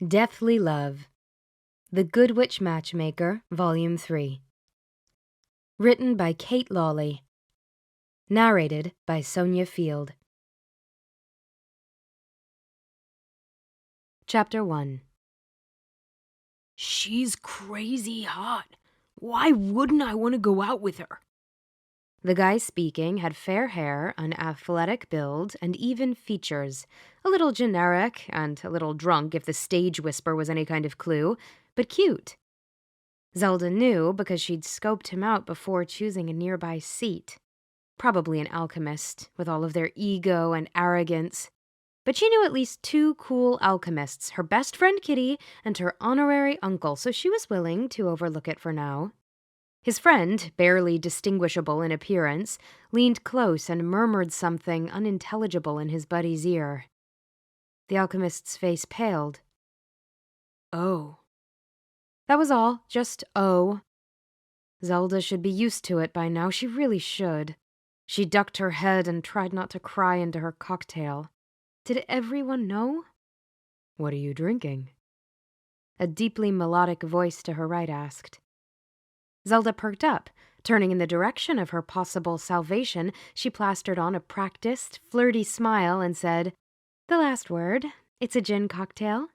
Deathly Love, The Good Witch Matchmaker, Volume 3. Written by Kate Lawley. Narrated by Sonia Field. Chapter 1. She's crazy hot. Why wouldn't I want to go out with her? The guy speaking had fair hair, an athletic build, and even features. A little generic and a little drunk if the stage whisper was any kind of clue, but cute. Zelda knew because she'd scoped him out before choosing a nearby seat. Probably an alchemist, with all of their ego and arrogance. But she knew at least two cool alchemists, her best friend Kitty and her honorary uncle, so she was willing to overlook it for now. His friend, barely distinguishable in appearance, leaned close and murmured something unintelligible in his buddy's ear. The alchemist's face paled. Oh. That was all, just oh. Zelda should be used to it by now, she really should. She ducked her head and tried not to cry into her cocktail. Did everyone know? What are you drinking? A deeply melodic voice to her right asked. Zelda perked up. Turning in the direction of her possible salvation, she plastered on a practiced, flirty smile and said, "The last word. It's a gin cocktail."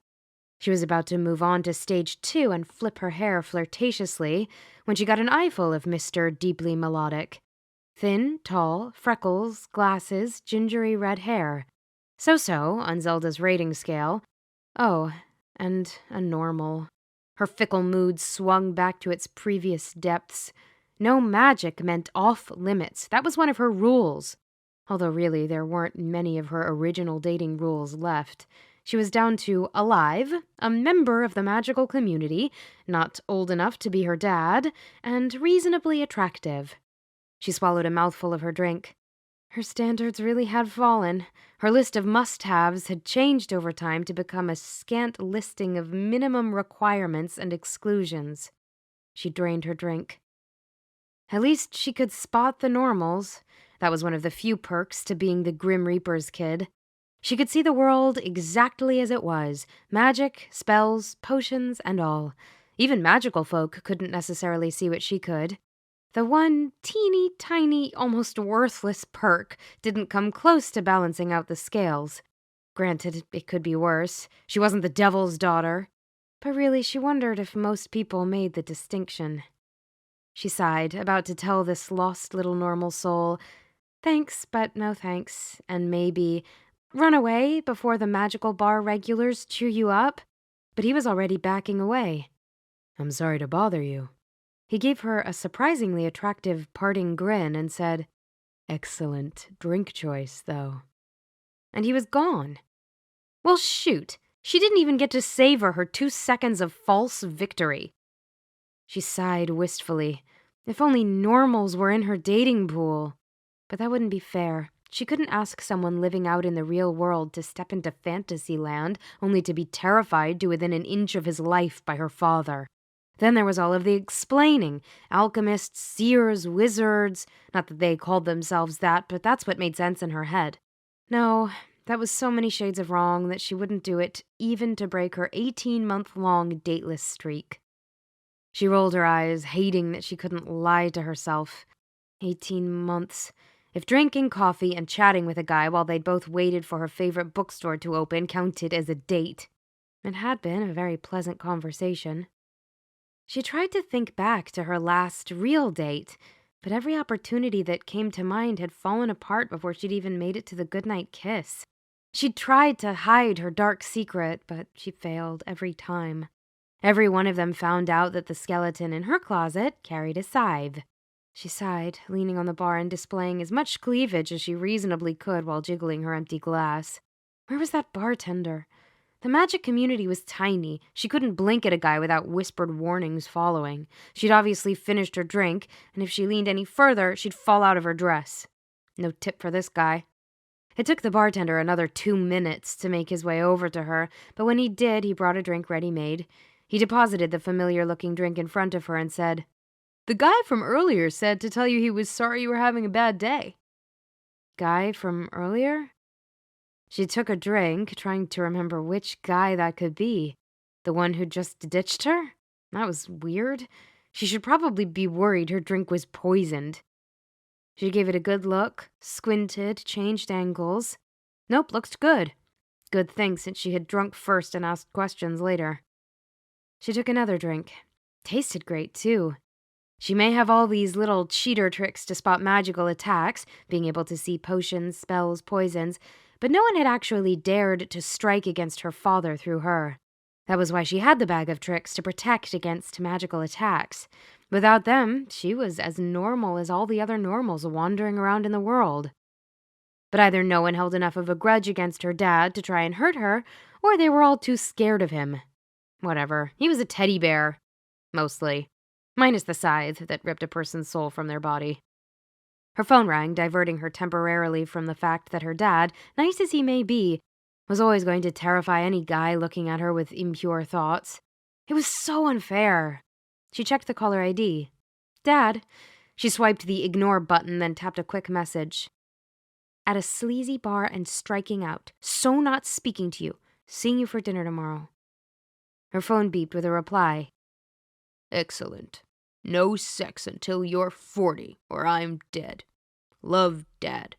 She was about to move on to stage 2 and flip her hair flirtatiously when she got an eyeful of Mr. Deeply Melodic. Thin, tall, freckles, glasses, gingery red hair. So-so on Zelda's rating scale. Oh, and a normal. Her fickle mood swung back to its previous depths. No magic meant off limits. That was one of her rules. Although really there weren't many of her original dating rules left. She was down to alive, a member of the magical community, not old enough to be her dad, and reasonably attractive. She swallowed a mouthful of her drink. Her standards really had fallen. Her list of must-haves had changed over time to become a scant listing of minimum requirements and exclusions. She drained her drink. At least she could spot the normals. That was one of the few perks to being the Grim Reaper's kid. She could see the world exactly as it was. Magic, spells, potions, and all. Even magical folk couldn't necessarily see what she could. The one teeny tiny, almost worthless perk didn't come close to balancing out the scales. Granted, it could be worse. She wasn't the devil's daughter. But really, she wondered if most people made the distinction. She sighed, about to tell this lost little normal soul, "Thanks, but no thanks," and maybe, "Run away before the magical bar regulars cheer you up." But he was already backing away. I'm sorry to bother you. He gave her a surprisingly attractive parting grin and said, "Excellent drink choice, though." And he was gone. Well, shoot. She didn't even get to savor her 2 seconds of false victory. She sighed wistfully. If only normals were in her dating pool. But that wouldn't be fair. She couldn't ask someone living out in the real world to step into fantasy land only to be terrified to within an inch of his life by her father. Then there was all of the explaining. Alchemists, seers, wizards. Not that they called themselves that, but that's what made sense in her head. No, that was so many shades of wrong that she wouldn't do it, even to break her 18-month-long dateless streak. She rolled her eyes, hating that she couldn't lie to herself. 18 months. If drinking coffee and chatting with a guy while they'd both waited for her favorite bookstore to open counted as a date. It had been a very pleasant conversation. She tried to think back to her last real date, but every opportunity that came to mind had fallen apart before she'd even made it to the goodnight kiss. She'd tried to hide her dark secret, but she failed every time. Every one of them found out that the skeleton in her closet carried a scythe. She sighed, leaning on the bar and displaying as much cleavage as she reasonably could while jiggling her empty glass. Where was that bartender? The magic community was tiny. She couldn't blink at a guy without whispered warnings following. She'd obviously finished her drink, and if she leaned any further, she'd fall out of her dress. No tip for this guy. It took the bartender another 2 minutes to make his way over to her, but when he did, he brought a drink ready-made. He deposited the familiar-looking drink in front of her and said, "The guy from earlier said to tell you he was sorry you were having a bad day." Guy from earlier? She took a drink, trying to remember which guy that could be. The one who just ditched her? That was weird. She should probably be worried her drink was poisoned. She gave it a good look, squinted, changed angles. Nope, looked good. Good thing, since she had drunk first and asked questions later. She took another drink. Tasted great, too. She may have all these little cheater tricks to spot magical attacks, being able to see potions, spells, poisons, but no one had actually dared to strike against her father through her. That was why she had the bag of tricks, to protect against magical attacks. Without them, she was as normal as all the other normals wandering around in the world. But either no one held enough of a grudge against her dad to try and hurt her, or they were all too scared of him. Whatever, he was a teddy bear. Mostly. Minus the scythe that ripped a person's soul from their body. Her phone rang, diverting her temporarily from the fact that her dad, nice as he may be, was always going to terrify any guy looking at her with impure thoughts. It was so unfair. She checked the caller ID. Dad. She swiped the ignore button, then tapped a quick message. At a sleazy bar and striking out. So not speaking to you. Seeing you for dinner tomorrow. Her phone beeped with a reply. Excellent. No sex until you're 40, or I'm dead. Love, Dad.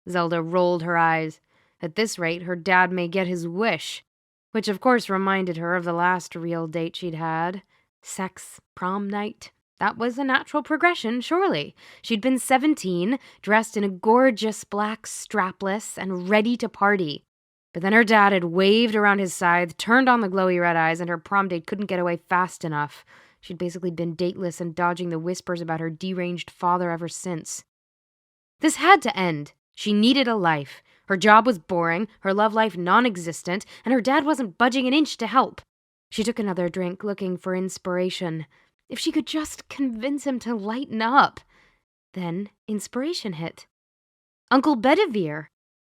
Zelda rolled her eyes. At this rate, her dad may get his wish. Which of course reminded her of the last real date she'd had. Sex, prom night. That was a natural progression, surely. She'd been 17, dressed in a gorgeous black strapless, and ready to party. But then her dad had waved around his scythe, turned on the glowy red eyes, and her prom date couldn't get away fast enough. She'd basically been dateless and dodging the whispers about her deranged father ever since. This had to end. She needed a life. Her job was boring, her love life non-existent, and her dad wasn't budging an inch to help. She took another drink, looking for inspiration. If she could just convince him to lighten up. Then inspiration hit. Uncle Bedivere.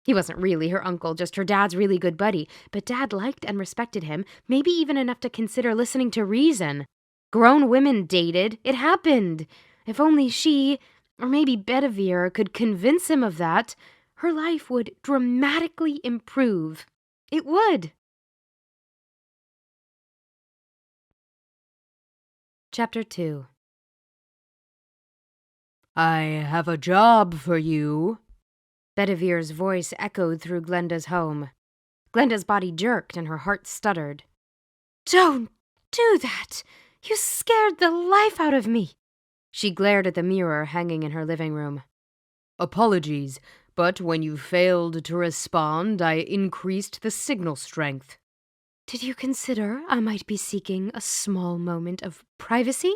He wasn't really her uncle, just her dad's really good buddy, but Dad liked and respected him, maybe even enough to consider listening to reason. Grown women dated. It happened. If only she, or maybe Bedivere, could convince him of that, her life would dramatically improve. It would. Chapter 2. I have a job for you. Bedivere's voice echoed through Glenda's home. Glenda's body jerked and her heart stuttered. Don't do that! You scared the life out of me! She glared at the mirror hanging in her living room. Apologies, but when you failed to respond, I increased the signal strength. Did you consider I might be seeking a small moment of privacy?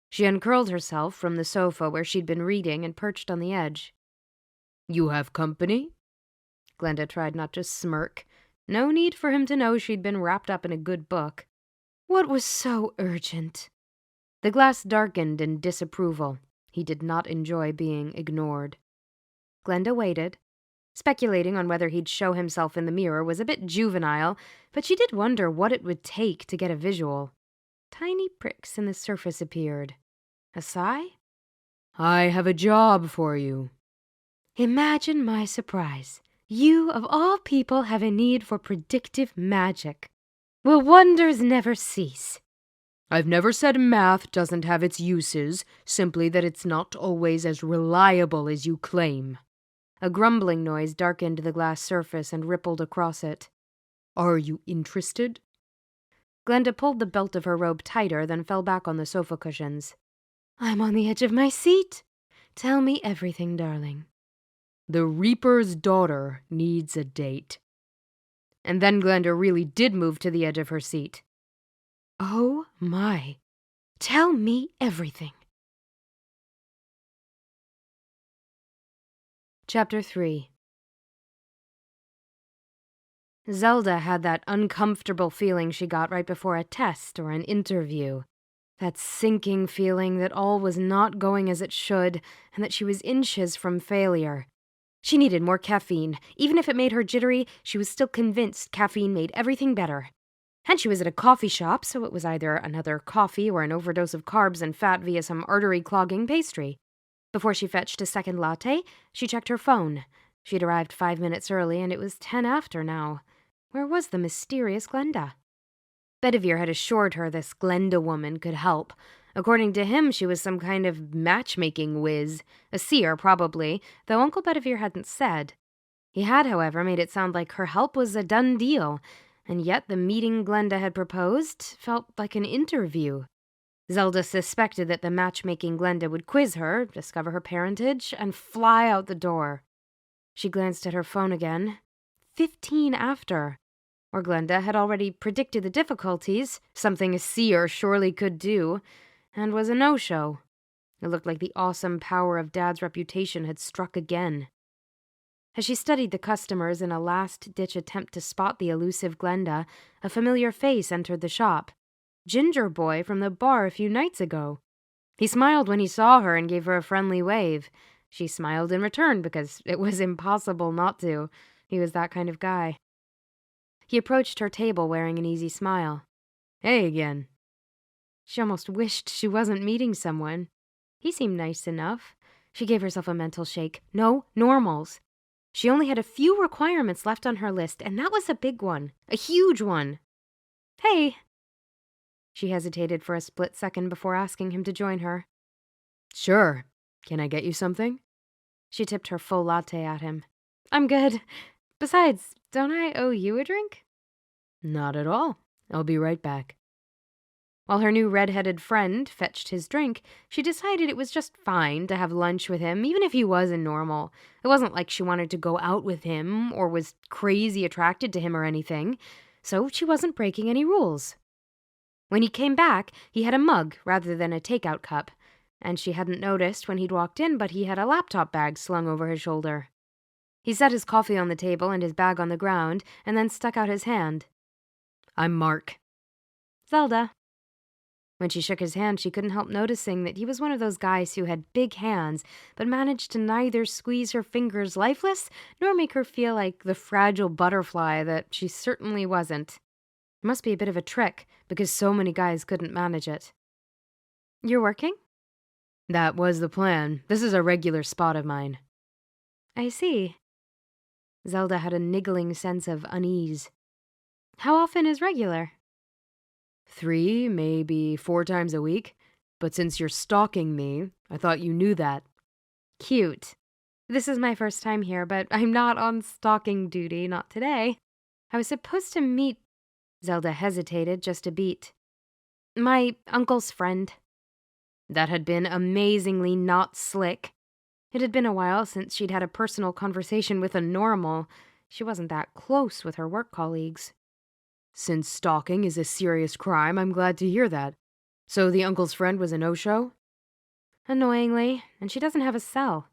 She uncurled herself from the sofa where she'd been reading and perched on the edge. You have company? Glenda tried not to smirk. No need for him to know she'd been wrapped up in a good book. What was so urgent? The glass darkened in disapproval. He did not enjoy being ignored. Glenda waited. Speculating on whether he'd show himself in the mirror was a bit juvenile, but she did wonder what it would take to get a visual. Tiny pricks in the surface appeared. A sigh? I have a job for you. Imagine my surprise. You, of all people, have a need for predictive magic. Will wonders never cease? I've never said math doesn't have its uses, simply that it's not always as reliable as you claim. A grumbling noise darkened the glass surface and rippled across it. Are you interested? Glenda pulled the belt of her robe tighter, then fell back on the sofa cushions. I'm on the edge of my seat. Tell me everything, darling. The Reaper's daughter needs a date. And then Glenda really did move to the edge of her seat. Oh my. Tell me everything. Chapter 3. Zelda had that uncomfortable feeling she got right before a test or an interview. That sinking feeling that all was not going as it should, and that she was inches from failure. She needed more caffeine. Even if it made her jittery, she was still convinced caffeine made everything better. And she was at a coffee shop, so it was either another coffee or an overdose of carbs and fat via some artery-clogging pastry. Before she fetched a second latte, she checked her phone. She'd arrived 5 minutes early, and it was 10 after now. Where was the mysterious Glenda? Bedivere had assured her this Glenda woman could help. According to him, she was some kind of matchmaking whiz, a seer probably, though Uncle Bedivere hadn't said. He had, however, made it sound like her help was a done deal, and yet the meeting Glenda had proposed felt like an interview. Zelda suspected that the matchmaking Glenda would quiz her, discover her parentage, and fly out the door. She glanced at her phone again. 15 after. Or Glenda had already predicted the difficulties, something a seer surely could do, and was a no-show. It looked like the awesome power of Dad's reputation had struck again. As she studied the customers in a last-ditch attempt to spot the elusive Glenda, a familiar face entered the shop. Ginger Boy from the bar a few nights ago. He smiled when he saw her and gave her a friendly wave. She smiled in return because it was impossible not to. He was that kind of guy. He approached her table wearing an easy smile. "Hey again." She almost wished she wasn't meeting someone. He seemed nice enough. She gave herself a mental shake. No normals. She only had a few requirements left on her list, and that was a big one. A huge one. "Hey." She hesitated for a split second before asking him to join her. "Sure. Can I get you something?" She tipped her full latte at him. "I'm good. Besides, don't I owe you a drink?" "Not at all. I'll be right back." While her new red-headed friend fetched his drink, she decided it was just fine to have lunch with him, even if he wasn't normal. It wasn't like she wanted to go out with him or was crazy attracted to him or anything, so she wasn't breaking any rules. When he came back, he had a mug rather than a takeout cup, and she hadn't noticed when he'd walked in, but he had a laptop bag slung over his shoulder. He set his coffee on the table and his bag on the ground, and then stuck out his hand. "I'm Mark." "Zelda." When she shook his hand, she couldn't help noticing that he was one of those guys who had big hands, but managed to neither squeeze her fingers lifeless nor make her feel like the fragile butterfly that she certainly wasn't. It must be a bit of a trick, because so many guys couldn't manage it. "You're working?" "That was the plan. This is a regular spot of mine." "I see." Zelda had a niggling sense of unease. "How often is regular?" 3, maybe 4 times a week. But since you're stalking me, I thought you knew that. "Cute. This is my first time here, but I'm not on stalking duty, not today. I was supposed to meet—" Zelda hesitated just a beat. "My uncle's friend." That had been amazingly not slick. It had been a while since she'd had a personal conversation with a normal. She wasn't that close with her work colleagues. Since stalking is a serious crime, I'm glad to hear that. So the uncle's friend was a no-show? Annoyingly, and she doesn't have a cell.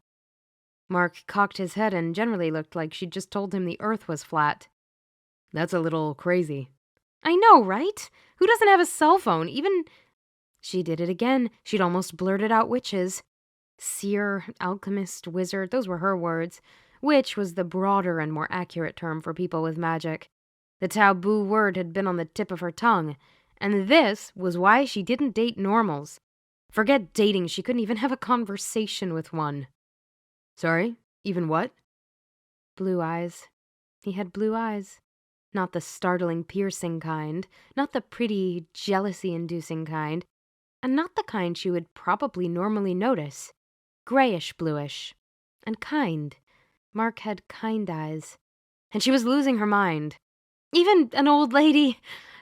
Mark cocked his head and generally looked like she'd just told him the earth was flat. That's a little crazy. I know, right? Who doesn't have a cell phone? Even... She did it again. She'd almost blurted out witches. Seer, alchemist, wizard, those were her words. Witch was the broader and more accurate term for people with magic. The taboo word had been on the tip of her tongue, and this was why she didn't date normals. Forget dating, she couldn't even have a conversation with one. Sorry? Even what? Blue eyes. He had blue eyes. Not the startling, piercing kind, not the pretty, jealousy-inducing kind, and not the kind she would probably normally notice. Grayish-bluish. And kind. Mark had kind eyes. And she was losing her mind. Even an old lady.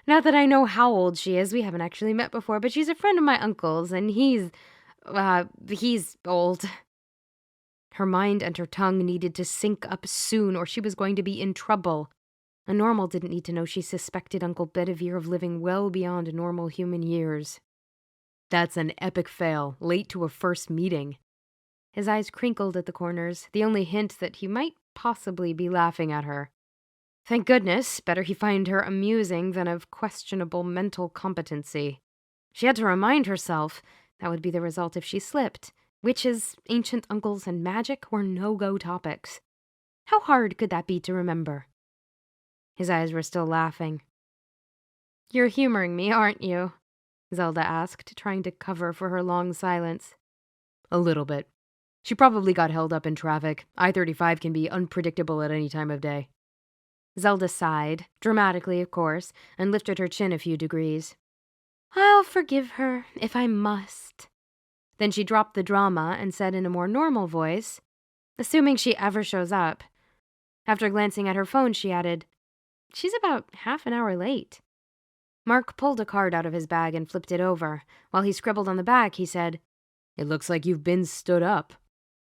Not that I know how old she is. We haven't actually met before, but she's a friend of my uncle's, and he's old. Her mind and her tongue needed to sync up soon, or she was going to be in trouble. A normal didn't need to know she suspected Uncle Bedivere of living well beyond normal human years. That's an epic fail, late to a first meeting. His eyes crinkled at the corners, the only hint that he might possibly be laughing at her. Thank goodness, better he find her amusing than of questionable mental competency. She had to remind herself that would be the result if she slipped. Witches, ancient uncles, and magic were no-go topics. How hard could that be to remember? His eyes were still laughing. "You're humoring me, aren't you?" Zelda asked, trying to cover for her long silence. A little bit. She probably got held up in traffic. I-35 can be unpredictable at any time of day. Zelda sighed, dramatically of course, and lifted her chin a few degrees. I'll forgive her, if I must. Then she dropped the drama and said in a more normal voice, assuming she ever shows up. After glancing at her phone, she added, She's about half an hour late. Mark pulled a card out of his bag and flipped it over. While he scribbled on the back, he said, It looks like you've been stood up.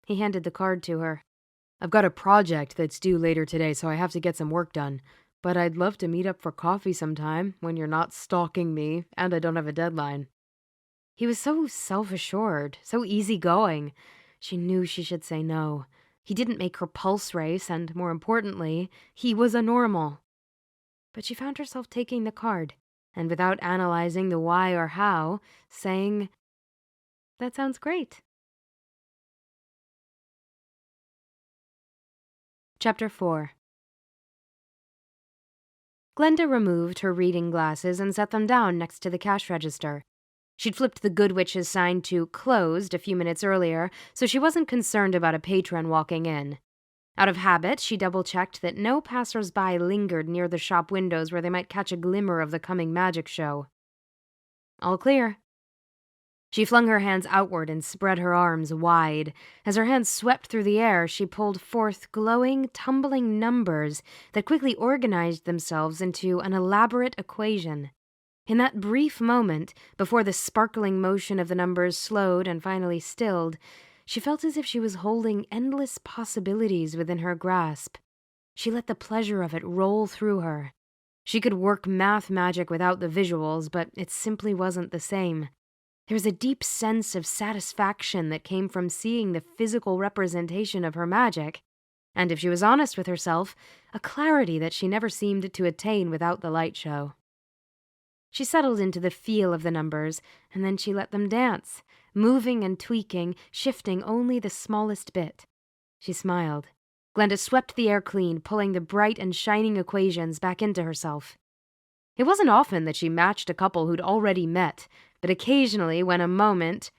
He handed the card to her. I've got a project that's due later today, so I have to get some work done. But I'd love to meet up for coffee sometime when you're not stalking me and I don't have a deadline. He was so self-assured, so easygoing. She knew she should say no. He didn't make her pulse race, and more importantly, he was a normal. But she found herself taking the card, and without analyzing the why or how, saying, That sounds great. Chapter 4. Glenda removed her reading glasses and set them down next to the cash register. She'd flipped the Good Witch's sign to closed a few minutes earlier, so she wasn't concerned about a patron walking in. Out of habit, she double-checked that no passers-by lingered near the shop windows where they might catch a glimmer of the coming magic show. All clear. She flung her hands outward and spread her arms wide. As her hands swept through the air, she pulled forth glowing, tumbling numbers that quickly organized themselves into an elaborate equation. In that brief moment, before the sparkling motion of the numbers slowed and finally stilled, she felt as if she was holding endless possibilities within her grasp. She let the pleasure of it roll through her. She could work math magic without the visuals, but it simply wasn't the same. There was a deep sense of satisfaction that came from seeing the physical representation of her magic, and if she was honest with herself, a clarity that she never seemed to attain without the light show. She settled into the feel of the numbers, and then she let them dance, moving and tweaking, shifting only the smallest bit. She smiled. Glenda swept the air clean, pulling the bright and shining equations back into herself. It wasn't often that she matched a couple who'd already met, but occasionally when the moment,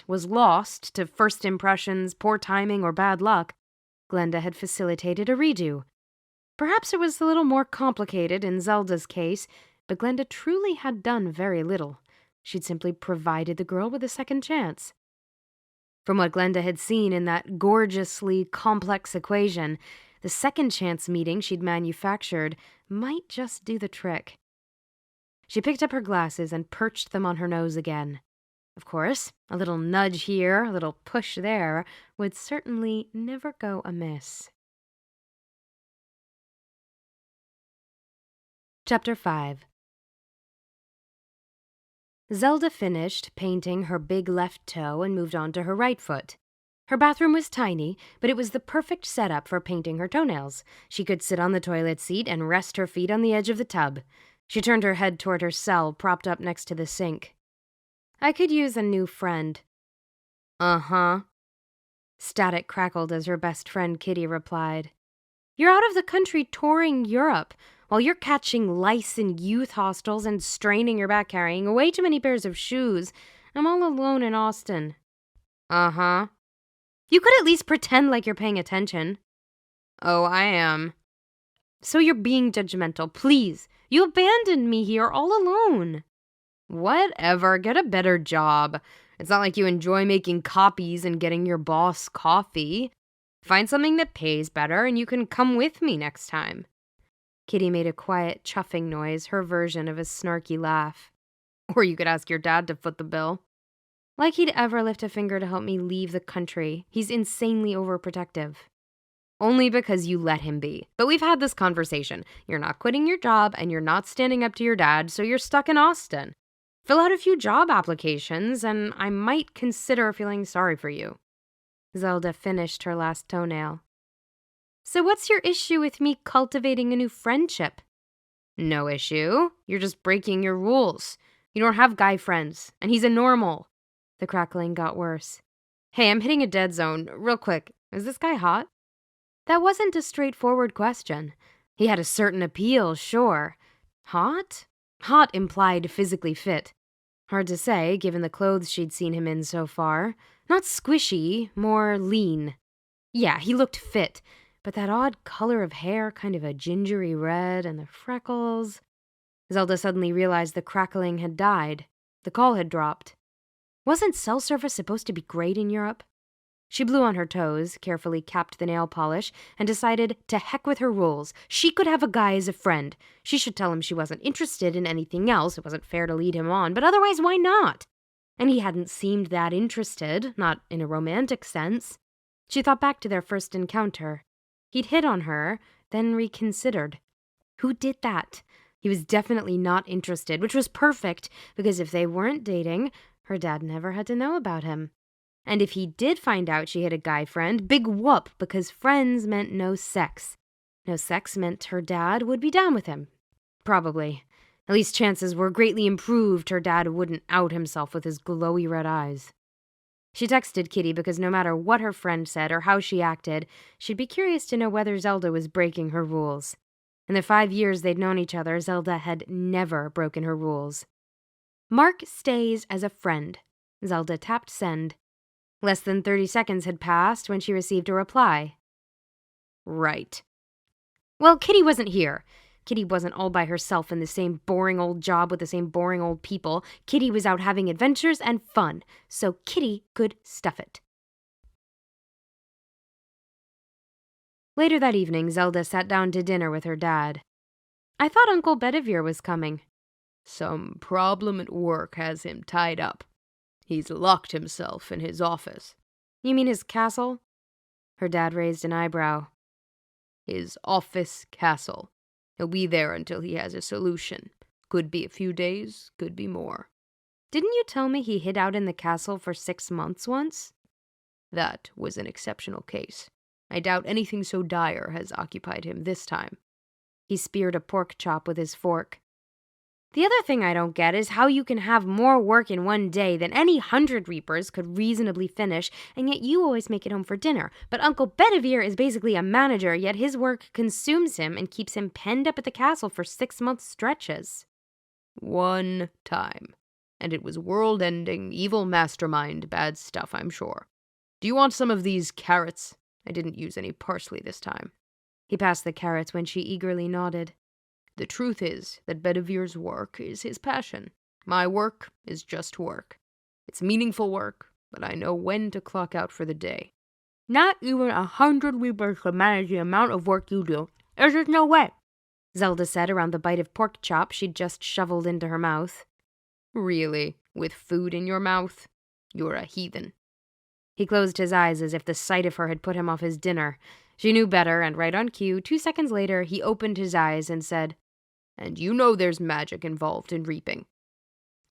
was lost to first impressions, poor timing, or bad luck, Glenda had facilitated a redo. Perhaps it was a little more complicated in Zelda's case, but Glenda truly had done very little. She'd simply provided the girl with a second chance. From what Glenda had seen in that gorgeously complex equation, the second chance meeting she'd manufactured might just do the trick. She picked up her glasses and perched them on her nose again. Of course, a little nudge here, a little push there, would certainly never go amiss. Chapter 5. Zelda finished painting her big left toe and moved on to her right foot. Her bathroom was tiny, but it was the perfect setup for painting her toenails. She could sit on the toilet seat and rest her feet on the edge of the tub. She turned her head toward her cell, propped up next to the sink. I could use a new friend. Uh-huh. Static crackled as her best friend Kitty replied. You're out of the country touring Europe, while you're catching lice in youth hostels and straining your back carrying way too many pairs of shoes. I'm all alone in Austin. Uh-huh. You could at least pretend like you're paying attention. Oh, I am. So you're being judgmental, please. You abandoned me here all alone. Whatever, get a better job. It's not like you enjoy making copies and getting your boss coffee. Find something that pays better and you can come with me next time. Kitty made a quiet chuffing noise, her version of a snarky laugh. Or you could ask your dad to foot the bill. Like he'd ever lift a finger to help me leave the country. He's insanely overprotective. Only because you let him be. But we've had this conversation. You're not quitting your job and you're not standing up to your dad, so you're stuck in Austin. Fill out a few job applications and I might consider feeling sorry for you. Zelda finished her last toenail. So what's your issue with me cultivating a new friendship? No issue. You're just breaking your rules. You don't have guy friends, and he's a normal. The crackling got worse. Hey, I'm hitting a dead zone. Real quick, is this guy hot? That wasn't a straightforward question. He had a certain appeal, sure. Hot? Hot implied physically fit. Hard to say, given the clothes she'd seen him in so far. Not squishy, more lean. Yeah, he looked fit. But that odd color of hair, kind of a gingery red, and the freckles. Zelda suddenly realized the crackling had died. The call had dropped. Wasn't cell service supposed to be great in Europe? She blew on her toes, carefully capped the nail polish, and decided to heck with her rules. She could have a guy as a friend. She should tell him she wasn't interested in anything else. It wasn't fair to lead him on, but otherwise, why not? And he hadn't seemed that interested, not in a romantic sense. She thought back to their first encounter. He'd hit on her, then reconsidered. Who did that? He was definitely not interested, which was perfect, because if they weren't dating, her dad never had to know about him. And if he did find out she had a guy friend, big whoop, because friends meant no sex. No sex meant her dad would be down with him. Probably. At least chances were greatly improved her dad wouldn't out himself with his glowy red eyes. She texted Kitty because no matter what her friend said or how she acted, she'd be curious to know whether Zelda was breaking her rules. In the 5 years they'd known each other, Zelda had never broken her rules. Mark stays as a friend. Zelda tapped send. Less than 30 seconds had passed when she received a reply. Right. Well, Kitty wasn't here. Kitty wasn't all by herself in the same boring old job with the same boring old people. Kitty was out having adventures and fun, so Kitty could stuff it. Later that evening, Zelda sat down to dinner with her dad. I thought Uncle Bedivere was coming. Some problem at work has him tied up. He's locked himself in his office. You mean his castle? Her dad raised an eyebrow. His office castle. He'll be there until he has a solution. Could be a few days, could be more. Didn't you tell me he hid out in the castle for 6 months once? That was an exceptional case. I doubt anything so dire has occupied him this time. He speared a pork chop with his fork. The other thing I don't get is how you can have more work in one day than any 100 reapers could reasonably finish, and yet you always make it home for dinner. But Uncle Bedivere is basically a manager, yet his work consumes him and keeps him penned up at the castle for 6-month stretches. One time. And it was world-ending, evil mastermind, bad stuff, I'm sure. Do you want some of these carrots? I didn't use any parsley this time. He passed the carrots when she eagerly nodded. The truth is that Bedivere's work is his passion. My work is just work. It's meaningful work, but I know when to clock out for the day. Not even 100 reapers could manage the amount of work you do. There's just no way, Zelda said around the bite of pork chop she'd just shoveled into her mouth. Really? With food in your mouth? You're a heathen. He closed his eyes as if the sight of her had put him off his dinner. She knew better, and right on cue, 2 seconds later, he opened his eyes and said, And you know there's magic involved in reaping.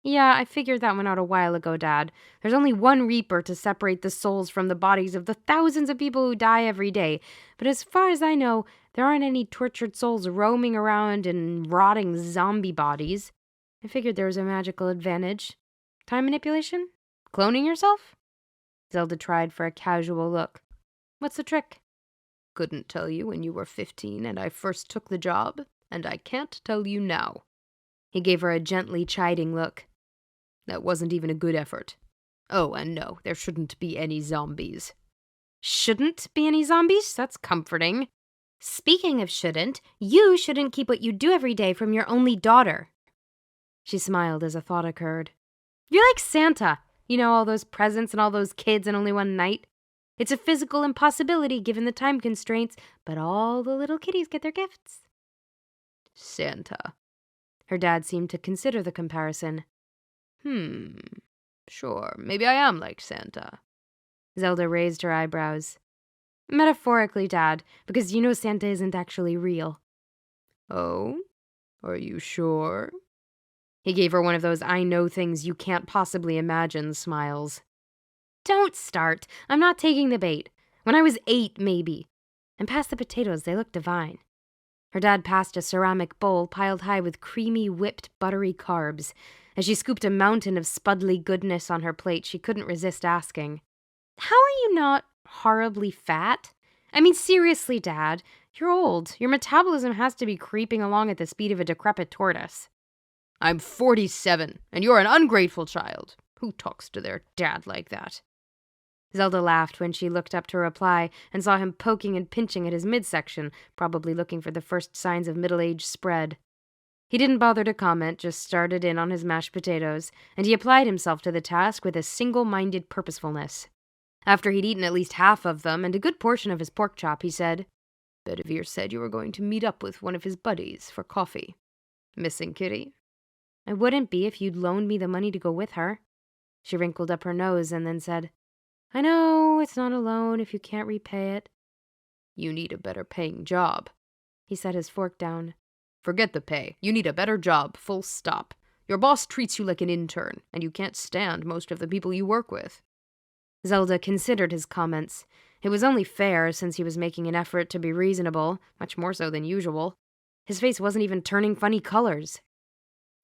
Yeah, I figured that one out a while ago, Dad. There's only one reaper to separate the souls from the bodies of the thousands of people who die every day. But as far as I know, there aren't any tortured souls roaming around in rotting zombie bodies. I figured there was a magical advantage. Time manipulation? Cloning yourself? Zelda tried for a casual look. What's the trick? Couldn't tell you when you were 15 and I first took the job, and I can't tell you now. He gave her a gently chiding look. That wasn't even a good effort. Oh, and no, there shouldn't be any zombies. Shouldn't be any zombies? That's comforting. Speaking of shouldn't, you shouldn't keep what you do every day from your only daughter. She smiled as a thought occurred. You're like Santa. You know, all those presents and all those kids in only one night. It's a physical impossibility given the time constraints, but all the little kitties get their gifts. Santa. Her dad seemed to consider the comparison. Sure, maybe I am like Santa. Zelda raised her eyebrows. Metaphorically, Dad, because you know Santa isn't actually real. Oh? Are you sure? He gave her one of those I know things you can't possibly imagine smiles. Don't start. I'm not taking the bait. When I was 8, maybe. And pass the potatoes, they look divine. Her dad passed a ceramic bowl piled high with creamy, whipped, buttery carbs. As she scooped a mountain of spudly goodness on her plate, she couldn't resist asking, How are you not horribly fat? I mean, seriously, Dad. You're old. Your metabolism has to be creeping along at the speed of a decrepit tortoise. I'm 47, and you're an ungrateful child. Who talks to their dad like that? Zelda laughed when she looked up to reply and saw him poking and pinching at his midsection, probably looking for the first signs of middle age spread. He didn't bother to comment, just started in on his mashed potatoes, and he applied himself to the task with a single-minded purposefulness. After he'd eaten at least half of them and a good portion of his pork chop, he said, "Bedivere said you were going to meet up with one of his buddies for coffee. Missing Kitty?" "I wouldn't be if you'd loaned me the money to go with her." She wrinkled up her nose and then said, "I know, it's not a loan if you can't repay it." "You need a better paying job." He set his fork down. "Forget the pay. You need a better job, full stop. Your boss treats you like an intern, and you can't stand most of the people you work with." Zelda considered his comments. It was only fair, since he was making an effort to be reasonable, much more so than usual. His face wasn't even turning funny colors.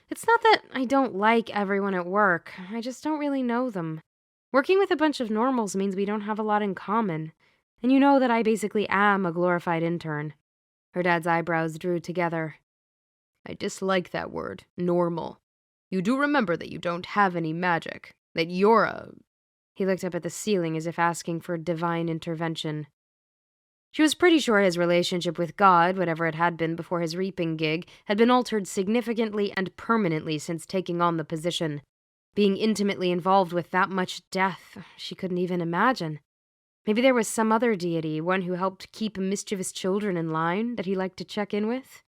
"It's not that I don't like everyone at work. I just don't really know them. Working with a bunch of normals means we don't have a lot in common. And you know that I basically am a glorified intern." Her dad's eyebrows drew together. "I dislike that word, normal. You do remember that you don't have any magic, that you're a—" He looked up at the ceiling as if asking for divine intervention. She was pretty sure his relationship with God, whatever it had been before his reaping gig, had been altered significantly and permanently since taking on the position. Being intimately involved with that much death, she couldn't even imagine. Maybe there was some other deity, one who helped keep mischievous children in line, that he liked to check in with.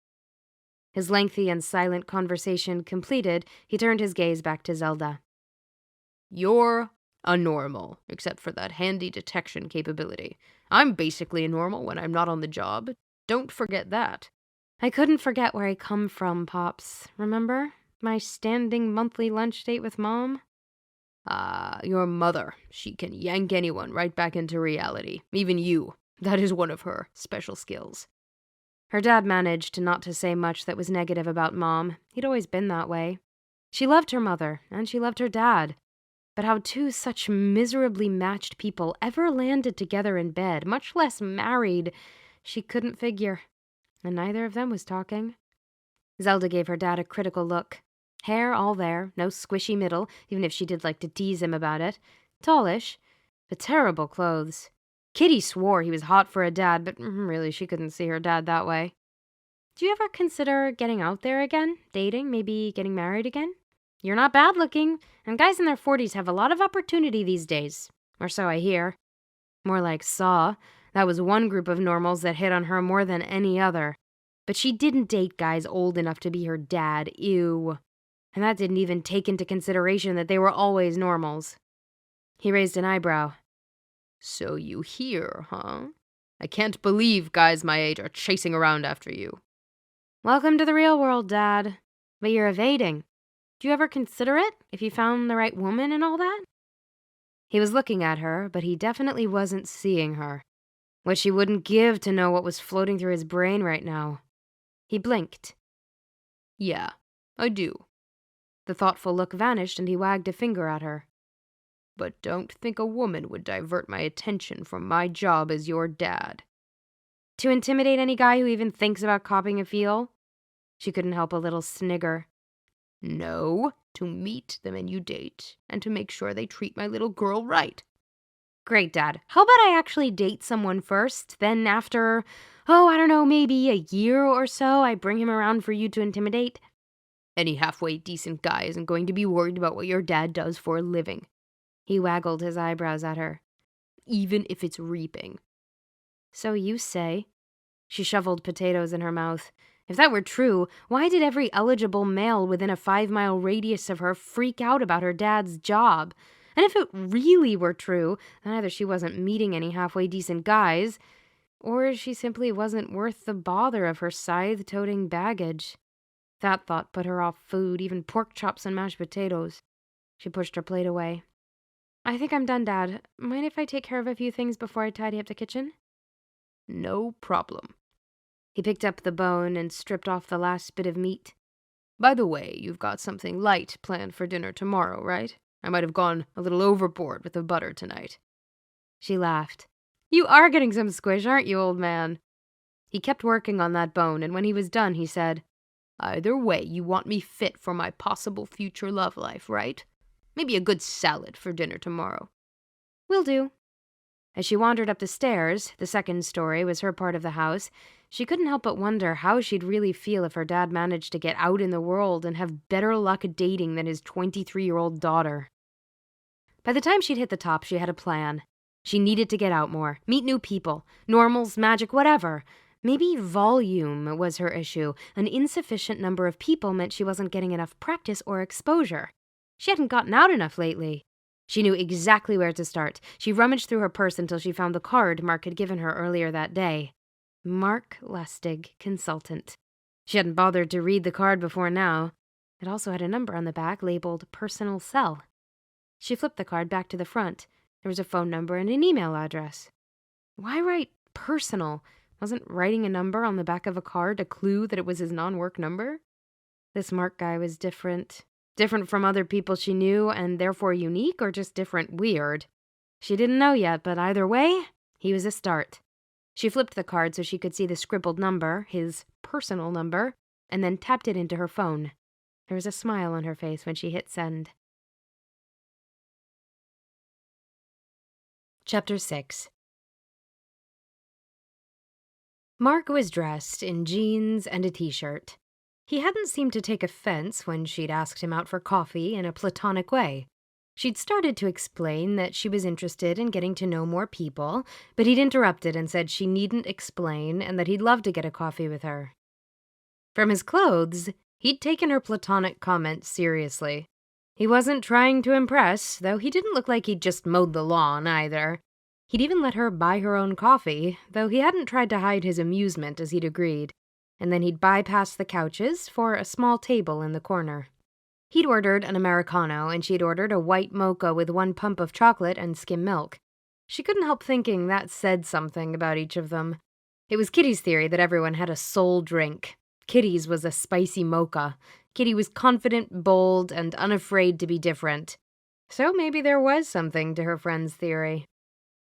His lengthy and silent conversation completed, he turned his gaze back to Zelda. "You're a normal, except for that handy detection capability. I'm basically a normal when I'm not on the job. Don't forget that." "I couldn't forget where I come from, Pops. Remember? My standing monthly lunch date with Mom?" Your mother. She can yank anyone right back into reality. Even you. That is one of her special skills." Her dad managed not to say much that was negative about Mom. He'd always been that way. She loved her mother, and she loved her dad. But how two such miserably matched people ever landed together in bed, much less married, she couldn't figure. And neither of them was talking. Zelda gave her dad a critical look. Hair all there, no squishy middle, even if she did like to tease him about it. Tallish, but terrible clothes. Kitty swore he was hot for a dad, but really she couldn't see her dad that way. "Do you ever consider getting out there again? Dating? Maybe getting married again? You're not bad looking, and guys in their 40s have a lot of opportunity these days. Or so I hear." More like saw. That was one group of normals that hit on her more than any other. But she didn't date guys old enough to be her dad. Ew. And that didn't even take into consideration that they were always normals. He raised an eyebrow. "So you hear, huh? I can't believe guys my age are chasing around after you." "Welcome to the real world, Dad. But you're evading. Do you ever consider it, if you found the right woman and all that?" He was looking at her, but he definitely wasn't seeing her. What she wouldn't give to know what was floating through his brain right now. He blinked. "Yeah, I do." The thoughtful look vanished, and he wagged a finger at her. "But don't think a woman would divert my attention from my job as your dad." "To intimidate any guy who even thinks about copping a feel?" She couldn't help a little snigger. "No, to meet the men you date, and to make sure they treat my little girl right." "Great, Dad. How about I actually date someone first, then after, I don't know, maybe a year or so, I bring him around for you to intimidate?" "Any halfway decent guy isn't going to be worried about what your dad does for a living." He waggled his eyebrows at her. "Even if it's reaping." "So you say." She shoveled potatoes in her mouth. If that were true, why did every eligible male within a 5-mile radius of her freak out about her dad's job? And if it really were true, then either she wasn't meeting any halfway decent guys, or she simply wasn't worth the bother of her scythe-toting baggage. That thought put her off food, even pork chops and mashed potatoes. She pushed her plate away. "I think I'm done, Dad. Mind if I take care of a few things before I tidy up the kitchen?" "No problem." He picked up the bone and stripped off the last bit of meat. "By the way, you've got something light planned for dinner tomorrow, right? I might have gone a little overboard with the butter tonight." She laughed. "You are getting some squish, aren't you, old man?" He kept working on that bone, and when he was done, he said, "Either way, you want me fit for my possible future love life, right? Maybe a good salad for dinner tomorrow." "Will do. As she wandered up the stairs, the second story was her part of the house, she couldn't help but wonder how she'd really feel if her dad managed to get out in the world and have better luck dating than his 23-year-old daughter. By the time she'd hit the top, she had a plan. She needed to get out more, meet new people, normals, magic, whatever. Maybe volume was her issue. An insufficient number of people meant she wasn't getting enough practice or exposure. She hadn't gotten out enough lately. She knew exactly where to start. She rummaged through her purse until she found the card Mark had given her earlier that day. Mark Lustig, consultant. She hadn't bothered to read the card before now. It also had a number on the back labeled personal cell. She flipped the card back to the front. There was a phone number and an email address. Why write personal? Wasn't writing a number on the back of a card a clue that it was his non-work number? This Mark guy was different. Different from other people she knew and therefore unique, or just different weird? She didn't know yet, but either way, he was a start. She flipped the card so she could see the scribbled number, his personal number, and then tapped it into her phone. There was a smile on her face when she hit send. Chapter 6. Mark was dressed in jeans and a t-shirt. He hadn't seemed to take offense when she'd asked him out for coffee in a platonic way. She'd started to explain that she was interested in getting to know more people, but he'd interrupted and said she needn't explain and that he'd love to get a coffee with her. From his clothes, he'd taken her platonic comment seriously. He wasn't trying to impress, though he didn't look like he'd just mowed the lawn either. He'd even let her buy her own coffee, though he hadn't tried to hide his amusement as he'd agreed. And then he'd bypass the couches for a small table in the corner. He'd ordered an Americano, and she'd ordered a white mocha with 1 pump of chocolate and skim milk. She couldn't help thinking that said something about each of them. It was Kitty's theory that everyone had a soul drink. Kitty's was a spicy mocha. Kitty was confident, bold, and unafraid to be different. So maybe there was something to her friend's theory.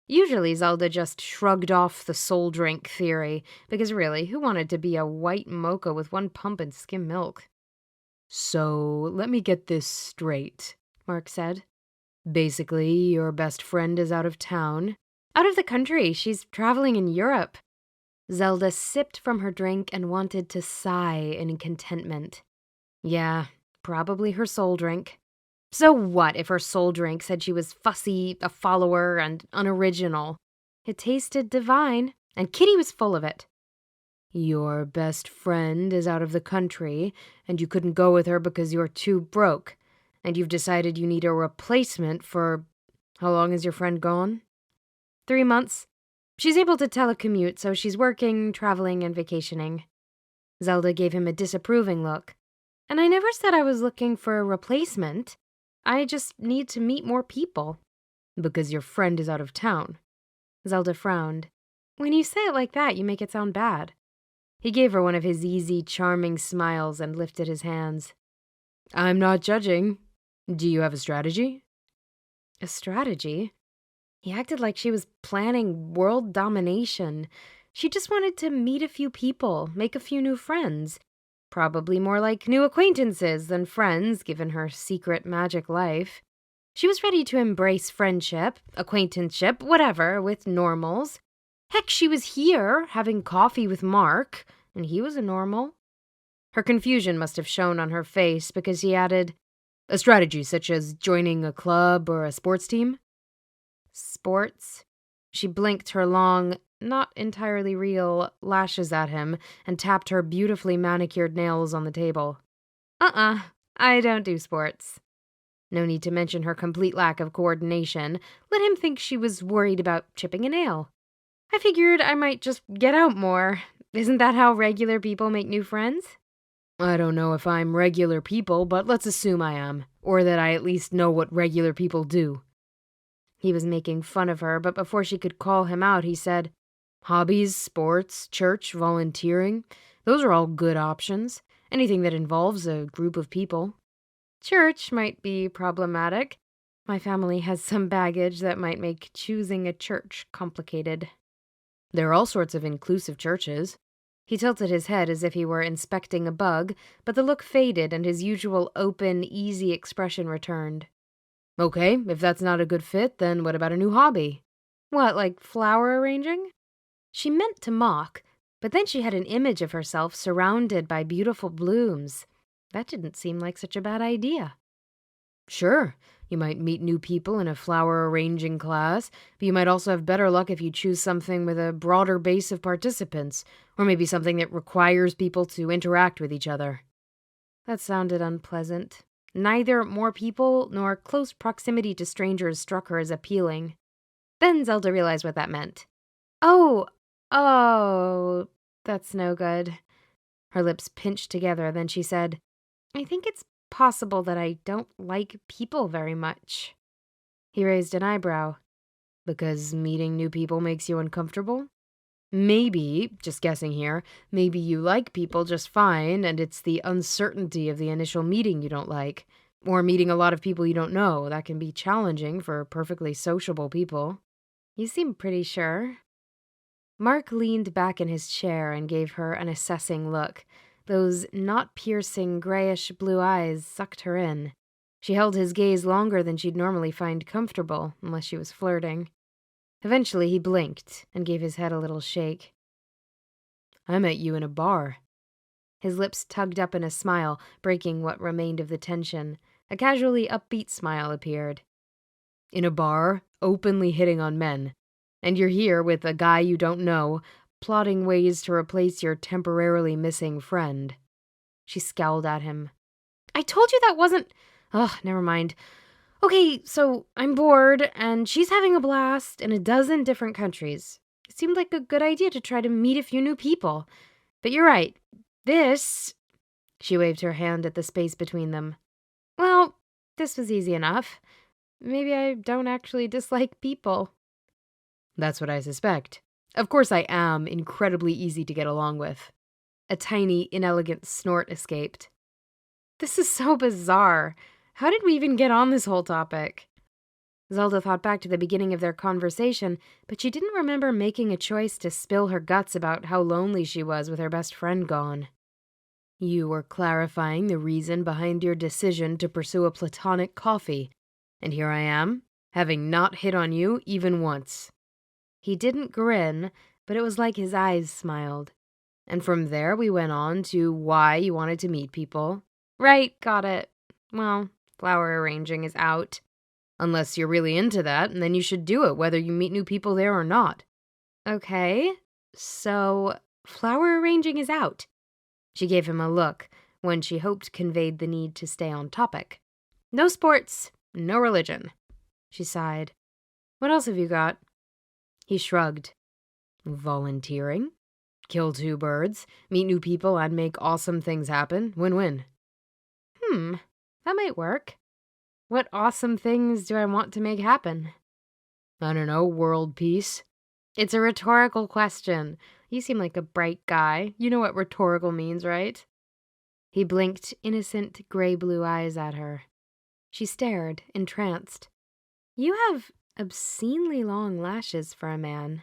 Usually Zelda just shrugged off the soul drink theory, because really, who wanted to be a white mocha with 1 pump and skim milk? So, let me get this straight, Mark said. Basically, your best friend is out of town. Out of the country. She's traveling in Europe. Zelda sipped from her drink and wanted to sigh in contentment. Yeah, probably her soul drink. So what if her soul drink said she was fussy, a follower, and unoriginal? It tasted divine, and Kitty was full of it. Your best friend is out of the country, and you couldn't go with her because you're too broke, and you've decided you need a replacement for... How long is your friend gone? 3 months. She's able to telecommute, so she's working, traveling, and vacationing. Zelda gave him a disapproving look. And I never said I was looking for a replacement. I just need to meet more people. Because your friend is out of town. Zelda frowned. When you say it like that, you make it sound bad. He gave her one of his easy, charming smiles and lifted his hands. I'm not judging. Do you have a strategy? A strategy? He acted like she was planning world domination. She just wanted to meet a few people, make a few new friends. Probably more like new acquaintances than friends, given her secret magic life. She was ready to embrace friendship, acquaintanceship, whatever, with normals. Heck, she was here, having coffee with Mark, and he was a normal. Her confusion must have shown on her face because he added, A strategy such as joining a club or a sports team? Sports? She blinked her long, not entirely real, lashes at him and tapped her beautifully manicured nails on the table. I don't do sports. No need to mention her complete lack of coordination. Let him think she was worried about chipping a nail. I figured I might just get out more. Isn't that how regular people make new friends? I don't know if I'm regular people, but let's assume I am, or that I at least know what regular people do. He was making fun of her, but before she could call him out, he said, Hobbies, sports, church, volunteering, those are all good options. Anything that involves a group of people. Church might be problematic. My family has some baggage that might make choosing a church complicated. There are all sorts of inclusive churches. He tilted his head as if he were inspecting a bug, but the look faded and his usual open, easy expression returned. Okay, if that's not a good fit, then what about a new hobby? What, like flower arranging? She meant to mock, but then she had an image of herself surrounded by beautiful blooms. That didn't seem like such a bad idea. Sure, you might meet new people in a flower arranging class, but you might also have better luck if you choose something with a broader base of participants, or maybe something that requires people to interact with each other. That sounded unpleasant. Neither more people nor close proximity to strangers struck her as appealing. Then Zelda realized what that meant. Oh, that's no good. Her lips pinched together, then she said, I think it's possible that I don't like people very much. He raised an eyebrow. Because meeting new people makes you uncomfortable? Maybe, just guessing here, maybe you like people just fine, and it's the uncertainty of the initial meeting you don't like. Or meeting a lot of people you don't know. That can be challenging for perfectly sociable people. You seem pretty sure. Mark leaned back in his chair and gave her an assessing look. Those not-piercing, grayish-blue eyes sucked her in. She held his gaze longer than she'd normally find comfortable, unless she was flirting. Eventually, he blinked and gave his head a little shake. I met you in a bar. His lips tugged up in a smile, breaking what remained of the tension. A casually upbeat smile appeared. In a bar, openly hitting on men. And you're here with a guy you don't know, plotting ways to replace your temporarily missing friend. She scowled at him. I told you that wasn't... Ugh, never mind. Okay, so I'm bored, and she's having a blast in a dozen different countries. It seemed like a good idea to try to meet a few new people. But you're right. This... She waved her hand at the space between them. Well, this was easy enough. Maybe I don't actually dislike people. That's what I suspect. Of course I am incredibly easy to get along with. A tiny, inelegant snort escaped. This is so bizarre. How did we even get on this whole topic? Zelda thought back to the beginning of their conversation, but she didn't remember making a choice to spill her guts about how lonely she was with her best friend gone. You were clarifying the reason behind your decision to pursue a platonic coffee, and here I am, having not hit on you even once. He didn't grin, but it was like his eyes smiled. And from there we went on to why you wanted to meet people. Right, got it. Well, flower arranging is out. Unless you're really into that, and then you should do it, whether you meet new people there or not. Okay, so flower arranging is out. She gave him a look, one she hoped conveyed the need to stay on topic. No sports, no religion. She sighed. What else have you got? He shrugged. Volunteering? Kill two birds, meet new people, and make awesome things happen. Win-win. That might work. What awesome things do I want to make happen? I don't know, world peace. It's a rhetorical question. You seem like a bright guy. You know what rhetorical means, right? He blinked innocent gray-blue eyes at her. She stared, entranced. You have obscenely long lashes for a man.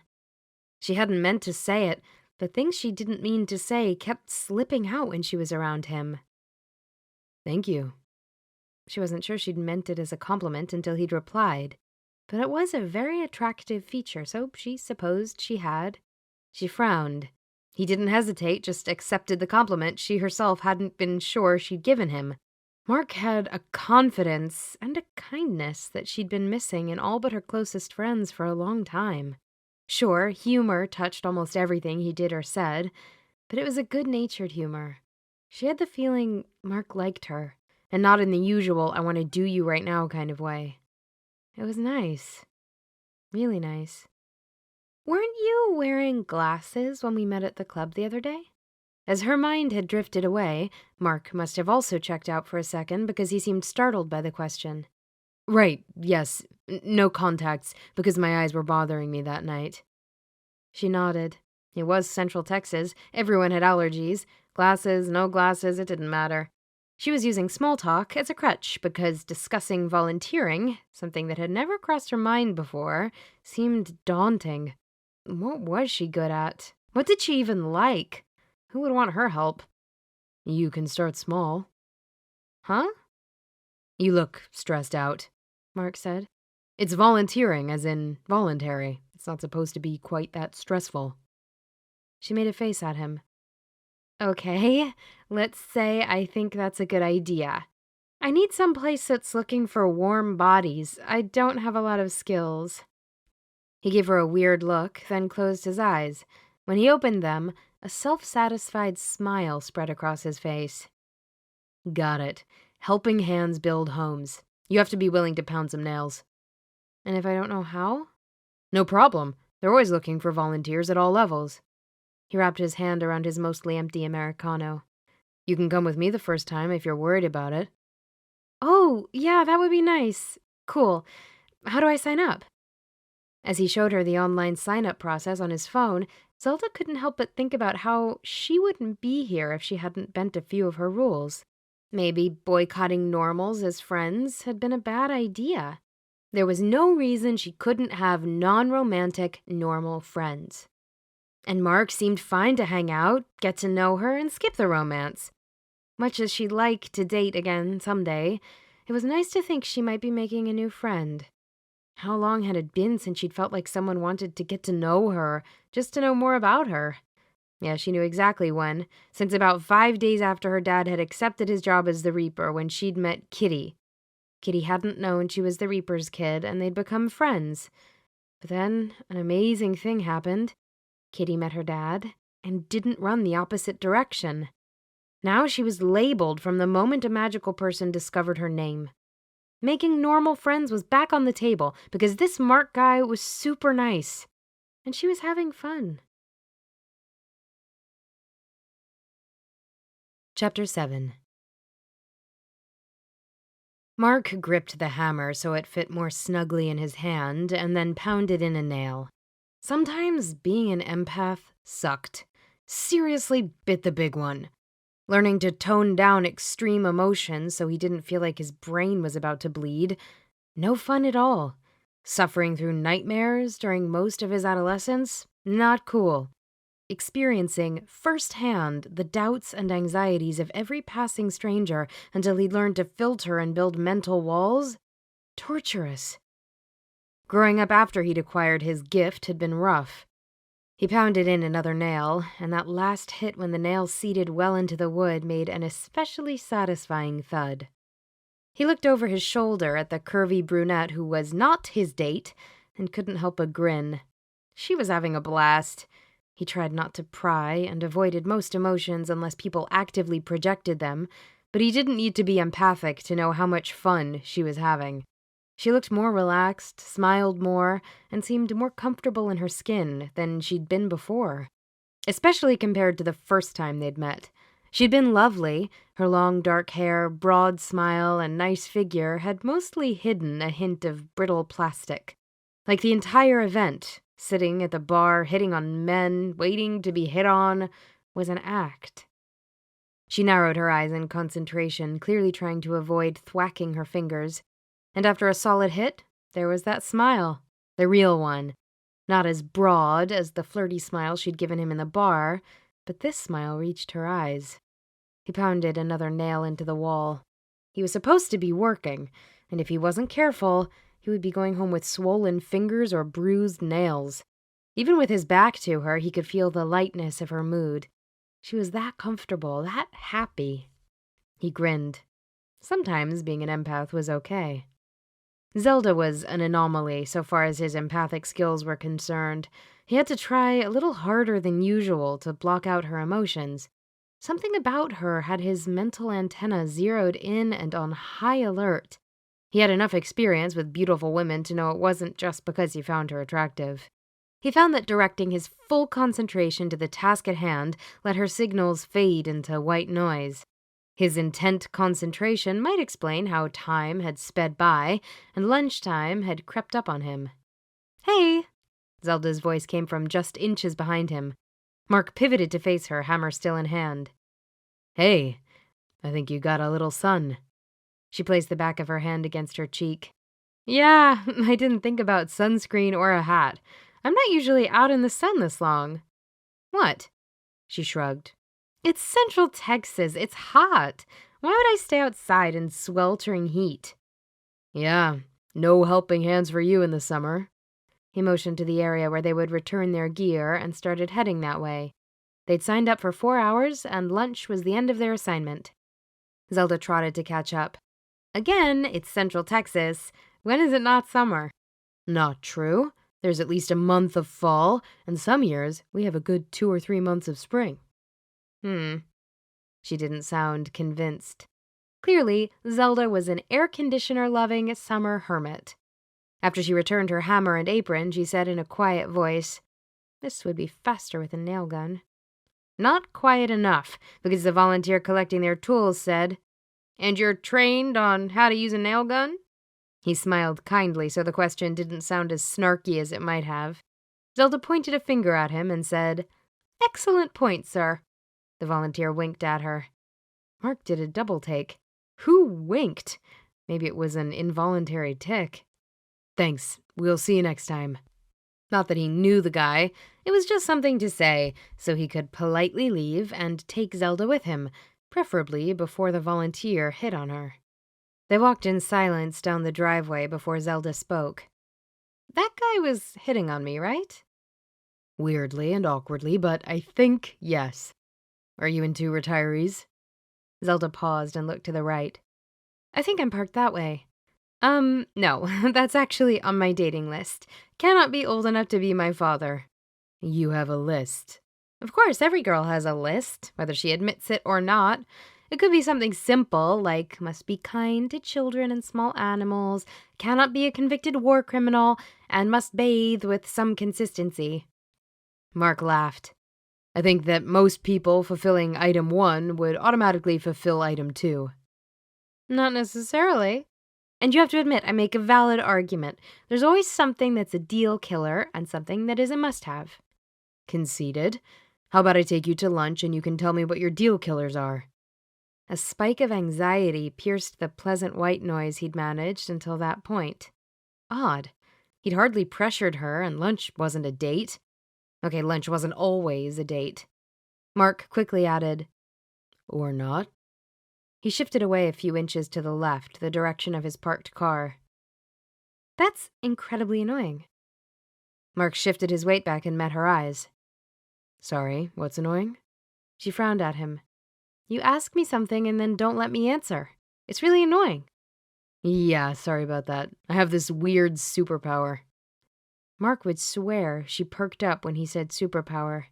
She hadn't meant to say it, but things she didn't mean to say kept slipping out when she was around him. Thank you. She wasn't sure she'd meant it as a compliment until he'd replied, but it was a very attractive feature, so she supposed she had. She frowned. He didn't hesitate, just accepted the compliment she herself hadn't been sure she'd given him. Mark had a confidence and a kindness that she'd been missing in all but her closest friends for a long time. Sure, humor touched almost everything he did or said, but it was a good-natured humor. She had the feeling Mark liked her, and not in the usual I want to do you right now kind of way. It was nice. Really nice. Weren't you wearing glasses when we met at the club the other day? As her mind had drifted away, Mark must have also checked out for a second because he seemed startled by the question. Right, yes. No contacts, because my eyes were bothering me that night. She nodded. It was Central Texas. Everyone had allergies. Glasses, no glasses, it didn't matter. She was using small talk as a crutch because discussing volunteering, something that had never crossed her mind before, seemed daunting. What was she good at? What did she even like? Who would want her help? You can start small. Huh? You look stressed out, Mark said. It's volunteering, as in voluntary. It's not supposed to be quite that stressful. She made a face at him. Okay, let's say I think that's a good idea. I need some place that's looking for warm bodies. I don't have a lot of skills. He gave her a weird look, then closed his eyes. When he opened them, a self-satisfied smile spread across his face. Got it. Helping hands build homes. You have to be willing to pound some nails. And if I don't know how? No problem. They're always looking for volunteers at all levels. He wrapped his hand around his mostly empty Americano. You can come with me the first time if you're worried about it. Oh, yeah, that would be nice. Cool. How do I sign up? As he showed her the online sign-up process on his phone, Zelda couldn't help but think about how she wouldn't be here if she hadn't bent a few of her rules. Maybe boycotting normals as friends had been a bad idea. There was no reason she couldn't have non-romantic, normal friends. And Mark seemed fine to hang out, get to know her, and skip the romance. Much as she'd like to date again someday, it was nice to think she might be making a new friend. How long had it been since she'd felt like someone wanted to get to know her, just to know more about her? Yeah, she knew exactly when, since about 5 days after her dad had accepted his job as the Reaper when she'd met Kitty. Kitty hadn't known she was the Reaper's kid, and they'd become friends. But then an amazing thing happened. Kitty met her dad and didn't run the opposite direction. Now she was labeled from the moment a magical person discovered her name. Making normal friends was back on the table because this Mark guy was super nice. And she was having fun. Chapter 7. Mark gripped the hammer so it fit more snugly in his hand and then pounded in a nail. Sometimes being an empath sucked. Seriously bit the big one. Learning to tone down extreme emotions so he didn't feel like his brain was about to bleed. No fun at all. Suffering through nightmares during most of his adolescence? Not cool. Experiencing firsthand the doubts and anxieties of every passing stranger until he'd learned to filter and build mental walls? Torturous. Growing up after he'd acquired his gift had been rough. He pounded in another nail, and that last hit when the nail seated well into the wood made an especially satisfying thud. He looked over his shoulder at the curvy brunette who was not his date and couldn't help a grin. She was having a blast. He tried not to pry and avoided most emotions unless people actively projected them, but he didn't need to be empathic to know how much fun she was having. She looked more relaxed, smiled more, and seemed more comfortable in her skin than she'd been before, especially compared to the first time they'd met. She'd been lovely. Her long dark hair, broad smile, and nice figure had mostly hidden a hint of brittle plastic. Like the entire event, sitting at the bar, hitting on men, waiting to be hit on, was an act. She narrowed her eyes in concentration, clearly trying to avoid thwacking her fingers. And after a solid hit, there was that smile, the real one. Not as broad as the flirty smile she'd given him in the bar, but this smile reached her eyes. He pounded another nail into the wall. He was supposed to be working, and if he wasn't careful, he would be going home with swollen fingers or bruised nails. Even with his back to her, he could feel the lightness of her mood. She was that comfortable, that happy. He grinned. Sometimes being an empath was okay. Zelda was an anomaly so far as his empathic skills were concerned. He had to try a little harder than usual to block out her emotions. Something about her had his mental antenna zeroed in and on high alert. He had enough experience with beautiful women to know it wasn't just because he found her attractive. He found that directing his full concentration to the task at hand let her signals fade into white noise. His intent concentration might explain how time had sped by and lunchtime had crept up on him. "Hey!" Zelda's voice came from just inches behind him. Mark pivoted to face her, hammer still in hand. "Hey, I think you got a little sun." She placed the back of her hand against her cheek. "Yeah, I didn't think about sunscreen or a hat. I'm not usually out in the sun this long." "What?" She shrugged. "It's Central Texas. It's hot. Why would I stay outside in sweltering heat?" "Yeah, no helping hands for you in the summer." He motioned to the area where they would return their gear and started heading that way. They'd signed up for 4 hours, and lunch was the end of their assignment. Zelda trotted to catch up. Again, it's Central Texas. When is it not summer? Not true. There's at least a month of fall, and some years we have a good 2 or 3 months of spring. She didn't sound convinced. Clearly, Zelda was an air conditioner-loving summer hermit. After she returned her hammer and apron, she said in a quiet voice, "This would be faster with a nail gun." Not quiet enough, because the volunteer collecting their tools said, "And you're trained on how to use a nail gun?" He smiled kindly, so the question didn't sound as snarky as it might have. Zelda pointed a finger at him and said, "Excellent point, sir." The volunteer winked at her. Mark did a double take. Who winked? Maybe it was an involuntary tic. Thanks. We'll see you next time. Not that he knew the guy. It was just something to say, so he could politely leave and take Zelda with him, preferably before the volunteer hit on her. They walked in silence down the driveway before Zelda spoke. "That guy was hitting on me, right?" Weirdly and awkwardly, but I think yes. Are you into retirees? Zelda paused and looked to the right. "I think I'm parked that way." No, that's actually on my dating list. Cannot be old enough to be my father." You have a list. Of course, every girl has a list, whether she admits it or not. It could be something simple, like must be kind to children and small animals, cannot be a convicted war criminal, and must bathe with some consistency. Mark laughed. I think that most people fulfilling item 1 would automatically fulfill item 2. Not necessarily. And you have to admit, I make a valid argument. There's always something that's a deal killer and something that is a must-have. Conceded. How about I take you to lunch and you can tell me what your deal killers are? A spike of anxiety pierced the pleasant white noise he'd managed until that point. Odd. He'd hardly pressured her, and lunch wasn't a date. Okay, lunch wasn't always a date. Mark quickly added, "Or not?" He shifted away a few inches to the left, the direction of his parked car. "That's incredibly annoying." Mark shifted his weight back and met her eyes. "Sorry, what's annoying?" She frowned at him. "You ask me something and then don't let me answer. It's really annoying." Yeah, sorry about that. I have this weird superpower. Mark would swear she perked up when he said superpower.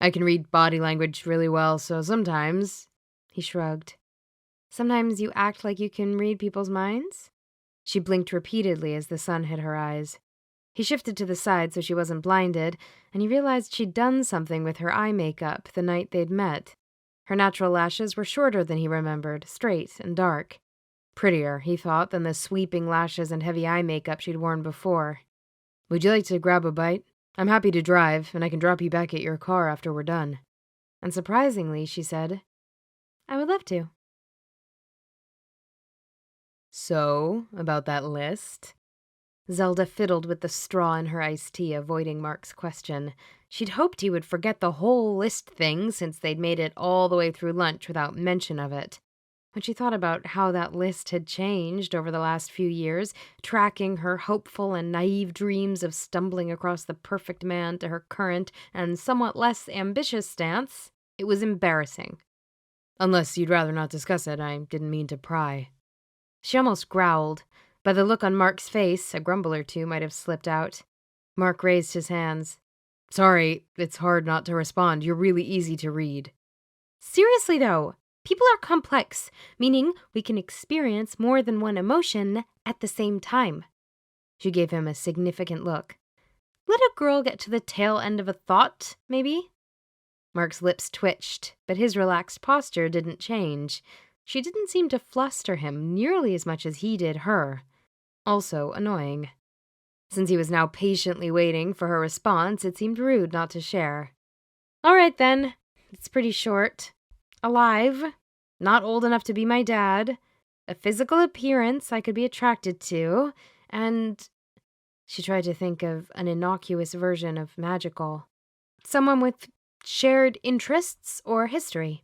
I can read body language really well, so sometimes... He shrugged. "Sometimes you act like you can read people's minds?" She blinked repeatedly as the sun hit her eyes. He shifted to the side so she wasn't blinded, and he realized she'd done something with her eye makeup the night they'd met. Her natural lashes were shorter than he remembered, straight and dark. Prettier, he thought, than the sweeping lashes and heavy eye makeup she'd worn before. Would you like to grab a bite? I'm happy to drive, and I can drop you back at your car after we're done. And surprisingly, she said, "I would love to." So, about that list? Zelda fiddled with the straw in her iced tea, avoiding Mark's question. She'd hoped he would forget the whole list thing since they'd made it all the way through lunch without mention of it. When she thought about how that list had changed over the last few years, tracking her hopeful and naive dreams of stumbling across the perfect man to her current and somewhat less ambitious stance, it was embarrassing. Unless you'd rather not discuss it, I didn't mean to pry. She almost growled. By the look on Mark's face, a grumble or two might have slipped out. Mark raised his hands. Sorry, it's hard not to respond. You're really easy to read. Seriously, though, people are complex, meaning we can experience more than one emotion at the same time. She gave him a significant look. Let a girl get to the tail end of a thought, maybe? Mark's lips twitched, but his relaxed posture didn't change. She didn't seem to fluster him nearly as much as he did her. Also annoying. Since he was now patiently waiting for her response, it seemed rude not to share. All right, then. It's pretty short. Alive. Not old enough to be my dad. A physical appearance I could be attracted to. And... She tried to think of an innocuous version of magical. Someone with shared interests or history.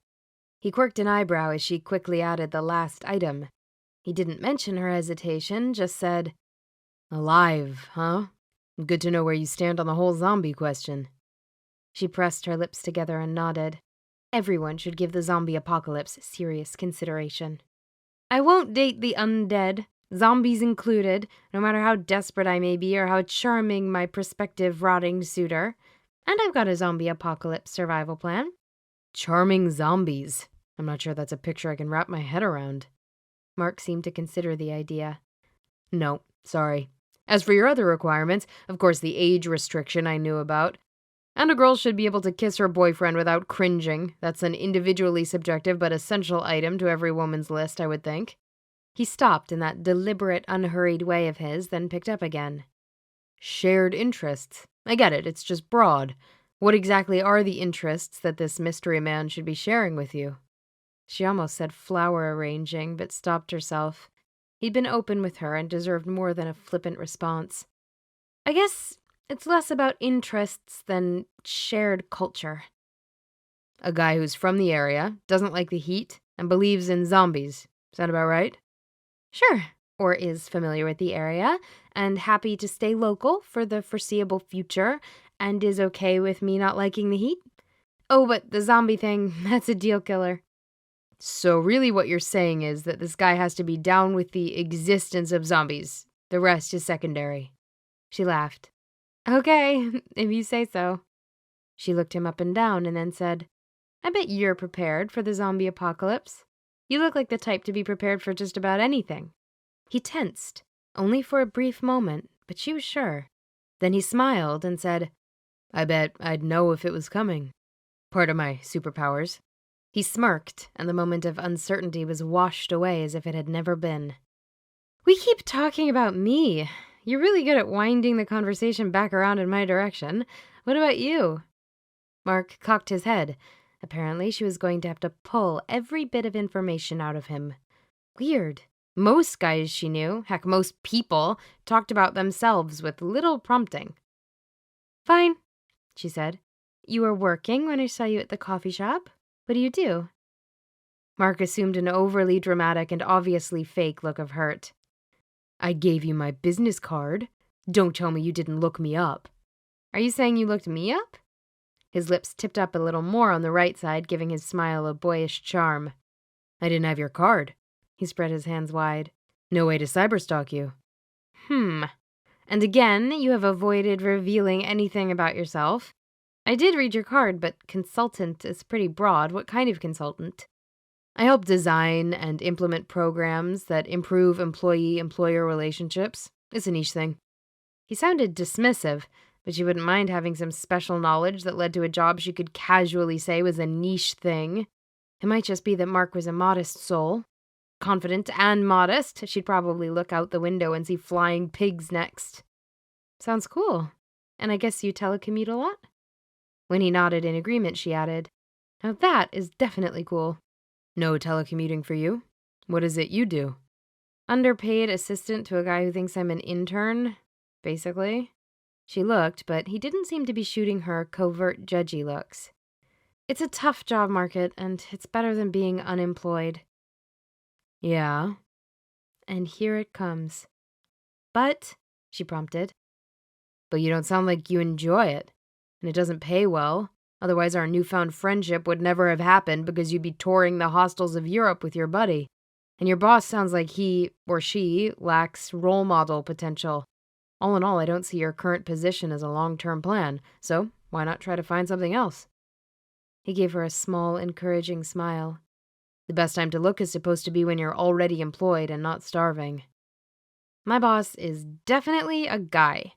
He quirked an eyebrow as she quickly added the last item. He didn't mention her hesitation, just said, "Alive, huh?" Good to know where you stand on the whole zombie question. She pressed her lips together and nodded. Everyone should give the zombie apocalypse serious consideration. I won't date the undead, zombies included, no matter how desperate I may be or how charming my prospective rotting suitor. And I've got a zombie apocalypse survival plan. Charming zombies. I'm not sure that's a picture I can wrap my head around. Mark seemed to consider the idea. No, sorry. As for your other requirements, of course the age restriction I knew about. And a girl should be able to kiss her boyfriend without cringing. That's an individually subjective but essential item to every woman's list, I would think. He stopped in that deliberate, unhurried way of his, then picked up again. Shared interests. I get it, it's just broad. What exactly are the interests that this mystery man should be sharing with you? She almost said flower arranging, but stopped herself. He'd been open with her and deserved more than a flippant response. I guess it's less about interests than shared culture. A guy who's from the area, doesn't like the heat, and believes in zombies. Is that about right? Sure. Or is familiar with the area, and happy to stay local for the foreseeable future, and is okay with me not liking the heat. Oh, but the zombie thing, that's a deal killer. So really what you're saying is that this guy has to be down with the existence of zombies. The rest is secondary. She laughed. Okay, if you say so. She looked him up and down and then said, I bet you're prepared for the zombie apocalypse. You look like the type to be prepared for just about anything. He tensed, only for a brief moment, but she was sure. Then he smiled and said, I bet I'd know if it was coming. Part of my superpowers. He smirked, and the moment of uncertainty was washed away as if it had never been. We keep talking about me. You're really good at winding the conversation back around in my direction. What about you? Mark cocked his head. Apparently, she was going to have to pull every bit of information out of him. Weird. Most guys she knew, heck, most people, talked about themselves with little prompting. Fine, she said. You were working when I saw you at the coffee shop. What do you do? Mark assumed an overly dramatic and obviously fake look of hurt. I gave you my business card. Don't tell me you didn't look me up. Are you saying you looked me up? His lips tipped up a little more on the right side, giving his smile a boyish charm. I didn't have your card. He spread his hands wide. No way to cyberstalk you. And again, you have avoided revealing anything about yourself. I did read your card, but consultant is pretty broad. What kind of consultant? I help design and implement programs that improve employee-employer relationships. It's a niche thing. He sounded dismissive, but she wouldn't mind having some special knowledge that led to a job she could casually say was a niche thing. It might just be that Mark was a modest soul. Confident and modest, she'd probably look out the window and see flying pigs next. Sounds cool. And I guess you telecommute a lot? When he nodded in agreement, she added, Now that is definitely cool. No telecommuting for you? What is it you do? Underpaid assistant to a guy who thinks I'm an intern, basically. She looked, but he didn't seem to be shooting her covert judgy looks. It's a tough job market, and it's better than being unemployed. Yeah? And here it comes. But, she prompted. But you don't sound like you enjoy it. And it doesn't pay well. Otherwise our newfound friendship would never have happened because you'd be touring the hostels of Europe with your buddy. And your boss sounds like he, or she, lacks role model potential. All in all, I don't see your current position as a long-term plan, so why not try to find something else? He gave her a small, encouraging smile. The best time to look is supposed to be when you're already employed and not starving. My boss is definitely a guy.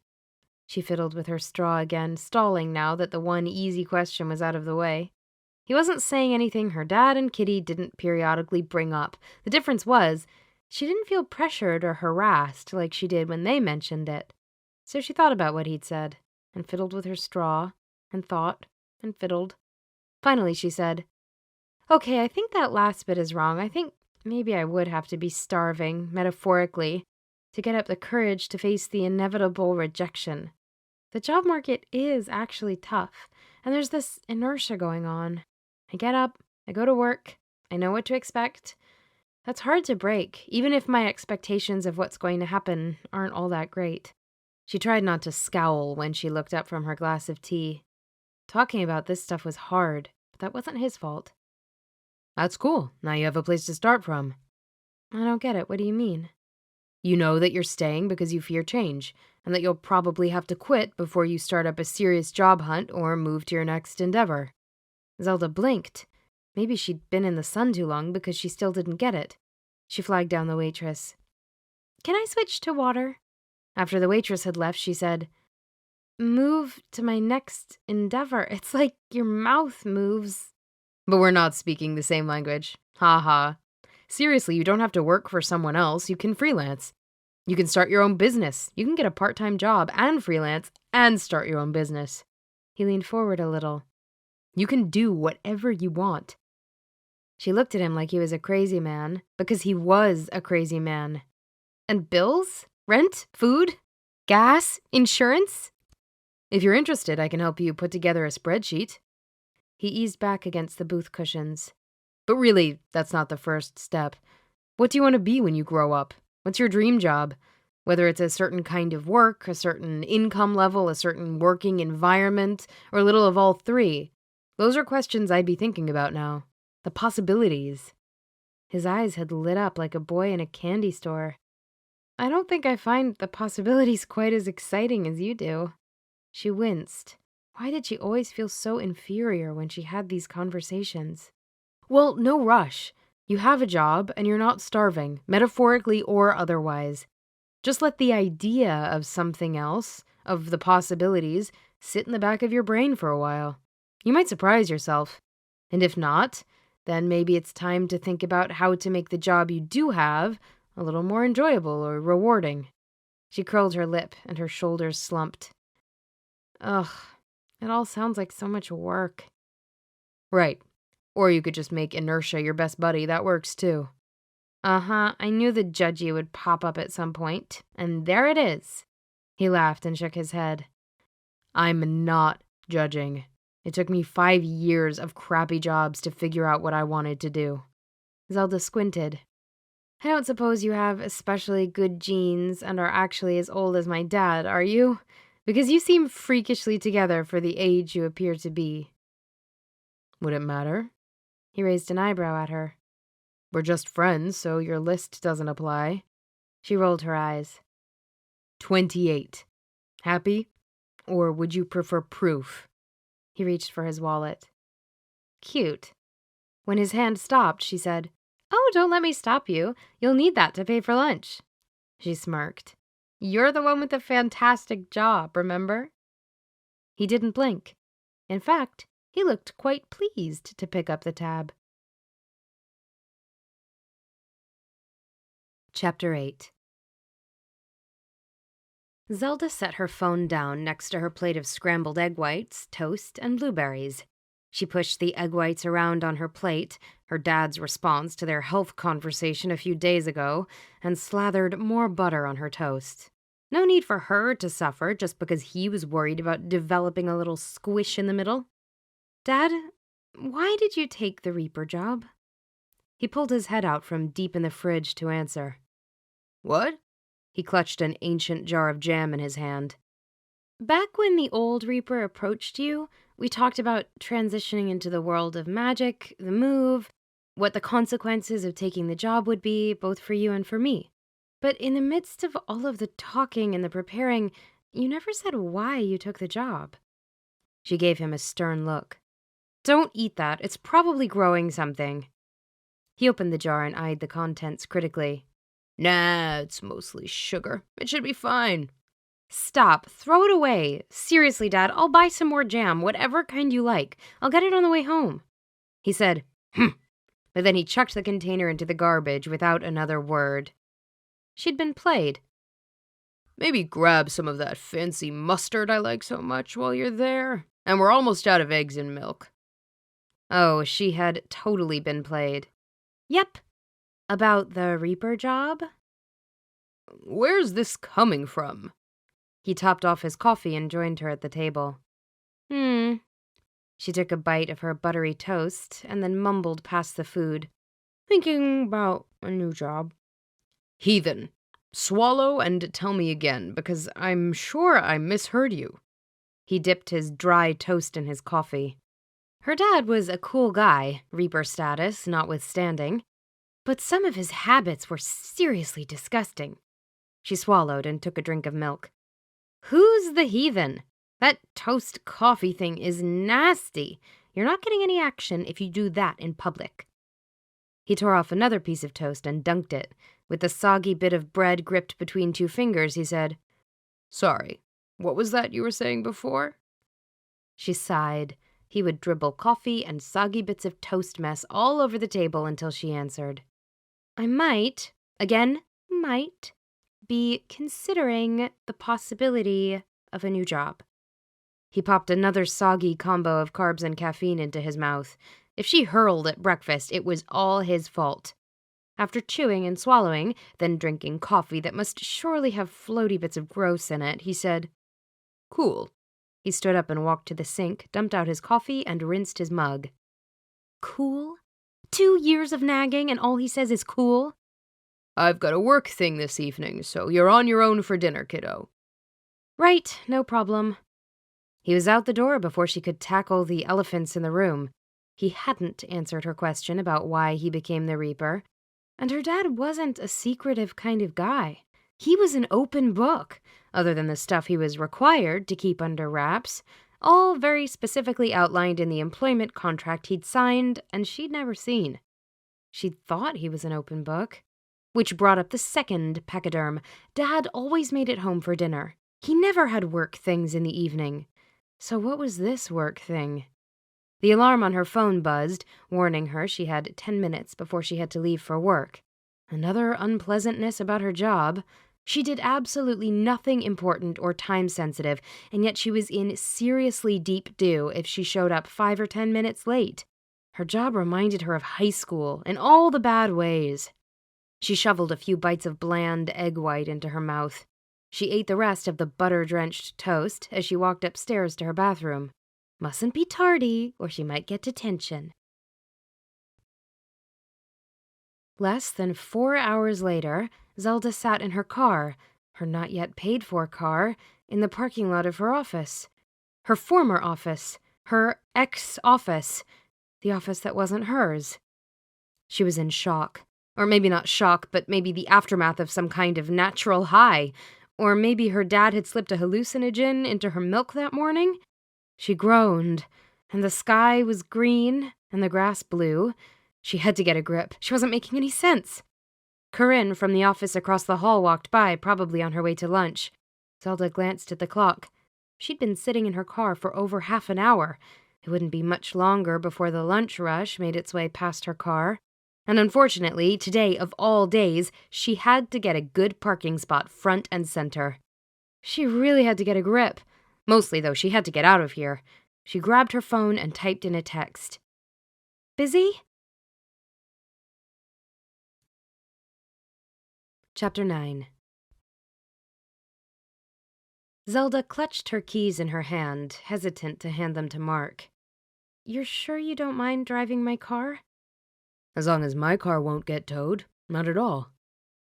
She fiddled with her straw again, stalling now that the one easy question was out of the way. He wasn't saying anything her dad and Kitty didn't periodically bring up. The difference was, she didn't feel pressured or harassed like she did when they mentioned it. So she thought about what he'd said, and fiddled with her straw, and thought, and fiddled. Finally she said, Okay, I think that last bit is wrong. I think maybe I would have to be starving, metaphorically, to get up the courage to face the inevitable rejection. The job market is actually tough, and there's this inertia going on. I get up, I go to work, I know what to expect. That's hard to break, even if my expectations of what's going to happen aren't all that great. She tried not to scowl when she looked up from her glass of tea. Talking about this stuff was hard, but that wasn't his fault. That's cool. Now you have a place to start from. I don't get it. What do you mean? You know that you're staying because you fear change, and that you'll probably have to quit before you start up a serious job hunt or move to your next endeavor. Zelda blinked. Maybe she'd been in the sun too long because she still didn't get it. She flagged down the waitress. Can I switch to water? After the waitress had left, she said, Move to my next endeavor. It's like your mouth moves. But we're not speaking the same language. Ha ha. Seriously, you don't have to work for someone else. You can freelance. You can start your own business. You can get a part-time job and freelance and start your own business. He leaned forward a little. You can do whatever you want. She looked at him like he was a crazy man, because he was a crazy man. And bills? Rent? Food? Gas? Insurance? If you're interested, I can help you put together a spreadsheet. He eased back against the booth cushions. But really, that's not the first step. What do you want to be when you grow up? What's your dream job? Whether it's a certain kind of work, a certain income level, a certain working environment, or a little of all three. Those are questions I'd be thinking about now. The possibilities. His eyes had lit up like a boy in a candy store. I don't think I find the possibilities quite as exciting as you do. She winced. Why did she always feel so inferior when she had these conversations? Well, no rush. You have a job, and you're not starving, metaphorically or otherwise. Just let the idea of something else, of the possibilities, sit in the back of your brain for a while. You might surprise yourself. And if not, then maybe it's time to think about how to make the job you do have a little more enjoyable or rewarding. She curled her lip, and her shoulders slumped. Ugh, it all sounds like so much work. Right. Or you could just make inertia your best buddy. That works too. Uh-huh, I knew the judgy would pop up at some point, and there it is. He laughed and shook his head. I'm not judging. It took me 5 years of crappy jobs to figure out what I wanted to do. Zelda squinted. I don't suppose you have especially good genes and are actually as old as my dad, are you? Because you seem freakishly together for the age you appear to be. Would it matter? He raised an eyebrow at her. We're just friends, so your list doesn't apply. She rolled her eyes. 28. Happy? Or would you prefer proof? He reached for his wallet. Cute. When his hand stopped, she said, Oh, don't let me stop you. You'll need that to pay for lunch. She smirked. You're the one with the fantastic job, remember? He didn't blink. In fact, he looked quite pleased to pick up the tab. Chapter 8. Zelda set her phone down next to her plate of scrambled egg whites, toast, and blueberries. She pushed the egg whites around on her plate, her dad's response to their health conversation a few days ago, and slathered more butter on her toast. No need for her to suffer just because he was worried about developing a little squish in the middle. Dad, why did you take the Reaper job? He pulled his head out from deep in the fridge to answer. What? He clutched an ancient jar of jam in his hand. Back when the old Reaper approached you, we talked about transitioning into the world of magic, the move, what the consequences of taking the job would be, both for you and for me. But in the midst of all of the talking and the preparing, you never said why you took the job. She gave him a stern look. Don't eat that. It's probably growing something. He opened the jar and eyed the contents critically. Nah, it's mostly sugar. It should be fine. Stop. Throw it away. Seriously, Dad, I'll buy some more jam, whatever kind you like. I'll get it on the way home. He said, but then he chucked the container into the garbage without another word. She'd been played. Maybe grab some of that fancy mustard I like so much while you're there. And we're almost out of eggs and milk. Oh, she had totally been played. Yep. About the Reaper job? Where's this coming from? He topped off his coffee and joined her at the table. She took a bite of her buttery toast and then mumbled past the food. Thinking about a new job. Heathen. Swallow and tell me again, because I'm sure I misheard you. He dipped his dry toast in his coffee. Her dad was a cool guy, Reaper status notwithstanding, but some of his habits were seriously disgusting. She swallowed and took a drink of milk. Who's the heathen? That toast coffee thing is nasty. You're not getting any action if you do that in public. He tore off another piece of toast and dunked it. With the soggy bit of bread gripped between two fingers, he said, "Sorry, what was that you were saying before?" She sighed. He would dribble coffee and soggy bits of toast mess all over the table until she answered, "I might, again, might, be considering the possibility of a new job." He popped another soggy combo of carbs and caffeine into his mouth. If she hurled at breakfast, it was all his fault. After chewing and swallowing, then drinking coffee that must surely have floaty bits of gross in it, he said, "Cool." He stood up and walked to the sink, dumped out his coffee, and rinsed his mug. Cool? 2 years of nagging and all he says is cool? "I've got a work thing this evening, so you're on your own for dinner, kiddo." Right, no problem. He was out the door before she could tackle the elephants in the room. He hadn't answered her question about why he became the Reaper. And her dad wasn't a secretive kind of guy. He was an open book, other than the stuff he was required to keep under wraps, all very specifically outlined in the employment contract he'd signed and she'd never seen. She'd thought he was an open book. Which brought up the second pachyderm. Dad always made it home for dinner. He never had work things in the evening. So what was this work thing? The alarm on her phone buzzed, warning her she had 10 minutes before she had to leave for work. Another unpleasantness about her job. She did absolutely nothing important or time-sensitive, and yet she was in seriously deep due if she showed up 5 or 10 minutes late. Her job reminded her of high school in all the bad ways. She shoveled a few bites of bland egg white into her mouth. She ate the rest of the butter-drenched toast as she walked upstairs to her bathroom. Mustn't be tardy, or she might get detention. Less than 4 hours later, Zelda sat in her car, her not-yet-paid-for car, in the parking lot of her office. Her former office. Her ex-office. The office that wasn't hers. She was in shock. Or maybe not shock, but maybe the aftermath of some kind of natural high. Or maybe her dad had slipped a hallucinogen into her milk that morning. She groaned, and the sky was green, and the grass blue. She had to get a grip. She wasn't making any sense. Corinne from the office across the hall walked by, probably on her way to lunch. Zelda glanced at the clock. She'd been sitting in her car for over half an hour. It wouldn't be much longer before the lunch rush made its way past her car. And unfortunately, today of all days, she had to get a good parking spot front and center. She really had to get a grip. Mostly, though, she had to get out of here. She grabbed her phone and typed in a text. "Busy?" Chapter 9. Zelda clutched her keys in her hand, hesitant to hand them to Mark. "You're sure you don't mind driving my car?" "As long as my car won't get towed, not at all."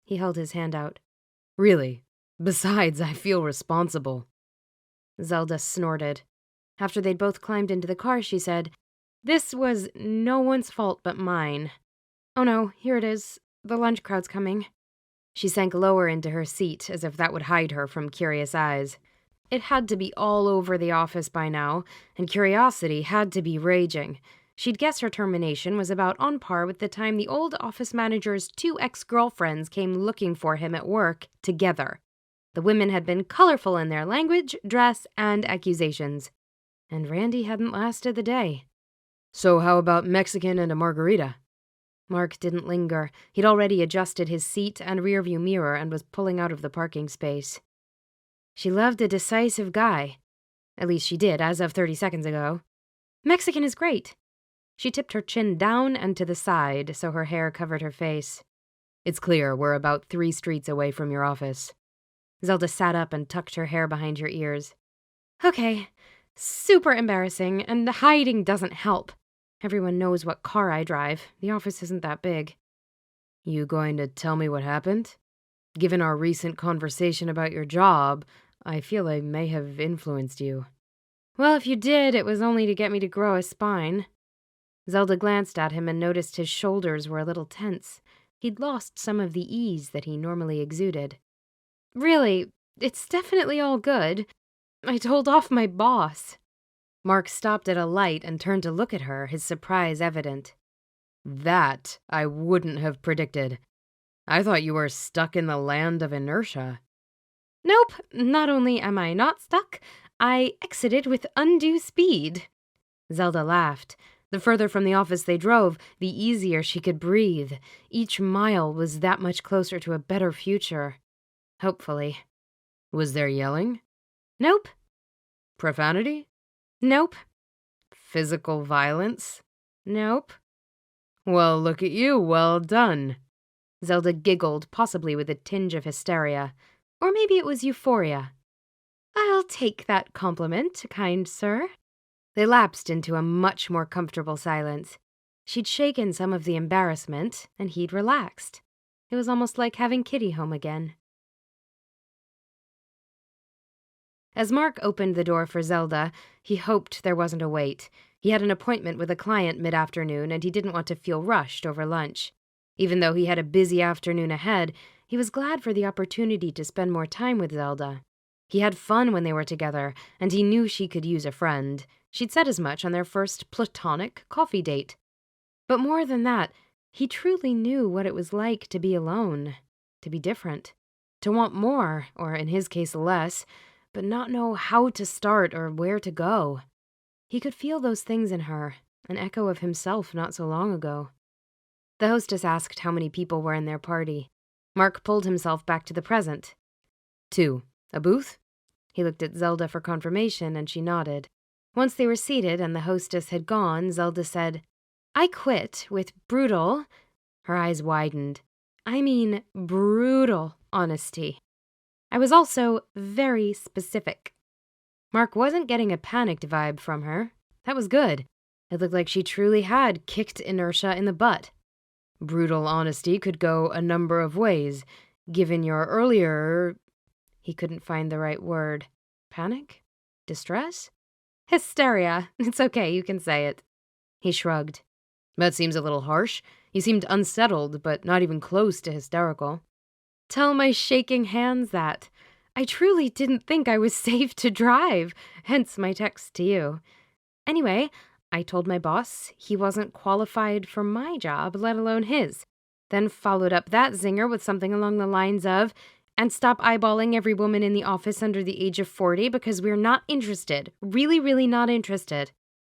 He held his hand out. "Really. Besides, I feel responsible." Zelda snorted. After they'd both climbed into the car, she said, "This was no one's fault but mine. Oh no, here it is. The lunch crowd's coming." She sank lower into her seat, as if that would hide her from curious eyes. It had to be all over the office by now, and curiosity had to be raging. She'd guess her termination was about on par with the time the old office manager's 2 ex-girlfriends came looking for him at work together. The women had been colorful in their language, dress, and accusations. And Randy hadn't lasted the day. "So how about Mexican and a margarita?" Mark didn't linger. He'd already adjusted his seat and rearview mirror and was pulling out of the parking space. She loved a decisive guy. At least she did, as of 30 seconds ago. "Mexican is great." She tipped her chin down and to the side so her hair covered her face. "It's clear we're about 3 streets away from your office." Zelda sat up and tucked her hair behind her ears. "Okay. Super embarrassing, and hiding doesn't help. Everyone knows what car I drive. The office isn't that big." "You going to tell me what happened?" Given our recent conversation about your job, I feel I may have influenced you." "Well, if you did, it was only to get me to grow a spine." Zelda glanced at him and noticed his shoulders were a little tense. He'd lost some of the ease that he normally exuded. "Really, it's definitely all good. I told off my boss." Mark stopped at a light and turned to look at her, his surprise evident. That I wouldn't have predicted. I thought you were stuck in the land of inertia. "Nope, not only am I not stuck, I exited with undue speed." Zelda laughed. The further from the office they drove, the easier she could breathe. Each mile was that much closer to a better future. Hopefully. Was there yelling? "Nope." Profanity? "Nope." Physical violence? "Nope." Well, look at you. Well done. Zelda giggled, possibly with a tinge of hysteria. Or maybe it was euphoria. "I'll take that compliment, kind sir." They lapsed into a much more comfortable silence. She'd shaken some of the embarrassment, and he'd relaxed. It was almost like having Kitty home again. As Mark opened the door for Zelda, he hoped there wasn't a wait. He had an appointment with a client mid-afternoon, and he didn't want to feel rushed over lunch. Even though he had a busy afternoon ahead, he was glad for the opportunity to spend more time with Zelda. He had fun when they were together, and he knew she could use a friend. She'd said as much on their first platonic coffee date. But more than that, he truly knew what it was like to be alone, to be different, to want more, or in his case less, but not know how to start or where to go. He could feel those things in her, an echo of himself not so long ago. The hostess asked how many people were in their party. Mark pulled himself back to the present. 2. A booth? He looked at Zelda for confirmation, and she nodded. Once they were seated and the hostess had gone, Zelda said, "I quit with brutal—" Her eyes widened. "I mean brutal honesty. I was also very specific." Mark wasn't getting a panicked vibe from her. That was good. It looked like she truly had kicked inertia in the butt. Brutal honesty could go a number of ways. Given your earlier... He couldn't find the right word. Panic? Distress? Hysteria. It's okay, you can say it. He shrugged. That seems a little harsh. You seemed unsettled, but not even close to hysterical. Tell my shaking hands that. I truly didn't think I was safe to drive, hence my text to you. Anyway, I told my boss he wasn't qualified for my job, let alone his. Then followed up that zinger with something along the lines of, "And stop eyeballing every woman in the office under the age of 40 because we're not interested. Really, really not interested."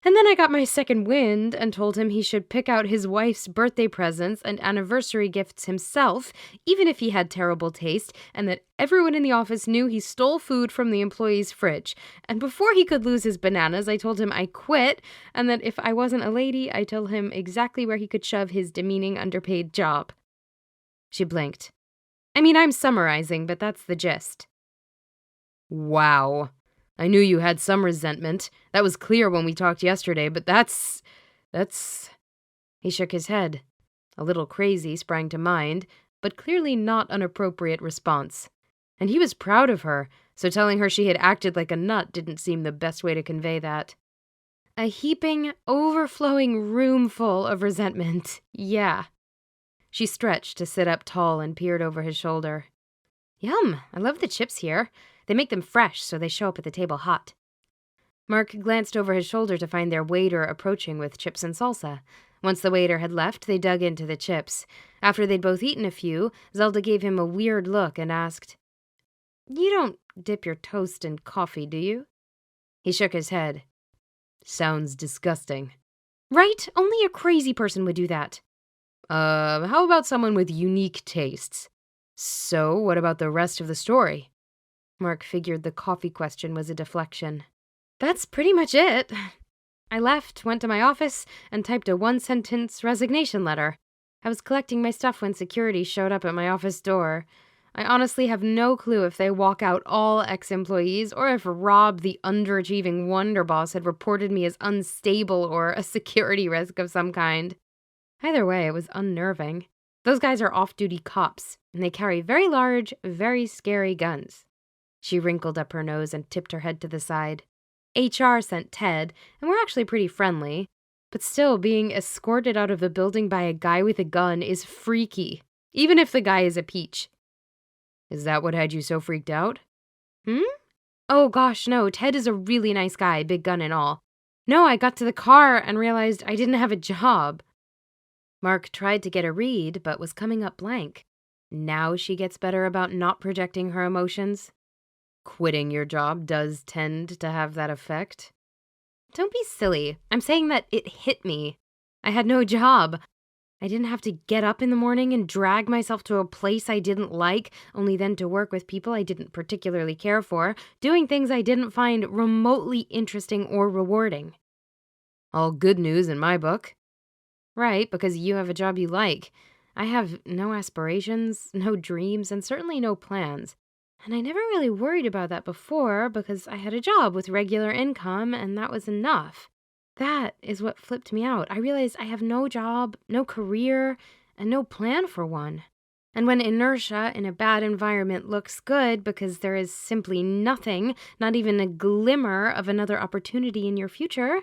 And then I got my second wind and told him he should pick out his wife's birthday presents and anniversary gifts himself, even if he had terrible taste, and that everyone in the office knew he stole food from the employee's fridge. And before he could lose his bananas, I told him I quit, and that if I wasn't a lady, I'd tell him exactly where he could shove his demeaning underpaid job. She blinked. I mean, I'm summarizing, but that's the gist. Wow. I knew you had some resentment. That was clear when we talked yesterday, but that's... He shook his head. A little crazy sprang to mind, but clearly not an appropriate response. And he was proud of her, so telling her she had acted like a nut didn't seem the best way to convey that. A heaping, overflowing room full of resentment. Yeah. She stretched to sit up tall and peered over his shoulder. Yum, I love the chips here. They make them fresh, so they show up at the table hot. Mark glanced over his shoulder to find their waiter approaching with chips and salsa. Once the waiter had left, they dug into the chips. After they'd both eaten a few, Zelda gave him a weird look and asked, "You don't dip your toast in coffee, do you?" He shook his head. Sounds disgusting. Right? Only a crazy person would do that. How about someone with unique tastes? So, what about the rest of the story? Mark figured the coffee question was a deflection. That's pretty much it. I left, went to my office, and typed a one-sentence resignation letter. I was collecting my stuff when security showed up at my office door. I honestly have no clue if they walk out all ex-employees or if Rob, the underachieving wonder boss, had reported me as unstable or a security risk of some kind. Either way, it was unnerving. Those guys are off-duty cops, and they carry very large, very scary guns. She wrinkled up her nose and tipped her head to the side. HR sent Ted, and we're actually pretty friendly. But still, being escorted out of the building by a guy with a gun is freaky, even if the guy is a peach. Is that what had you so freaked out? Oh gosh, no, Ted is a really nice guy, big gun and all. No, I got to the car and realized I didn't have a job. Mark tried to get a read, but was coming up blank. Now she gets better about not projecting her emotions. Quitting your job does tend to have that effect. Don't be silly. I'm saying that it hit me. I had no job. I didn't have to get up in the morning and drag myself to a place I didn't like, only then to work with people I didn't particularly care for, doing things I didn't find remotely interesting or rewarding. All good news in my book. Right, because you have a job you like. I have no aspirations, no dreams, and certainly no plans. And I never really worried about that before because I had a job with regular income and that was enough. That is what flipped me out. I realized I have no job, no career, and no plan for one. And when inertia in a bad environment looks good because there is simply nothing, not even a glimmer of another opportunity in your future,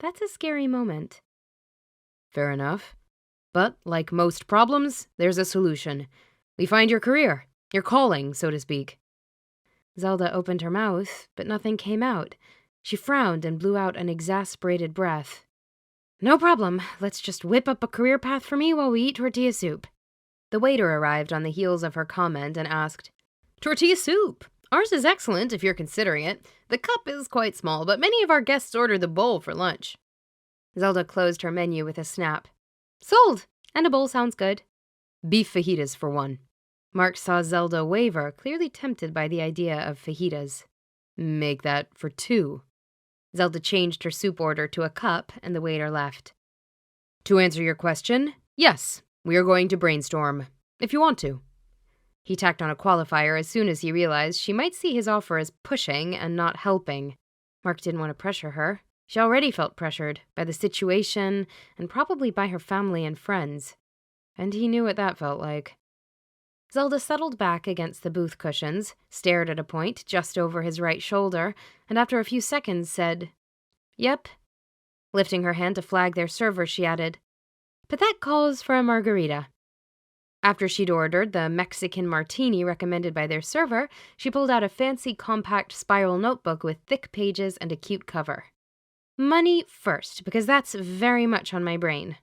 that's a scary moment. Fair enough. But, like most problems, there's a solution. We find your career, your calling, so to speak. Zelda opened her mouth, but nothing came out. She frowned and blew out an exasperated breath. No problem. Let's just whip up a career path for me while we eat tortilla soup. The waiter arrived on the heels of her comment and asked, Tortilla soup! Ours is excellent if you're considering it. The cup is quite small, but many of our guests order the bowl for lunch. Zelda closed her menu with a snap. Sold! And a bowl sounds good. Beef fajitas for one. Mark saw Zelda waver, clearly tempted by the idea of fajitas. Make that for 2. Zelda changed her soup order to a cup, and the waiter left. To answer your question, yes, we are going to brainstorm, if you want to. He tacked on a qualifier as soon as he realized she might see his offer as pushing and not helping. Mark didn't want to pressure her. She already felt pressured by the situation and probably by her family and friends. And he knew what that felt like. Zelda settled back against the booth cushions, stared at a point just over his right shoulder, and after a few seconds said, Yep. Lifting her hand to flag their server, she added, But that calls for a margarita. After she'd ordered the Mexican martini recommended by their server, she pulled out a fancy compact spiral notebook with thick pages and a cute cover. Money first, because that's very much on my brain.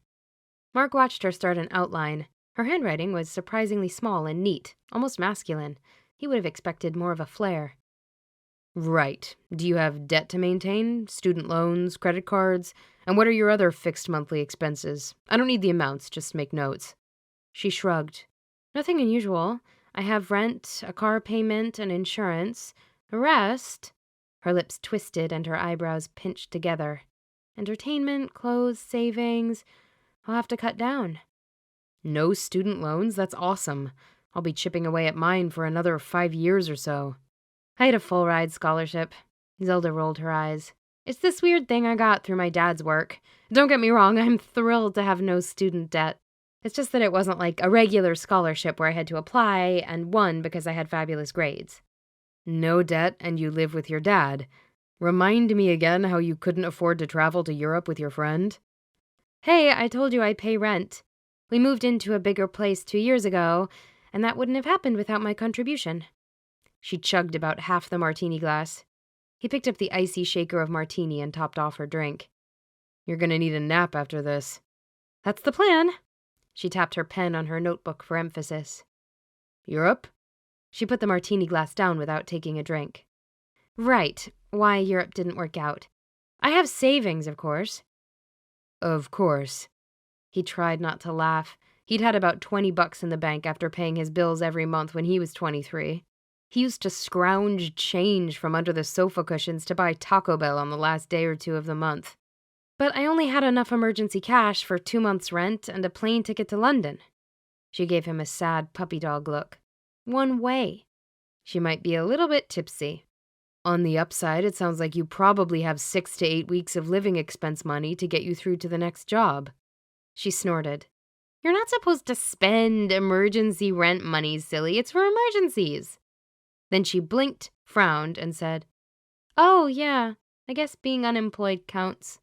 Mark watched her start an outline. Her handwriting was surprisingly small and neat, almost masculine. He would have expected more of a flair. Right. Do you have debt to maintain? Student loans, credit cards? And what are your other fixed monthly expenses? I don't need the amounts, just make notes. She shrugged. Nothing unusual. I have rent, a car payment, and insurance. The rest... Her lips twisted and her eyebrows pinched together. Entertainment, clothes, savings... I'll have to cut down. No student loans? That's awesome. I'll be chipping away at mine for another 5 years or so. I had a full-ride scholarship. Zelda rolled her eyes. It's this weird thing I got through my dad's work. Don't get me wrong, I'm thrilled to have no student debt. It's just that it wasn't like a regular scholarship where I had to apply and won because I had fabulous grades. No debt and you live with your dad. Remind me again how you couldn't afford to travel to Europe with your friend? Hey, I told you I pay rent. We moved into a bigger place 2 years ago, and that wouldn't have happened without my contribution. She chugged about half the martini glass. He picked up the icy shaker of martini and topped off her drink. You're gonna need a nap after this. That's the plan. She tapped her pen on her notebook for emphasis. Europe? She put the martini glass down without taking a drink. Right, why Europe didn't work out. I have savings, of course. Of course. He tried not to laugh. He'd had about $20 in the bank after paying his bills every month when he was 23. He used to scrounge change from under the sofa cushions to buy Taco Bell on the last day or 2 of the month. But I only had enough emergency cash for 2 months' rent and a plane ticket to London. She gave him a sad puppy dog look. One way. She might be a little bit tipsy. On the upside, it sounds like you probably have 6 to 8 weeks of living expense money to get you through to the next job. She snorted. You're not supposed to spend emergency rent money, silly. It's for emergencies. Then she blinked, frowned, and said, "Oh, yeah, I guess being unemployed counts."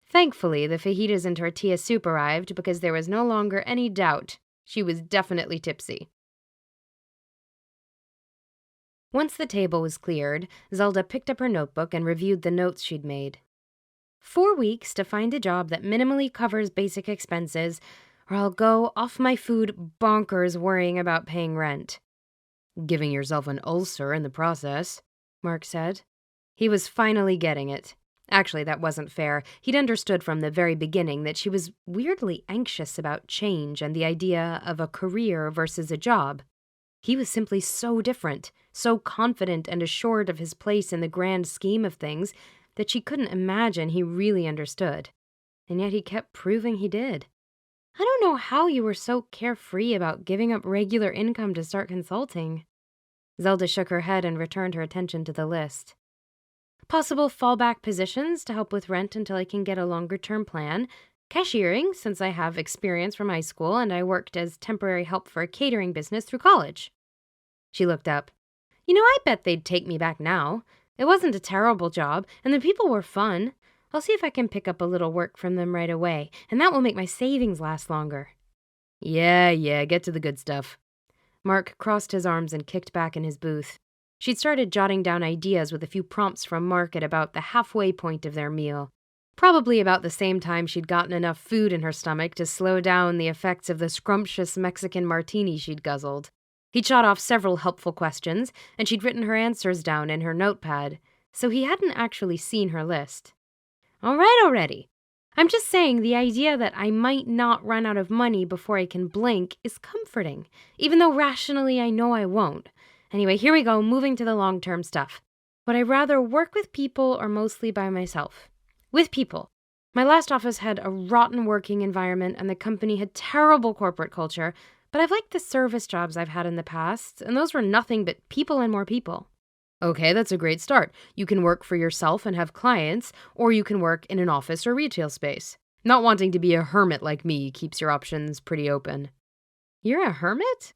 Thankfully, the fajitas and tortilla soup arrived because there was no longer any doubt. She was definitely tipsy. Once the table was cleared, Zelda picked up her notebook and reviewed the notes she'd made. 4 weeks to find a job that minimally covers basic expenses, or I'll go off my food bonkers worrying about paying rent. Giving yourself an ulcer in the process, Mark said. He was finally getting it. Actually, that wasn't fair. He'd understood from the very beginning that she was weirdly anxious about change and the idea of a career versus a job. He was simply so different, so confident and assured of his place in the grand scheme of things that she couldn't imagine he really understood. And yet he kept proving he did. I don't know how you were so carefree about giving up regular income to start consulting. Zelda shook her head and returned her attention to the list. Possible fallback positions to help with rent until I can get a longer-term plan. Cashiering, since I have experience from high school and I worked as temporary help for a catering business through college. She looked up. I bet they'd take me back now. It wasn't a terrible job, and the people were fun. I'll see if I can pick up a little work from them right away, and that will make my savings last longer. Yeah, get to the good stuff. Mark crossed his arms and kicked back in his booth. She'd started jotting down ideas with a few prompts from Mark at about the halfway point of their meal. Probably about the same time she'd gotten enough food in her stomach to slow down the effects of the scrumptious Mexican martini she'd guzzled. He'd shot off several helpful questions, and she'd written her answers down in her notepad, so he hadn't actually seen her list. All right already. I'm just saying the idea that I might not run out of money before I can blink is comforting, even though rationally I know I won't. Anyway, here we go, moving to the long-term stuff. Would I rather work with people or mostly by myself? With people. My last office had a rotten working environment and the company had terrible corporate culture, but I've liked the service jobs I've had in the past, and those were nothing but people and more people. Okay, that's a great start. You can work for yourself and have clients, or you can work in an office or retail space. Not wanting to be a hermit like me keeps your options pretty open. You're a hermit?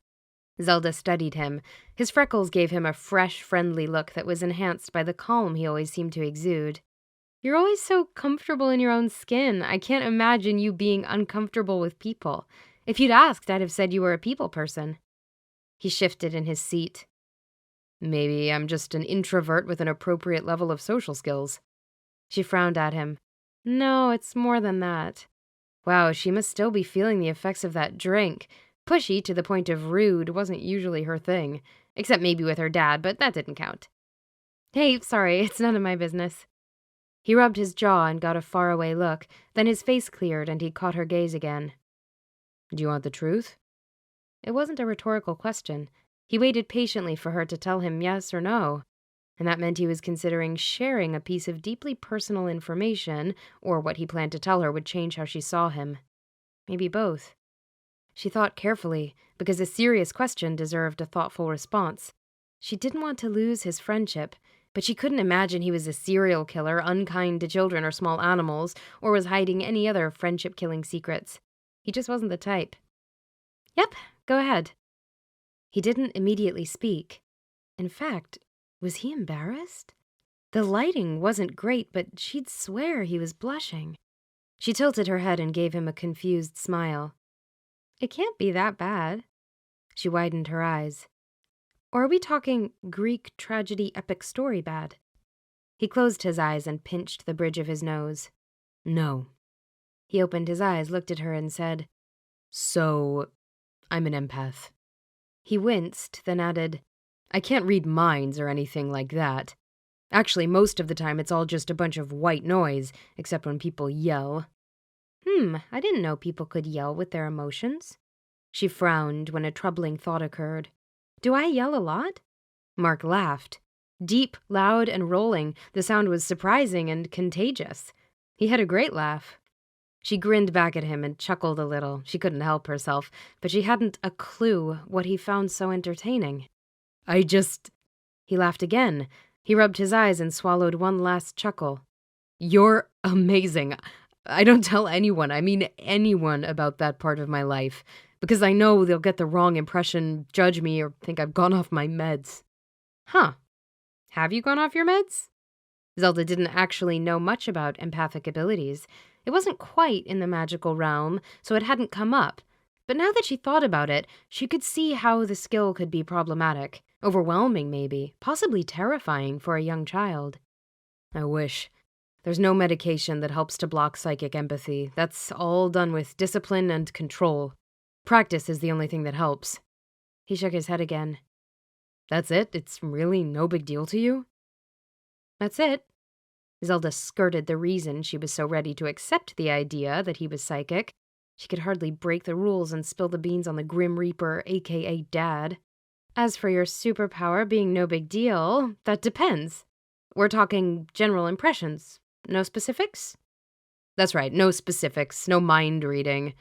Zelda studied him. His freckles gave him a fresh, friendly look that was enhanced by the calm he always seemed to exude. You're always so comfortable in your own skin. I can't imagine you being uncomfortable with people. If you'd asked, I'd have said you were a people person. He shifted in his seat. Maybe I'm just an introvert with an appropriate level of social skills. She frowned at him. No, it's more than that. Wow, she must still be feeling the effects of that drink. Pushy to the point of rude wasn't usually her thing, except maybe with her dad, but that didn't count. Hey, sorry, it's none of my business. He rubbed his jaw and got a faraway look, then his face cleared and he caught her gaze again. Do you want the truth? It wasn't a rhetorical question. He waited patiently for her to tell him yes or no, and that meant he was considering sharing a piece of deeply personal information, or what he planned to tell her would change how she saw him. Maybe both. She thought carefully, because a serious question deserved a thoughtful response. She didn't want to lose his friendship, but she couldn't imagine he was a serial killer, unkind to children or small animals, or was hiding any other friendship-killing secrets. He just wasn't the type. Yep, go ahead. He didn't immediately speak. In fact, was he embarrassed? The lighting wasn't great, but she'd swear he was blushing. She tilted her head and gave him a confused smile. It can't be that bad. She widened her eyes. Or are we talking Greek tragedy epic story bad? He closed his eyes and pinched the bridge of his nose. No. He opened his eyes, looked at her, and said, So, I'm an empath. He winced, then added, I can't read minds or anything like that. Actually, most of the time it's all just a bunch of white noise, except when people yell. I didn't know people could yell with their emotions. She frowned when a troubling thought occurred. Do I yell a lot? Mark laughed. Deep, loud, and rolling, the sound was surprising and contagious. He had a great laugh. She grinned back at him and chuckled a little. She couldn't help herself, but she hadn't a clue what he found so entertaining. He laughed again. He rubbed his eyes and swallowed one last chuckle. You're amazing. I don't tell anyone, I mean anyone, about that part of my life, because I know they'll get the wrong impression, judge me, or think I've gone off my meds. Huh. Have you gone off your meds? Zelda didn't actually know much about empathic abilities. It wasn't quite in the magical realm, so it hadn't come up. But now that she thought about it, she could see how the skill could be problematic. Overwhelming, maybe. Possibly terrifying for a young child. I wish. There's no medication that helps to block psychic empathy. That's all done with discipline and control. Practice is the only thing that helps. He shook his head again. That's it? It's really no big deal to you? That's it. Zelda skirted the reason she was so ready to accept the idea that he was psychic. She could hardly break the rules and spill the beans on the Grim Reaper, aka Dad. As for your superpower being no big deal, that depends. We're talking general impressions. No specifics? That's right, no specifics, no mind reading.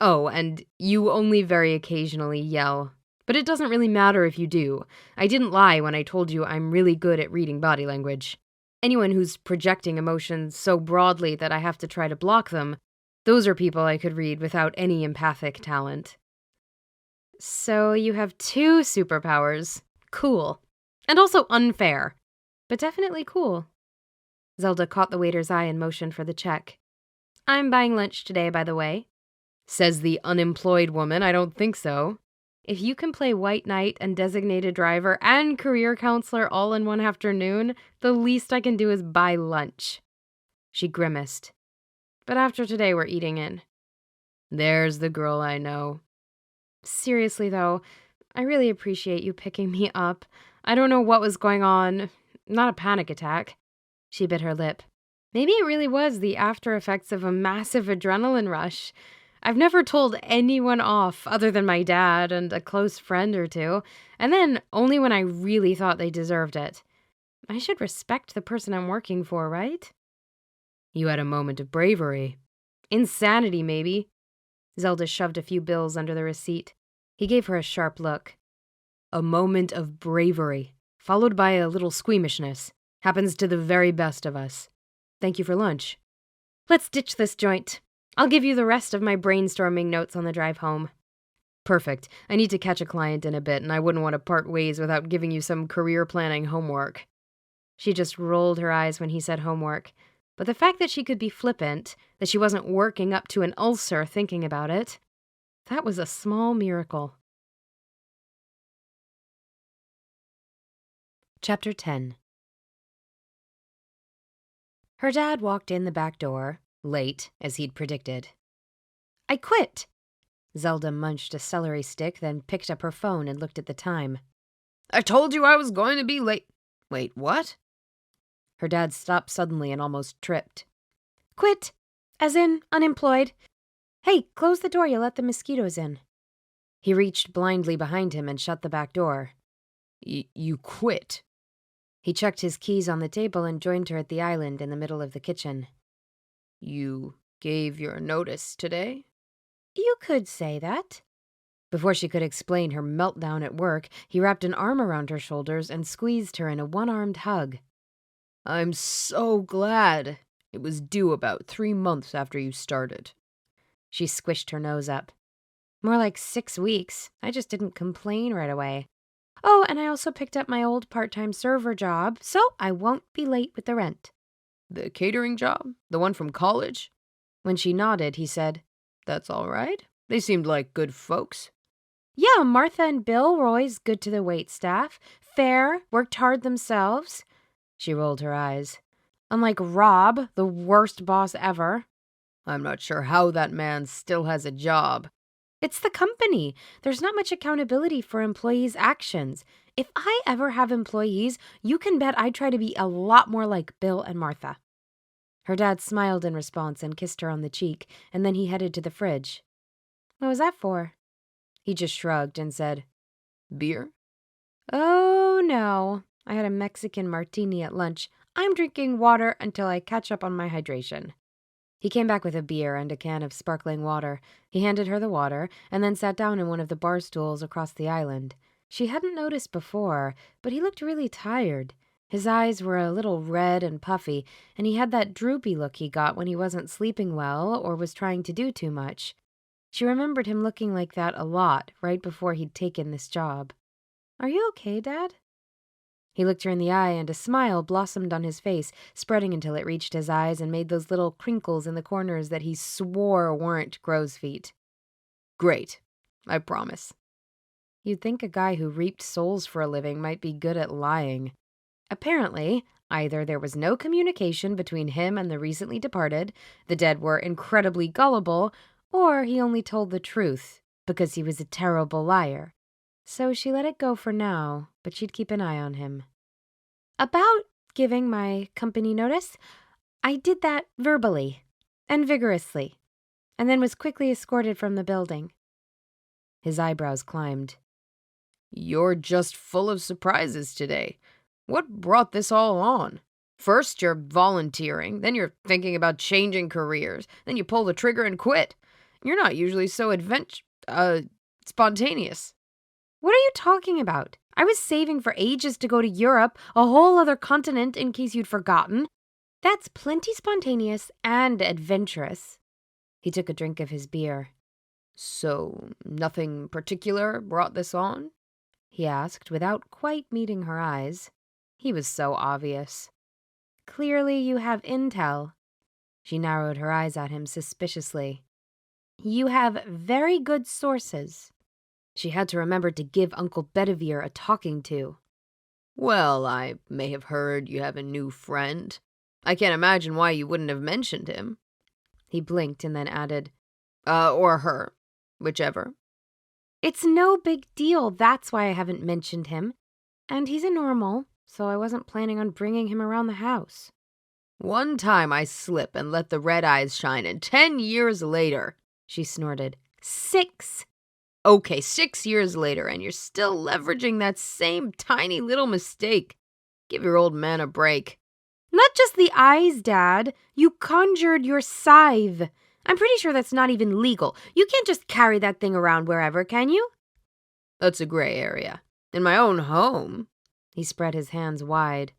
Oh, and you only very occasionally yell. But it doesn't really matter if you do. I didn't lie when I told you I'm really good at reading body language. Anyone who's projecting emotions so broadly that I have to try to block them, those are people I could read without any empathic talent. So you have 2 superpowers. Cool. And also unfair. But definitely cool. Zelda caught the waiter's eye and motioned for the check. I'm buying lunch today, by the way. Says the unemployed woman. I don't think so. If you can play White Knight and designated driver and career counselor all in one afternoon, the least I can do is buy lunch. She grimaced. But after today, we're eating in. There's the girl I know. Seriously, though, I really appreciate you picking me up. I don't know what was going on. Not a panic attack. She bit her lip. Maybe it really was the after effects of a massive adrenaline rush. I've never told anyone off other than my dad and a close friend or two, and then only when I really thought they deserved it. I should respect the person I'm working for, right? You had a moment of bravery. Insanity, maybe. Zelda shoved a few bills under the receipt. He gave her a sharp look. A moment of bravery, followed by a little squeamishness. Happens to the very best of us. Thank you for lunch. Let's ditch this joint. I'll give you the rest of my brainstorming notes on the drive home. Perfect. I need to catch a client in a bit, and I wouldn't want to part ways without giving you some career planning homework. She just rolled her eyes when he said homework. But the fact that she could be flippant, that she wasn't working up to an ulcer thinking about it, that was a small miracle. Chapter 10. Her dad walked in the back door, late, as he'd predicted. I quit! Zelda munched a celery stick, then picked up her phone and looked at the time. I told you I was going to be late. Wait, what? Her dad stopped suddenly and almost tripped. Quit! As in, unemployed. Hey, close the door, you'll let the mosquitoes in. He reached blindly behind him and shut the back door. You quit? He checked his keys on the table and joined her at the island in the middle of the kitchen. You gave your notice today? You could say that. Before she could explain her meltdown at work, he wrapped an arm around her shoulders and squeezed her in a one-armed hug. I'm so glad. It was due about 3 months after you started. She squished her nose up. More like 6 weeks. I just didn't complain right away. Oh, and I also picked up my old part-time server job, so I won't be late with the rent. The catering job? The one from college? When she nodded, he said, That's all right. They seemed like good folks. Yeah, Martha and Bill were always good to the waitstaff. Fair, worked hard themselves. She rolled her eyes. Unlike Rob, the worst boss ever. I'm not sure how that man still has a job. It's the company. There's not much accountability for employees' actions. If I ever have employees, you can bet I try to be a lot more like Bill and Martha. Her dad smiled in response and kissed her on the cheek, and then he headed to the fridge. What was that for? He just shrugged and said, Beer? Oh, no. I had a Mexican martini at lunch. I'm drinking water until I catch up on my hydration. He came back with a beer and a can of sparkling water. He handed her the water, and then sat down in one of the bar stools across the island. She hadn't noticed before, but he looked really tired. His eyes were a little red and puffy, and he had that droopy look he got when he wasn't sleeping well or was trying to do too much. She remembered him looking like that a lot right before he'd taken this job. "Are you okay, Dad?" He looked her in the eye, and a smile blossomed on his face, spreading until it reached his eyes and made those little crinkles in the corners that he swore weren't crow's feet. "Great. I promise." You'd think a guy who reaped souls for a living might be good at lying. Apparently, either there was no communication between him and the recently departed, the dead were incredibly gullible, or he only told the truth because he was a terrible liar. So she let it go for now, but she'd keep an eye on him. About giving my company notice, I did that verbally and vigorously, and then was quickly escorted from the building. His eyebrows climbed. "You're just full of surprises today. What brought this all on? First you're volunteering, then you're thinking about changing careers, then you pull the trigger and quit. You're not usually so spontaneous." What are you talking about? I was saving for ages to go to Europe, a whole other continent in case you'd forgotten. That's plenty spontaneous and adventurous. He took a drink of his beer. "So, nothing particular brought this on?" he asked, without quite meeting her eyes. He was so obvious. "Clearly you have intel." She narrowed her eyes at him suspiciously. "You have very good sources." She had to remember to give Uncle Bedivere a talking to. "Well, I may have heard you have a new friend. I can't imagine why you wouldn't have mentioned him." He blinked and then added, Or her, whichever." "It's no big deal, that's why I haven't mentioned him. And he's a normal, so I wasn't planning on bringing him around the house." "One time I slip and let the red eyes shine, and 10 years later," she snorted. 6. "Okay, 6 years later, and you're still leveraging that same tiny little mistake. Give your old man a break." Not just the eyes, Dad. You conjured your scythe. I'm pretty sure that's not even legal. You can't just carry that thing around wherever, can you?" "That's a gray area. In my own home." He spread his hands wide.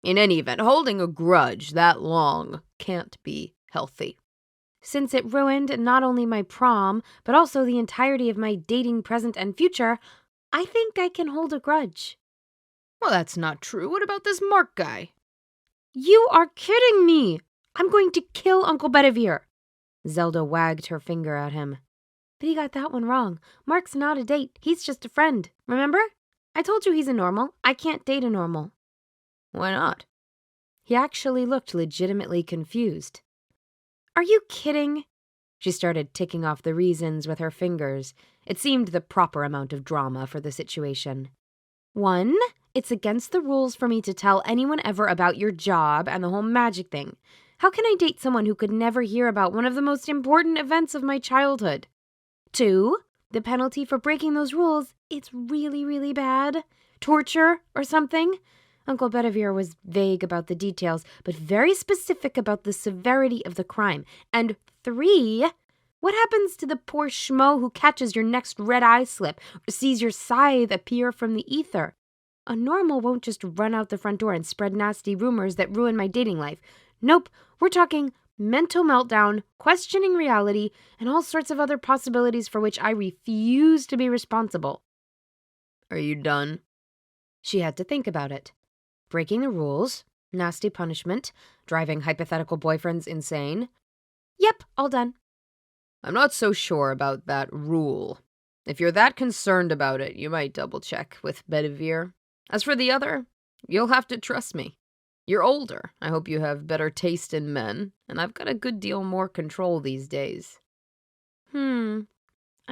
"In any event, holding a grudge that long can't be healthy." Since it ruined not only my prom, but also the entirety of my dating present and future, I think I can hold a grudge. "Well, that's not true. What about this Mark guy?" You are kidding me! I'm going to kill Uncle Bedivere. Zelda wagged her finger at him. But he got that one wrong. Mark's not a date. He's just a friend. Remember? I told you he's a normal. I can't date a normal. "Why not?" He actually looked legitimately confused. Are you kidding? She started ticking off the reasons with her fingers. It seemed the proper amount of drama for the situation. 1, it's against the rules for me to tell anyone ever about your job and the whole magic thing. How can I date someone who could never hear about one of the most important events of my childhood? 2, the penalty for breaking those rules, it's really, really bad. Torture or something? Uncle Bedivere was vague about the details, but very specific about the severity of the crime. And 3, what happens to the poor schmo who catches your next red eye slip or sees your scythe appear from the ether? A normal won't just run out the front door and spread nasty rumors that ruin my dating life. Nope, we're talking mental meltdown, questioning reality, and all sorts of other possibilities for which I refuse to be responsible. "Are you done?" She had to think about it. Breaking the rules, nasty punishment, driving hypothetical boyfriends insane. Yep, all done. "I'm not so sure about that rule. If you're that concerned about it, you might double-check with Bedivere. As for the other, you'll have to trust me. You're older. I hope you have better taste in men, and I've got a good deal more control these days." I'm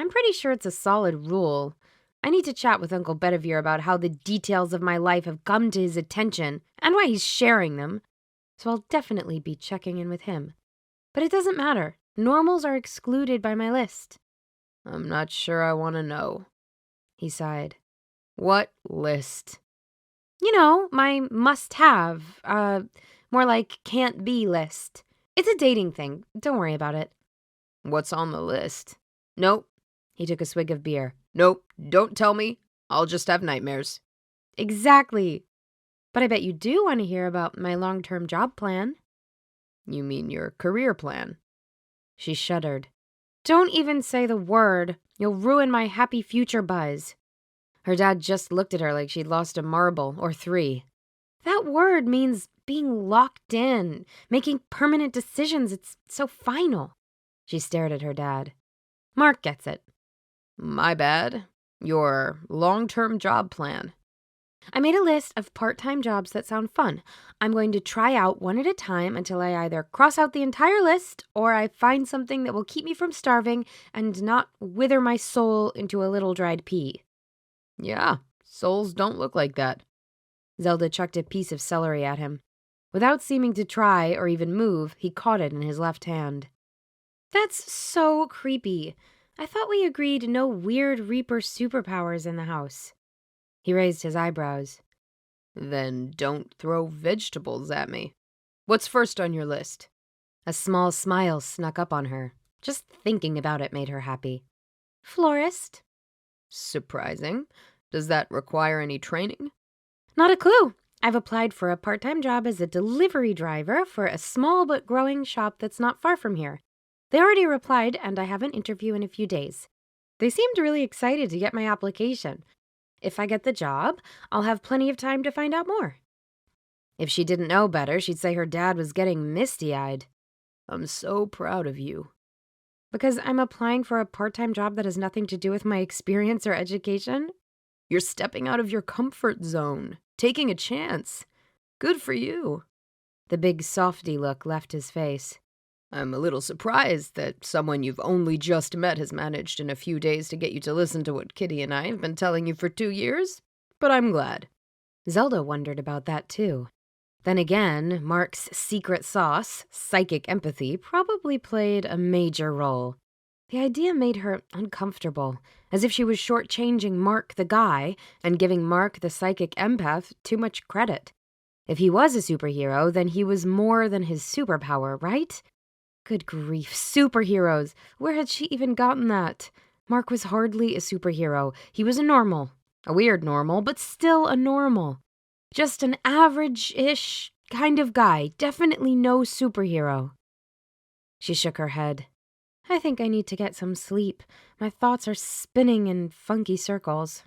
pretty sure it's a solid rule. I need to chat with Uncle Bedivere about how the details of my life have come to his attention and why he's sharing them. So I'll definitely be checking in with him. But it doesn't matter. Normals are excluded by my list. "I'm not sure I want to know." He sighed. "What list?" You know, my must-have, more like can't-be list. It's a dating thing. Don't worry about it. "What's on the list?" "Nope." He took a swig of beer. "Nope. Don't tell me. I'll just have nightmares." Exactly. But I bet you do want to hear about my long-term job plan. You mean your career plan? She shuddered. Don't even say the word. You'll ruin my happy future buzz. Her dad just looked at her like she'd lost a marble or 3. That word means being locked in, making permanent decisions. It's so final. She stared at her dad. Mark gets it. My bad. Your long-term job plan. I made a list of part-time jobs that sound fun. I'm going to try out one at a time until I either cross out the entire list or I find something that will keep me from starving and not wither my soul into a little dried pea. Yeah, souls don't look like that. Zelda chucked a piece of celery at him. Without seeming to try or even move, he caught it in his left hand. That's so creepy. I thought we agreed no weird Reaper superpowers in the house. He raised his eyebrows. Then don't throw vegetables at me. What's first on your list? A small smile snuck up on her. Just thinking about it made her happy. Florist. Surprising. Does that require any training? Not a clue. I've applied for a part-time job as a delivery driver for a small but growing shop that's not far from here. They already replied, and I have an interview in a few days. They seemed really excited to get my application. If I get the job, I'll have plenty of time to find out more. If she didn't know better, she'd say her dad was getting misty-eyed. I'm so proud of you. Because I'm applying for a part-time job that has nothing to do with my experience or education? You're stepping out of your comfort zone, taking a chance. Good for you. The big softy look left his face. I'm a little surprised that someone you've only just met has managed in a few days to get you to listen to what Kitty and I have been telling you for 2 years, but I'm glad. Zelda wondered about that too. Then again, Mark's secret sauce, psychic empathy, probably played a major role. The idea made her uncomfortable, as if she was shortchanging Mark the guy and giving Mark the psychic empath too much credit. If he was a superhero, then he was more than his superpower, right? Good grief, superheroes! Where had she even gotten that? Mark was hardly a superhero. He was a normal. A weird normal, but still a normal. Just an average-ish kind of guy. Definitely no superhero. She shook her head. I think I need to get some sleep. My thoughts are spinning in funky circles.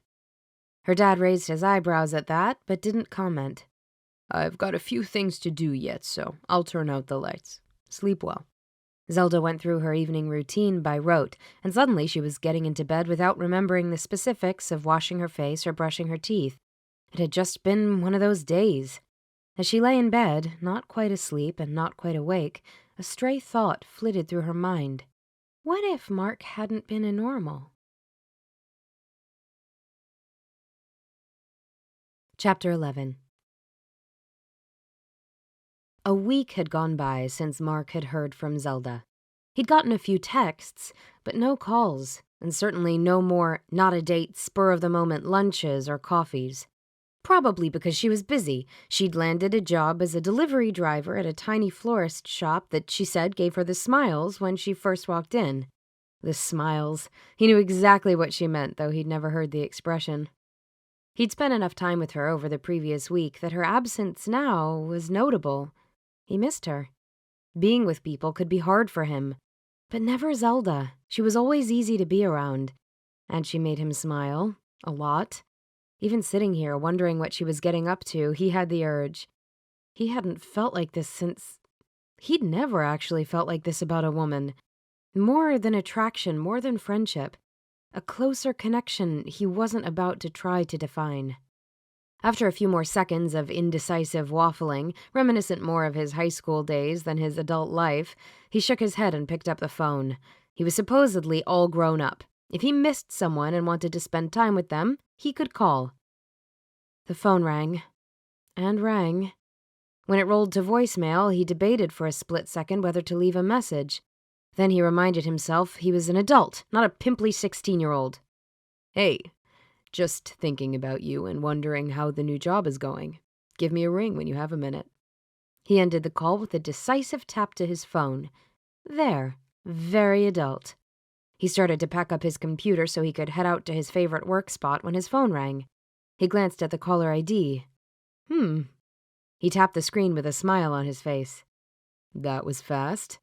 Her dad raised his eyebrows at that, but didn't comment. I've got a few things to do yet, so I'll turn out the lights. Sleep well. Zelda went through her evening routine by rote, and suddenly she was getting into bed without remembering the specifics of washing her face or brushing her teeth. It had just been one of those days. As she lay in bed, not quite asleep and not quite awake, a stray thought flitted through her mind. What if Mark hadn't been a normal? Chapter 11. A week had gone by since Mark had heard from Zelda. He'd gotten a few texts, but no calls, and certainly no more not-a-date, spur-of-the-moment lunches or coffees. Probably because she was busy. She'd landed a job as a delivery driver at a tiny florist shop that she said gave her the smiles when she first walked in. The smiles. He knew exactly what she meant, though he'd never heard the expression. He'd spent enough time with her over the previous week that her absence now was notable. He missed her. Being with people could be hard for him. But never Zelda. She was always easy to be around. And she made him smile. A lot. Even sitting here, wondering what she was getting up to, he had the urge. He hadn't felt like this since... He'd never actually felt like this about a woman. More than attraction, more than friendship. A closer connection he wasn't about to try to define. After a few more seconds of indecisive waffling, reminiscent more of his high school days than his adult life, he shook his head and picked up the phone. He was supposedly all grown up. If he missed someone and wanted to spend time with them, he could call. The phone rang. And rang. When it rolled to voicemail, he debated for a split second whether to leave a message. Then he reminded himself he was an adult, not a pimply 16-year-old. Hey. Just thinking about you and wondering how the new job is going. Give me a ring when you have a minute. He ended the call with a decisive tap to his phone. There. Very adult. He started to pack up his computer so he could head out to his favorite work spot when his phone rang. He glanced at the caller ID. He tapped the screen with a smile on his face. That was fast.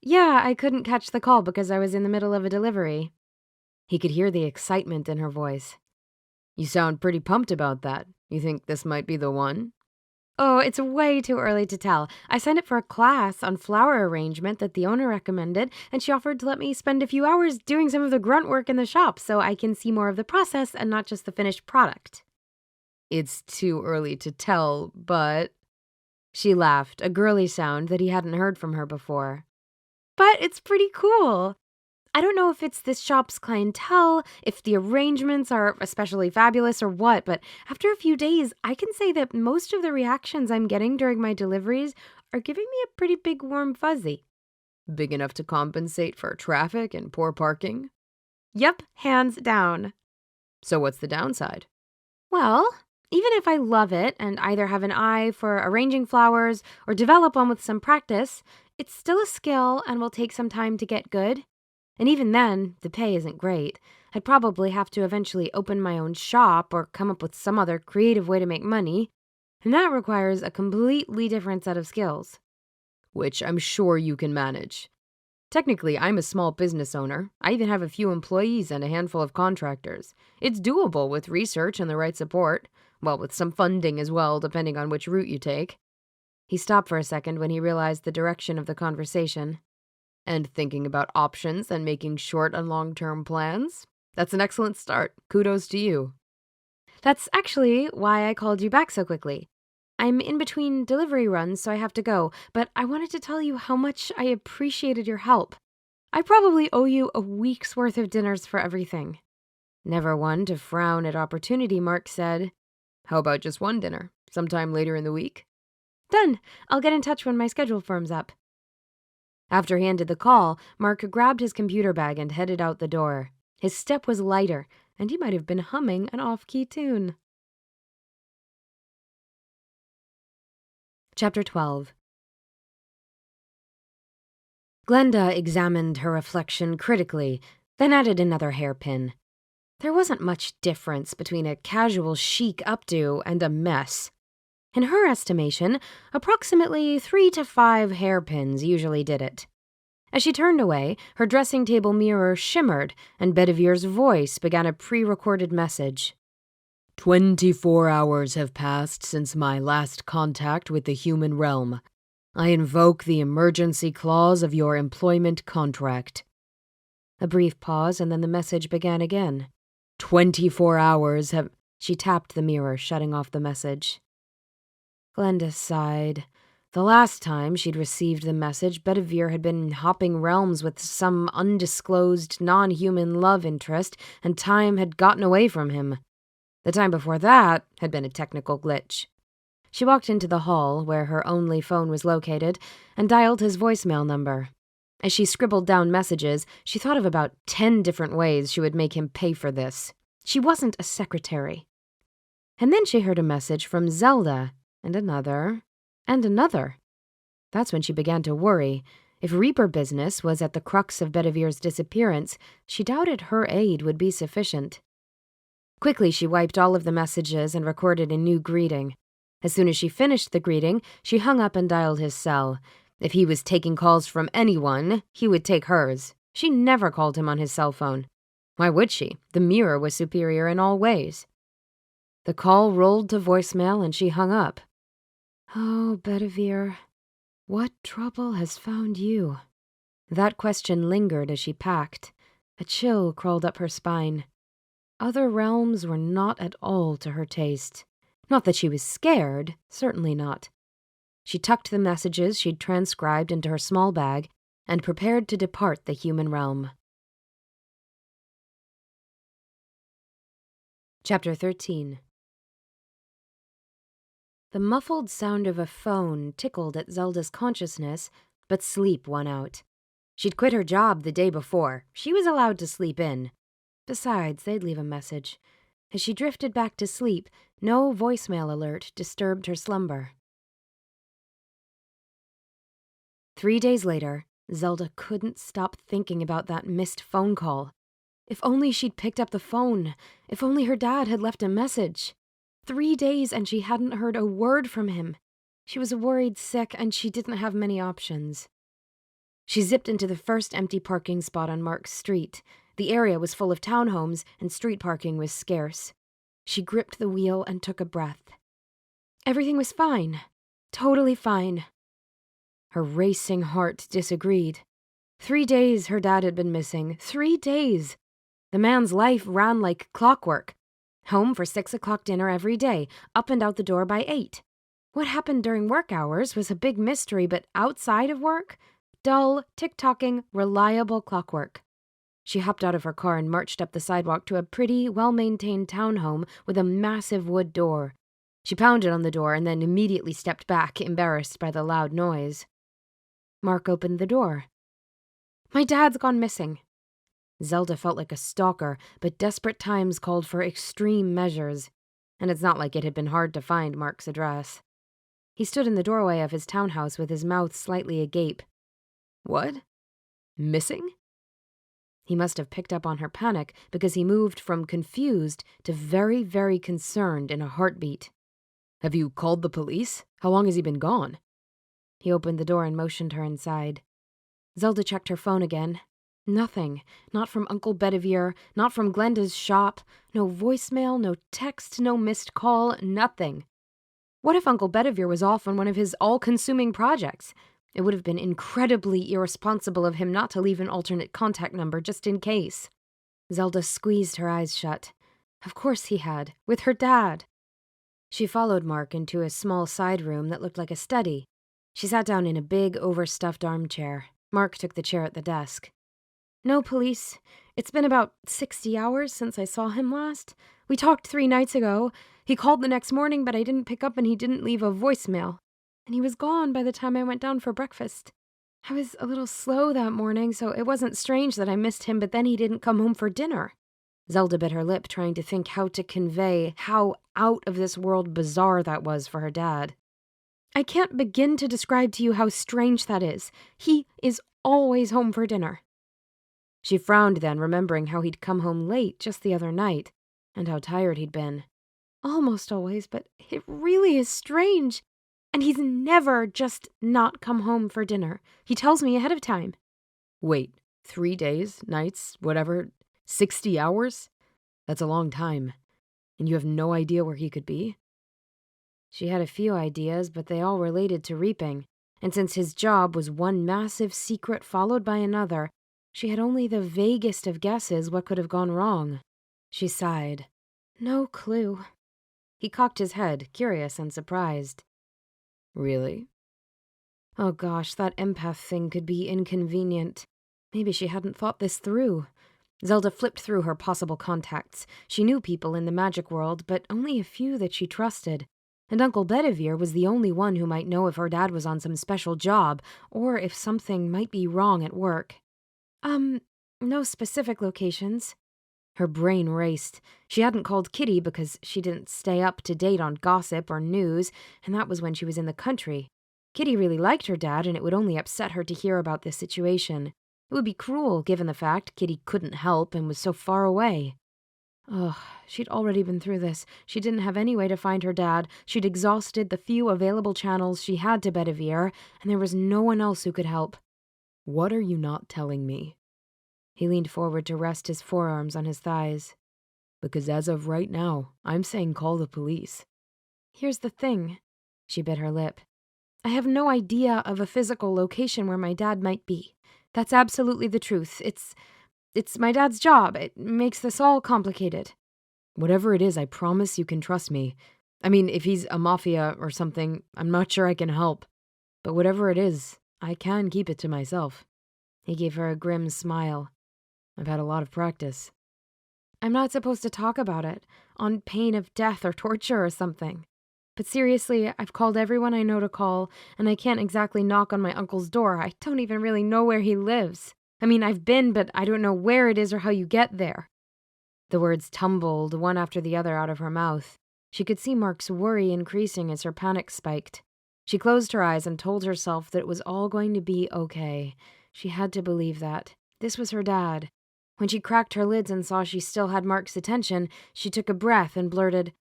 Yeah, I couldn't catch the call because I was in the middle of a delivery. He could hear the excitement in her voice. You sound pretty pumped about that. You think this might be the one? Oh, it's way too early to tell. I signed up for a class on flower arrangement that the owner recommended, and she offered to let me spend a few hours doing some of the grunt work in the shop so I can see more of the process and not just the finished product. It's too early to tell, but... She laughed, a girly sound that he hadn't heard from her before. But it's pretty cool. I don't know if it's this shop's clientele, if the arrangements are especially fabulous or what, but after a few days, I can say that most of the reactions I'm getting during my deliveries are giving me a pretty big warm fuzzy. Big enough to compensate for traffic and poor parking? Yep, hands down. So what's the downside? Well, even if I love it and either have an eye for arranging flowers or develop one with some practice, it's still a skill and will take some time to get good. And even then, the pay isn't great. I'd probably have to eventually open my own shop or come up with some other creative way to make money, and that requires a completely different set of skills. Which I'm sure you can manage. Technically, I'm a small business owner. I even have a few employees and a handful of contractors. It's doable with research and the right support. Well, with some funding as well, depending on which route you take. He stopped for a second when he realized the direction of the conversation. And thinking about options and making short and long-term plans? That's an excellent start. Kudos to you. That's actually why I called you back so quickly. I'm in between delivery runs, so I have to go, but I wanted to tell you how much I appreciated your help. I probably owe you a week's worth of dinners for everything. Never one to frown at opportunity, Mark said. How about just one dinner, sometime later in the week? Done. I'll get in touch when my schedule firms up. After he ended the call, Mark grabbed his computer bag and headed out the door. His step was lighter, and he might have been humming an off-key tune. Chapter 12. Glenda examined her reflection critically, then added another hairpin. There wasn't much difference between a casual chic updo and a mess. In her estimation, approximately 3 to 5 hairpins usually did it. As she turned away, her dressing table mirror shimmered, and Bedivere's voice began a pre-recorded message. 24 hours have passed since my last contact with the human realm. I invoke the emergency clause of your employment contract. A brief pause, and then the message began again. 24 hours have... She tapped the mirror, shutting off the message. Glenda sighed. The last time she'd received the message, Bedivere had been hopping realms with some undisclosed, non-human love interest, and time had gotten away from him. The time before that had been a technical glitch. She walked into the hall, where her only phone was located, and dialed his voicemail number. As she scribbled down messages, she thought of about 10 different ways she would make him pay for this. She wasn't a secretary. And then she heard a message from Zelda, and another, and another. That's when she began to worry. If Reaper business was at the crux of Bedivere's disappearance, she doubted her aid would be sufficient. Quickly, she wiped all of the messages and recorded a new greeting. As soon as she finished the greeting, she hung up and dialed his cell. If he was taking calls from anyone, he would take hers. She never called him on his cell phone. Why would she? The mirror was superior in all ways. The call rolled to voicemail and she hung up. Oh, Bedivere, what trouble has found you? That question lingered as she packed. A chill crawled up her spine. Other realms were not at all to her taste. Not that she was scared, certainly not. She tucked the messages she'd transcribed into her small bag and prepared to depart the human realm. Chapter 13. The muffled sound of a phone tickled at Zelda's consciousness, but sleep won out. She'd quit her job the day before. She was allowed to sleep in. Besides, they'd leave a message. As she drifted back to sleep, no voicemail alert disturbed her slumber. 3 days later, Zelda couldn't stop thinking about that missed phone call. If only she'd picked up the phone. If only her dad had left a message. 3 days and she hadn't heard a word from him. She was worried sick and she didn't have many options. She zipped into the first empty parking spot on Mark's street. The area was full of townhomes and street parking was scarce. She gripped the wheel and took a breath. Everything was fine. Totally fine. Her racing heart disagreed. 3 days her dad had been missing. 3 days. The man's life ran like clockwork. Home for 6 o'clock dinner every day, up and out the door by 8. What happened during work hours was a big mystery, but outside of work, dull, tick-tocking, reliable clockwork. She hopped out of her car and marched up the sidewalk to a pretty, well-maintained townhome with a massive wood door. She pounded on the door and then immediately stepped back, embarrassed by the loud noise. Mark opened the door. "My dad's gone missing." Zelda felt like a stalker, but desperate times called for extreme measures, and it's not like it had been hard to find Mark's address. He stood in the doorway of his townhouse with his mouth slightly agape. "What? Missing?" He must have picked up on her panic because he moved from confused to very, very concerned in a heartbeat. "Have you called the police? How long has he been gone?" He opened the door and motioned her inside. Zelda checked her phone again. Nothing. Not from Uncle Bedivere, not from Glenda's shop. No voicemail, no text, no missed call, nothing. What if Uncle Bedivere was off on one of his all-consuming projects? It would have been incredibly irresponsible of him not to leave an alternate contact number just in case. Zelda squeezed her eyes shut. Of course he had, with her dad. She followed Mark into a small side room that looked like a study. She sat down in a big, overstuffed armchair. Mark took the chair at the desk. "No police. It's been about 60 hours since I saw him last. We talked 3 nights ago. He called the next morning, but I didn't pick up and he didn't leave a voicemail. And he was gone by the time I went down for breakfast. I was a little slow that morning, so it wasn't strange that I missed him, but then he didn't come home for dinner." Zelda bit her lip, trying to think how to convey how out-of-this-world bizarre that was for her dad. "I can't begin to describe to you how strange that is. He is always home for dinner." She frowned then, remembering how he'd come home late just the other night, and how tired he'd been. "Almost always, but it really is strange. And he's never just not come home for dinner. He tells me ahead of time." "Wait, 3 days, nights, whatever, 60 hours? That's a long time. And you have no idea where he could be?" She had a few ideas, but they all related to reaping, and since his job was one massive secret followed by another, she had only the vaguest of guesses what could have gone wrong. She sighed. "No clue." He cocked his head, curious and surprised. "Really?" Oh gosh, that empath thing could be inconvenient. Maybe she hadn't thought this through. Zelda flipped through her possible contacts. She knew people in the magic world, but only a few that she trusted. And Uncle Bedivere was the only one who might know if her dad was on some special job, or if something might be wrong at work. No specific locations." Her brain raced. She hadn't called Kitty because she didn't stay up to date on gossip or news, and that was when she was in the country. Kitty really liked her dad, and it would only upset her to hear about this situation. It would be cruel, given the fact Kitty couldn't help and was so far away. Ugh, she'd already been through this. She didn't have any way to find her dad. She'd exhausted the few available channels she had to Bedivere, and there was no one else who could help. "What are you not telling me?" He leaned forward to rest his forearms on his thighs. "Because as of right now, I'm saying call the police." "Here's the thing." She bit her lip. "I have no idea of a physical location where my dad might be. That's absolutely the truth. It's my dad's job. It makes this all complicated." "Whatever it is, I promise you can trust me. I mean, if he's a mafia or something, I'm not sure I can help. But whatever it is, I can keep it to myself." He gave her a grim smile. "I've had a lot of practice." "I'm not supposed to talk about it, on pain of death or torture or something. But seriously, I've called everyone I know to call, and I can't exactly knock on my uncle's door. I don't even really know where he lives. I mean, I've been, but I don't know where it is or how you get there." The words tumbled one after the other out of her mouth. She could see Mark's worry increasing as her panic spiked. She closed her eyes and told herself that it was all going to be okay. She had to believe that. This was her dad. When she cracked her lids and saw she still had Mark's attention, she took a breath and blurted,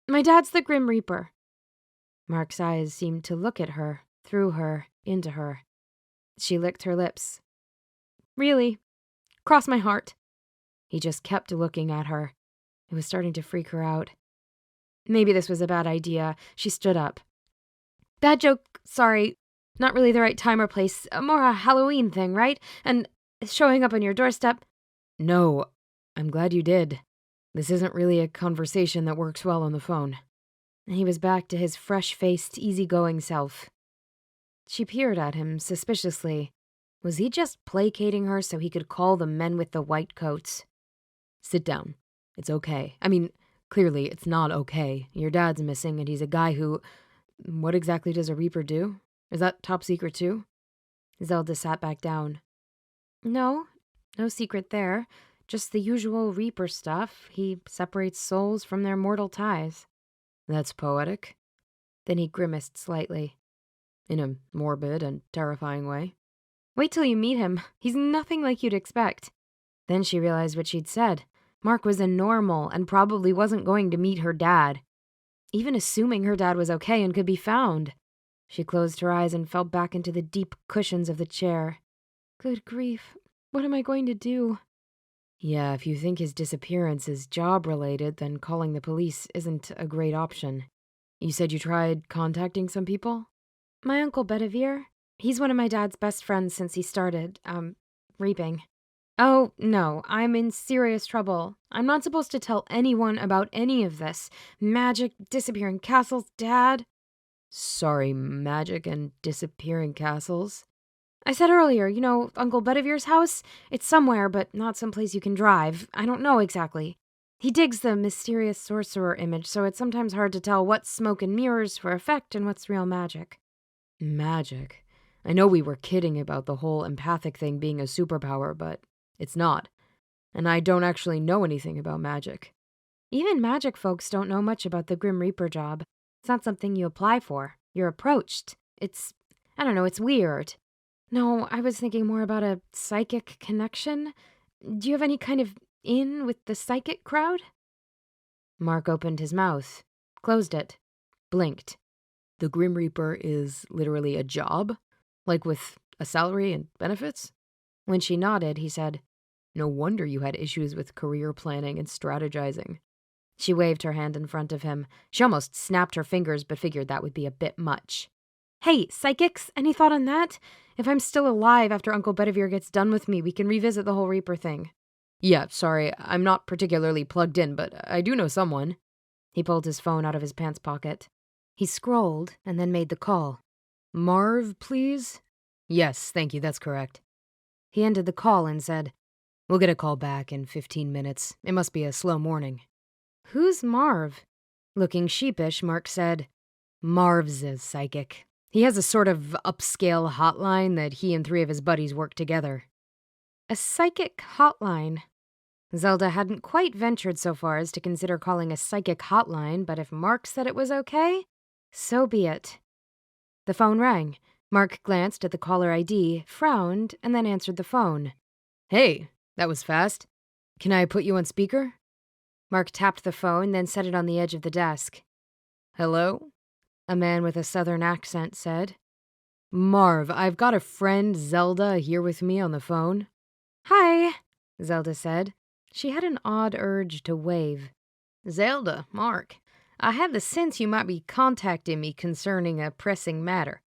My dad's the Grim Reaper. Mark's eyes seemed to look at her, through her, into her. She licked her lips. Really? Cross my heart. He just kept looking at her. It was starting to freak her out. Maybe this was a bad idea. She stood up. Bad joke, sorry. Not really the right time or place. More a Halloween thing, right? And showing up on your doorstep. No, I'm glad you did. This isn't really a conversation that works well on the phone. And he was back to his fresh-faced, easygoing self. She peered at him suspiciously. Was he just placating her so he could call the men with the white coats? Sit down. It's okay. I mean, clearly it's not okay. Your dad's missing and he's a guy who... What exactly does a Reaper do? Is that top secret too? Zelda sat back down. No secret there. Just the usual Reaper stuff. He separates souls from their mortal ties. That's poetic. Then he grimaced slightly. In a morbid and terrifying way. Wait till you meet him. He's nothing like you'd expect. Then she realized what she'd said. Mark was a normal and probably wasn't going to meet her dad. Even assuming her dad was okay and could be found. She closed her eyes and fell back into the deep cushions of the chair. Good grief. What am I going to do? Yeah, if you think his disappearance is job-related, then calling the police isn't a great option. You said you tried contacting some people? My Uncle Bedivere. He's one of my dad's best friends since he started, reaping. Oh, no, I'm in serious trouble. I'm not supposed to tell anyone about any of this. Magic, disappearing castles, Dad. Sorry, magic and disappearing castles? I said earlier, Uncle Bedivere's house? It's somewhere, but not someplace you can drive. I don't know exactly. He digs the mysterious sorcerer image, so it's sometimes hard to tell what's smoke and mirrors for effect and what's real magic. Magic? I know we were kidding about the whole empathic thing being a superpower, but it's not. And I don't actually know anything about magic. Even magic folks don't know much about the Grim Reaper job. It's not something you apply for. You're approached. It's weird. No, I was thinking more about a psychic connection. Do you have any kind of in with the psychic crowd? Mark opened his mouth, closed it, blinked. The Grim Reaper is literally a job? Like with a salary and benefits? When she nodded, he said, No wonder you had issues with career planning and strategizing. She waved her hand in front of him. She almost snapped her fingers, but figured that would be a bit much. Hey, psychics, any thought on that? If I'm still alive after Uncle Bedivere gets done with me, we can revisit the whole Reaper thing. Yeah, sorry, I'm not particularly plugged in, but I do know someone. He pulled his phone out of his pants pocket. He scrolled and then made the call. Marv, please? Yes, thank you, that's correct. He ended the call and said, We'll get a call back in 15 minutes. It must be a slow morning. Who's Marv? Looking sheepish, Mark said, Marv's a psychic. He has a sort of upscale hotline that he and 3 of his buddies work together. A psychic hotline? Zelda hadn't quite ventured so far as to consider calling a psychic hotline, but if Mark said it was okay, so be it. The phone rang. Mark glanced at the caller ID, frowned, and then answered the phone. Hey, that was fast. Can I put you on speaker? Mark tapped the phone, then set it on the edge of the desk. Hello? A man with a southern accent said. Marv, I've got a friend, Zelda, here with me on the phone. Hi, Zelda said. She had an odd urge to wave. Zelda, Mark, I had the sense you might be contacting me concerning a pressing matter.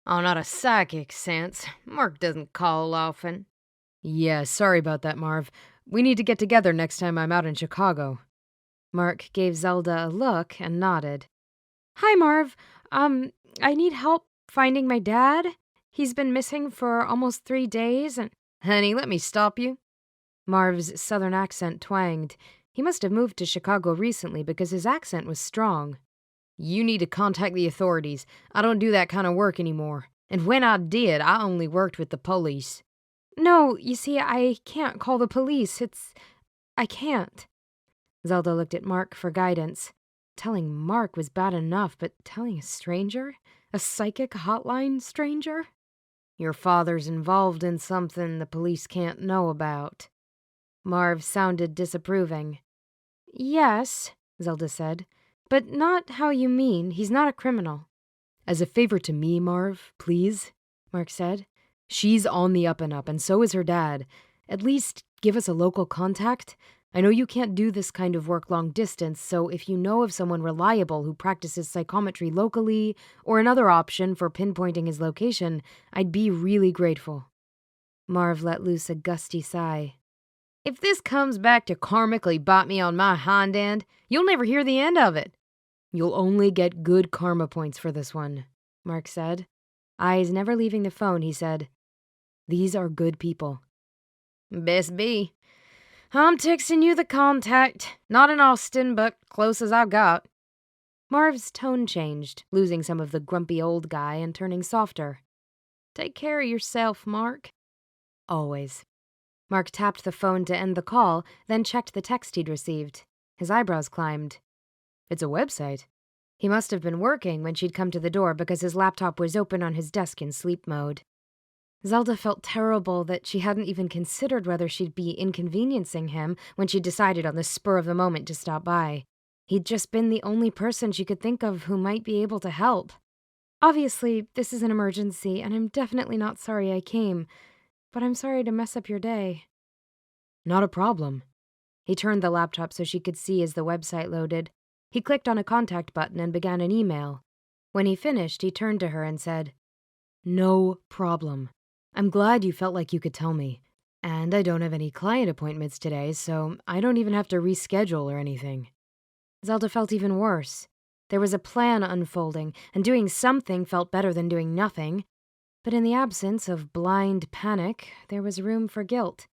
Oh, not a psychic sense. Mark doesn't call often. Yeah, sorry about that, Marv. We need to get together next time I'm out in Chicago. Mark gave Zelda a look and nodded. Hi, Marv. I need help finding my dad. He's been missing for almost 3 days and... Honey, let me stop you. Marv's southern accent twanged. He must have moved to Chicago recently because his accent was strong. You need to contact the authorities. I don't do that kind of work anymore. And when I did, I only worked with the police. No, you see, I can't call the police. I can't. Zelda looked at Mark for guidance. Telling Mark was bad enough, but telling a stranger? A psychic hotline stranger? Your father's involved in something the police can't know about. Marv sounded disapproving. Yes, Zelda said. But not how you mean. He's not a criminal. As a favor to me, Marv, please, Mark said. She's on the up and up, and so is her dad. At least give us a local contact. I know you can't do this kind of work long distance, so if you know of someone reliable who practices psychometry locally, or another option for pinpointing his location, I'd be really grateful. Marv let loose a gusty sigh. If this comes back to karmically bite me on my hind end, you'll never hear the end of it. You'll only get good karma points for this one, Mark said. Eyes never leaving the phone, he said, These are good people. Best be. I'm texting you the contact. Not in Austin, but close as I've got. Marv's tone changed, losing some of the grumpy old guy and turning softer. Take care of yourself, Mark. Always. Mark tapped the phone to end the call, then checked the text he'd received. His eyebrows climbed. It's a website. He must have been working when she'd come to the door because his laptop was open on his desk in sleep mode. Zelda felt terrible that she hadn't even considered whether she'd be inconveniencing him when she decided on the spur of the moment to stop by. He'd just been the only person she could think of who might be able to help. Obviously, this is an emergency, and I'm definitely not sorry I came, but I'm sorry to mess up your day. Not a problem. He turned the laptop so she could see as the website loaded. He clicked on a contact button and began an email. When he finished, he turned to her and said, No problem. I'm glad you felt like you could tell me. And I don't have any client appointments today, so I don't even have to reschedule or anything. Zelda felt even worse. There was a plan unfolding, and doing something felt better than doing nothing. But in the absence of blind panic, there was room for guilt.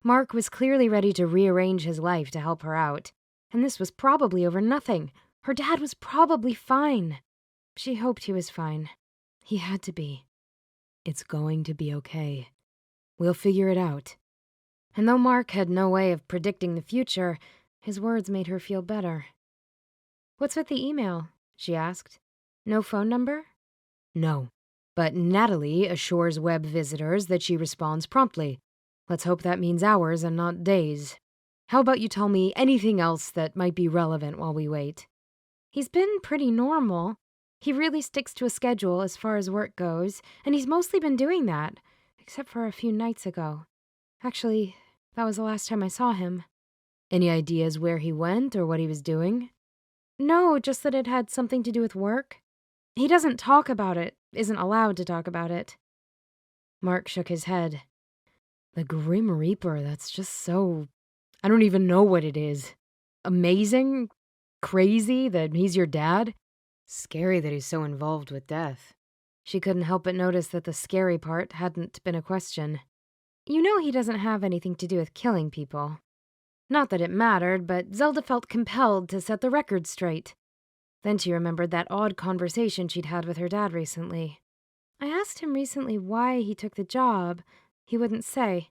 Mark was clearly ready to rearrange his life to help her out. And this was probably over nothing. Her dad was probably fine. She hoped he was fine. He had to be. It's going to be okay. We'll figure it out. And though Mark had no way of predicting the future, his words made her feel better. What's with the email? She asked. No phone number? No. But Natalie assures web visitors that she responds promptly. Let's hope that means hours and not days. How about you tell me anything else that might be relevant while we wait? He's been pretty normal. He really sticks to a schedule as far as work goes, and he's mostly been doing that, except for a few nights ago. Actually, that was the last time I saw him. Any ideas where he went or what he was doing? No, just that it had something to do with work. He doesn't talk about it, isn't allowed to talk about it. Mark shook his head. The Grim Reaper, that's just so... I don't even know what it is. Amazing? Crazy that he's your dad? Scary that he's so involved with death. She couldn't help but notice that the scary part hadn't been a question. You know he doesn't have anything to do with killing people. Not that it mattered, but Zelda felt compelled to set the record straight. Then she remembered that odd conversation she'd had with her dad recently. I asked him recently why he took the job. He wouldn't say.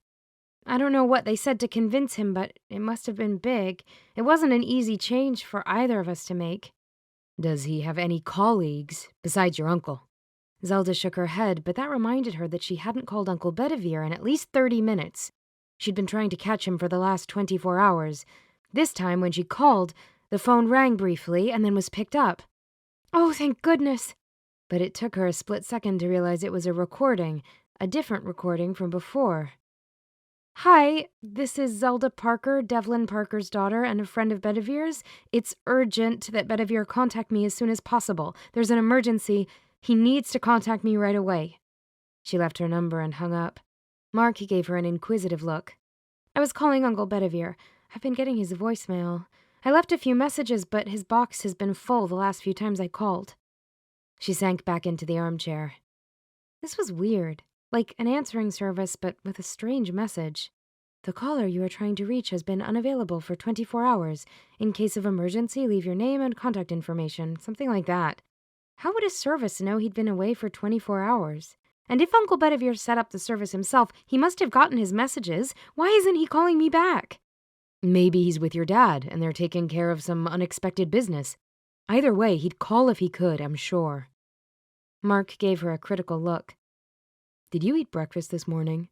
I don't know what they said to convince him, but it must have been big. It wasn't an easy change for either of us to make. Does he have any colleagues besides your uncle? Zelda shook her head, but that reminded her that she hadn't called Uncle Bedivere in at least 30 minutes. She'd been trying to catch him for the last 24 hours. This time, when she called, the phone rang briefly and then was picked up. Oh, thank goodness! But it took her a split second to realize it was a recording, a different recording from before. Hi, this is Zelda Parker, Devlin Parker's daughter and a friend of Bedivere's. It's urgent that Bedivere contact me as soon as possible. There's an emergency. He needs to contact me right away. She left her number and hung up. Mark gave her an inquisitive look. I was calling Uncle Bedivere. I've been getting his voicemail. I left a few messages, but his box has been full the last few times I called. She sank back into the armchair. This was weird. Like an answering service, but with a strange message. The caller you are trying to reach has been unavailable for 24 hours. In case of emergency, leave your name and contact information. Something like that. How would a service know he'd been away for 24 hours? And if Uncle Bedivere set up the service himself, he must have gotten his messages. Why isn't he calling me back? Maybe he's with your dad, and they're taking care of some unexpected business. Either way, he'd call if he could, I'm sure. Mark gave her a critical look. Did you eat breakfast this morning?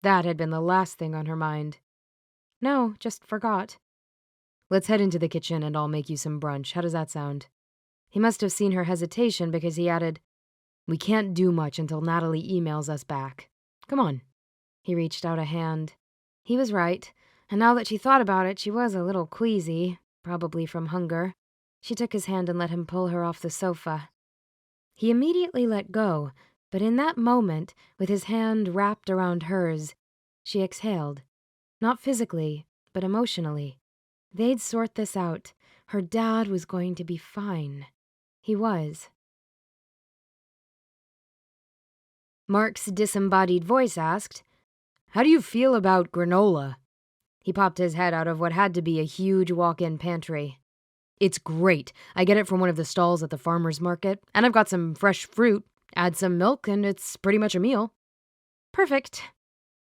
That had been the last thing on her mind. No, just forgot. Let's head into the kitchen and I'll make you some brunch. How does that sound? He must have seen her hesitation because he added, We can't do much until Natalie emails us back. Come on. He reached out a hand. He was right, and now that she thought about it, she was a little queasy, probably from hunger. She took his hand and let him pull her off the sofa. He immediately let go, but in that moment, with his hand wrapped around hers, she exhaled. Not physically, but emotionally. They'd sort this out. Her dad was going to be fine. He was. Mark's disembodied voice asked, How do you feel about granola? He popped his head out of what had to be a huge walk-in pantry. It's great. I get it from one of the stalls at the farmer's market, and I've got some fresh fruit. Add some milk, and it's pretty much a meal. Perfect.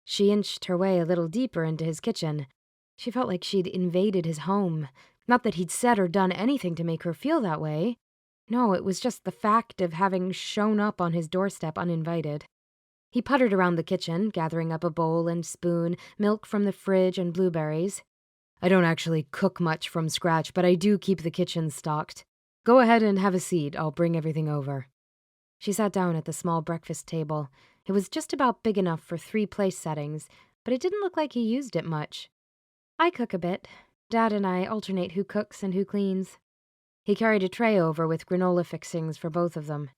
She inched her way a little deeper into his kitchen. She felt like she'd invaded his home. Not that he'd said or done anything to make her feel that way. No, it was just the fact of having shown up on his doorstep uninvited. He puttered around the kitchen, gathering up a bowl and spoon, milk from the fridge, and blueberries. I don't actually cook much from scratch, but I do keep the kitchen stocked. Go ahead and have a seat. I'll bring everything over. She sat down at the small breakfast table. It was just about big enough for 3 place settings, but it didn't look like he used it much. I cook a bit. Dad and I alternate who cooks and who cleans. He carried a tray over with granola fixings for both of them.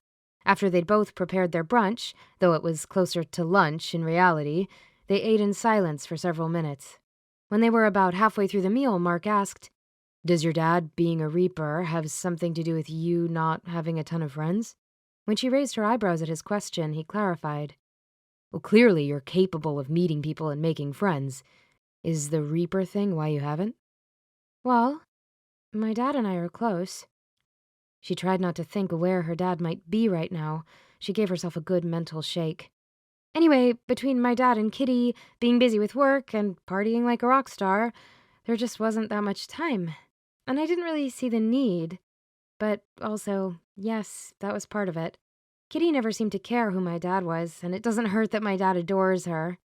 After they'd both prepared their brunch, though it was closer to lunch in reality, they ate in silence for several minutes. When they were about halfway through the meal, Mark asked, Does your dad, being a Reaper, have something to do with you not having a ton of friends? When she raised her eyebrows at his question, he clarified. Well, clearly you're capable of meeting people and making friends. Is the Reaper thing why you haven't? Well, my dad and I are close. She tried not to think where her dad might be right now. She gave herself a good mental shake. Anyway, between my dad and Kitty being busy with work and partying like a rock star, there just wasn't that much time. And I didn't really see the need. But also, yes, that was part of it. Kitty never seemed to care who my dad was, and it doesn't hurt that my dad adores her.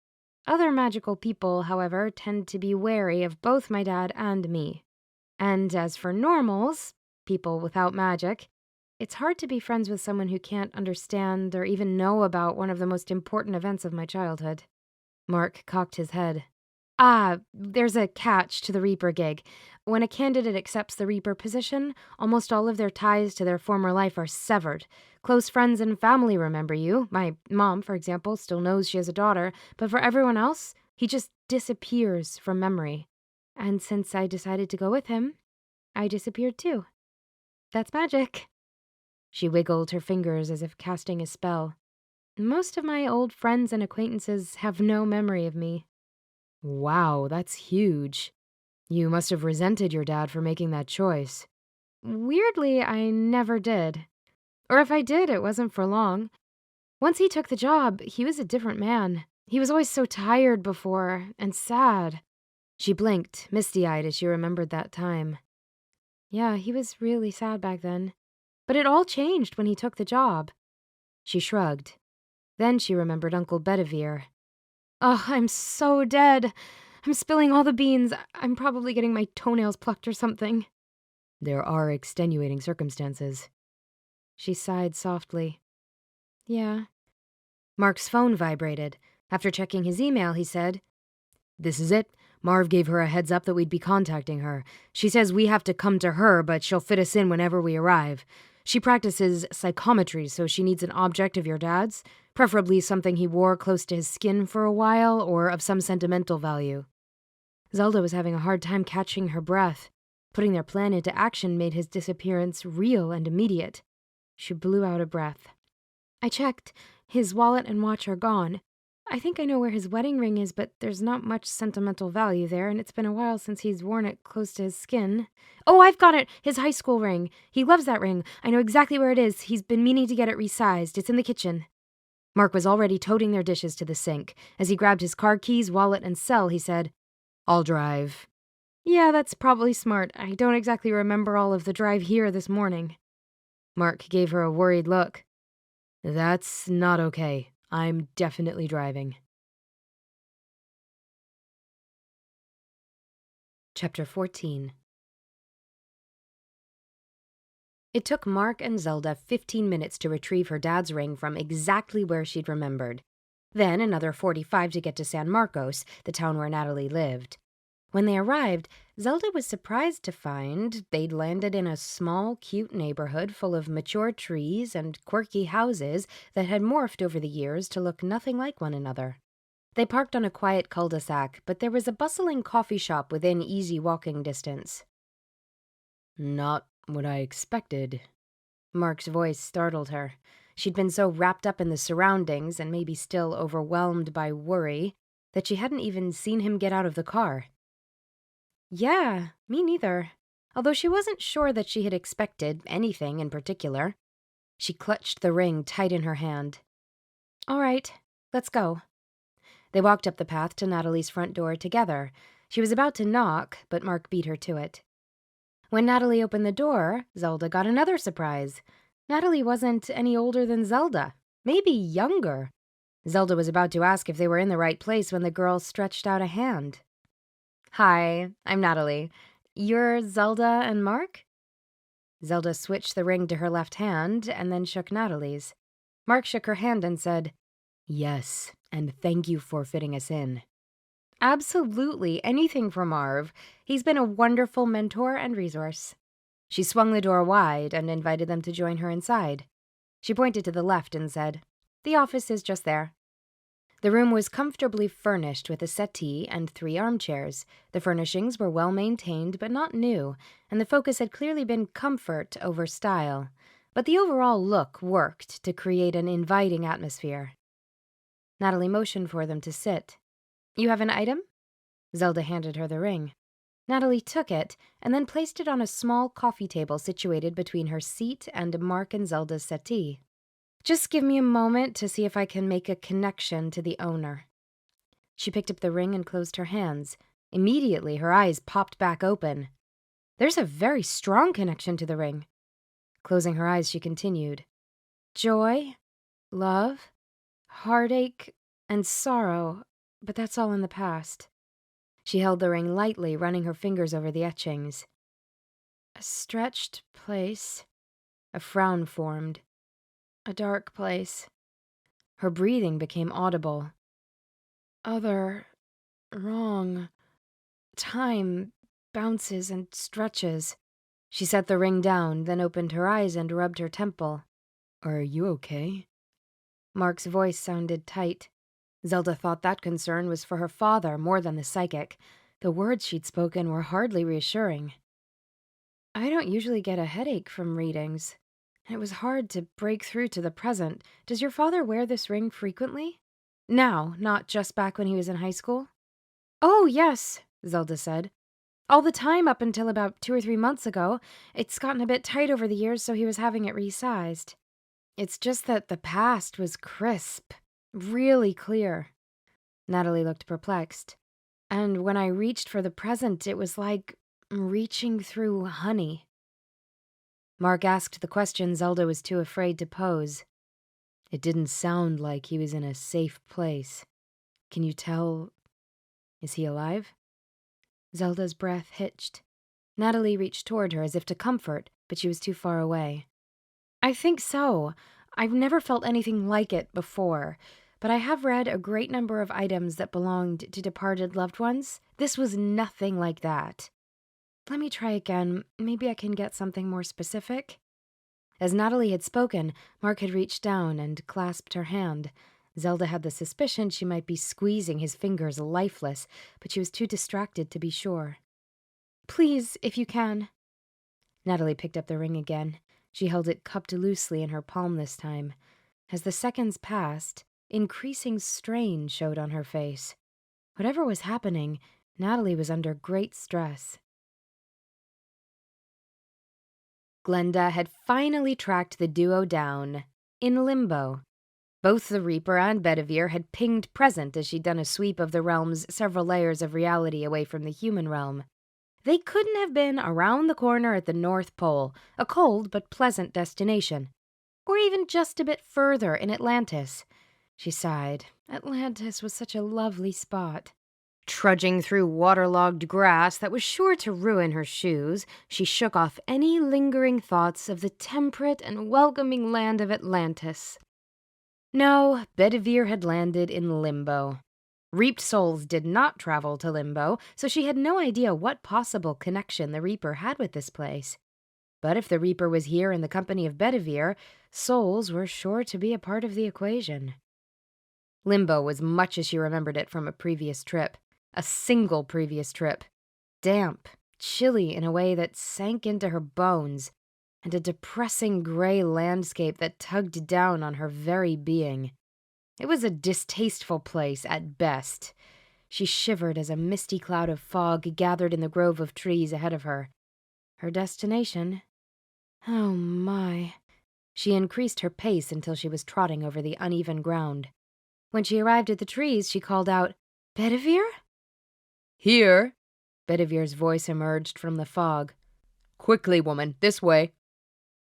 Other magical people, however, tend to be wary of both my dad and me. And as for normals, people without magic, it's hard to be friends with someone who can't understand or even know about one of the most important events of my childhood. Mark cocked his head. There's a catch to the Reaper gig. When a candidate accepts the Reaper position, almost all of their ties to their former life are severed. Close friends and family remember you. My mom, for example, still knows she has a daughter, but for everyone else, he just disappears from memory. And since I decided to go with him, I disappeared too. That's magic. She wiggled her fingers as if casting a spell. Most of my old friends and acquaintances have no memory of me. Wow, that's huge. You must have resented your dad for making that choice. Weirdly, I never did. Or if I did, it wasn't for long. Once he took the job, he was a different man. He was always so tired before, and sad. She blinked, misty-eyed as she remembered that time. Yeah, he was really sad back then. But it all changed when he took the job. She shrugged. Then she remembered Uncle Bedivere. Oh, I'm so dead. I'm spilling all the beans. I'm probably getting my toenails plucked or something. There are extenuating circumstances. She sighed softly. Yeah. Mark's phone vibrated. After checking his email, he said, This is it. Marv gave her a heads up that we'd be contacting her. She says we have to come to her, but she'll fit us in whenever we arrive. She practices psychometry, so she needs an object of your dad's, preferably something he wore close to his skin for a while or of some sentimental value. Zelda was having a hard time catching her breath. Putting their plan into action made his disappearance real and immediate. She blew out a breath. I checked. His wallet and watch are gone. I think I know where his wedding ring is, but there's not much sentimental value there, and it's been a while since he's worn it close to his skin. Oh, I've got it! His high school ring. He loves that ring. I know exactly where it is. He's been meaning to get it resized. It's in the kitchen. Mark was already toting their dishes to the sink. As he grabbed his car keys, wallet, and cell, he said, I'll drive. Yeah, that's probably smart. I don't exactly remember all of the drive here this morning. Mark gave her a worried look. That's not okay. I'm definitely driving. Chapter 14. It took Mark and Zelda 15 minutes to retrieve her dad's ring from exactly where she'd remembered. Then another 45 to get to San Marcos, the town where Natalie lived. When they arrived, Zelda was surprised to find they'd landed in a small, cute neighborhood full of mature trees and quirky houses that had morphed over the years to look nothing like one another. They parked on a quiet cul-de-sac, but there was a bustling coffee shop within easy walking distance. Not what I expected. Mark's voice startled her. She'd been so wrapped up in the surroundings and maybe still overwhelmed by worry that she hadn't even seen him get out of the car. Yeah, me neither. Although she wasn't sure that she had expected anything in particular. She clutched the ring tight in her hand. All right, let's go. They walked up the path to Natalie's front door together. She was about to knock, but Mark beat her to it. When Natalie opened the door, Zelda got another surprise. Natalie wasn't any older than Zelda, maybe younger. Zelda was about to ask if they were in the right place when the girl stretched out a hand. Hi, I'm Natalie. You're Zelda and Mark? Zelda switched the ring to her left hand and then shook Natalie's. Mark shook her hand and said, Yes, and thank you for fitting us in. Absolutely, anything for Marv. He's been a wonderful mentor and resource. She swung the door wide and invited them to join her inside. She pointed to the left and said, The office is just there. The room was comfortably furnished with a settee and 3 armchairs. The furnishings were well maintained but not new, and the focus had clearly been comfort over style. But the overall look worked to create an inviting atmosphere. Natalie motioned for them to sit. You have an item? Zelda handed her the ring. Natalie took it and then placed it on a small coffee table situated between her seat and Mark and Zelda's settee. Just give me a moment to see if I can make a connection to the owner. She picked up the ring and closed her hands. Immediately, her eyes popped back open. There's a very strong connection to the ring. Closing her eyes, she continued. Joy, love, heartache, and sorrow, but that's all in the past. She held the ring lightly, running her fingers over the etchings. A stretched place. A frown formed. A dark place. Her breathing became audible. Other, wrong. Time bounces and stretches. She set the ring down, then opened her eyes and rubbed her temple. Are you okay? Mark's voice sounded tight. Zelda thought that concern was for her father more than the psychic. The words she'd spoken were hardly reassuring. I don't usually get a headache from readings. It was hard to break through to the present. Does your father wear this ring frequently? Now, not just back when he was in high school? Oh, yes, Zelda said. All the time up until about 2 or 3 months ago. It's gotten a bit tight over the years, so he was having it resized. It's just that the past was crisp, really clear. Natalie looked perplexed. And when I reached for the present, it was like reaching through honey. Mark asked the question Zelda was too afraid to pose. It didn't sound like he was in a safe place. Can you tell? Is he alive? Zelda's breath hitched. Natalie reached toward her as if to comfort, but she was too far away. I think so. I've never felt anything like it before, but I have read a great number of items that belonged to departed loved ones. This was nothing like that. Let me try again. Maybe I can get something more specific. As Natalie had spoken, Mark had reached down and clasped her hand. Zelda had the suspicion she might be squeezing his fingers lifeless, but she was too distracted to be sure. Please, if you can. Natalie picked up the ring again. She held it cupped loosely in her palm this time. As the seconds passed, increasing strain showed on her face. Whatever was happening, Natalie was under great stress. Glenda had finally tracked the duo down, in limbo. Both the Reaper and Bedivere had pinged present as she'd done a sweep of the realm's several layers of reality away from the human realm. They couldn't have been around the corner at the North Pole, a cold but pleasant destination. Or even just a bit further in Atlantis. She sighed. Atlantis was such a lovely spot. Trudging through waterlogged grass that was sure to ruin her shoes, she shook off any lingering thoughts of the temperate and welcoming land of Atlantis. No, Bedivere had landed in Limbo. Reaped souls did not travel to Limbo, so she had no idea what possible connection the Reaper had with this place. But if the Reaper was here in the company of Bedivere, souls were sure to be a part of the equation. Limbo was much as she remembered it from a previous trip. A single previous trip. Damp, chilly in a way that sank into her bones, and a depressing gray landscape that tugged down on her very being. It was a distasteful place at best. She shivered as a misty cloud of fog gathered in the grove of trees ahead of her. Her destination? Oh my. She increased her pace until she was trotting over the uneven ground. When she arrived at the trees, she called out, "Bedivere?" "Here!" Bedivere's voice emerged from the fog. "Quickly, woman, this way."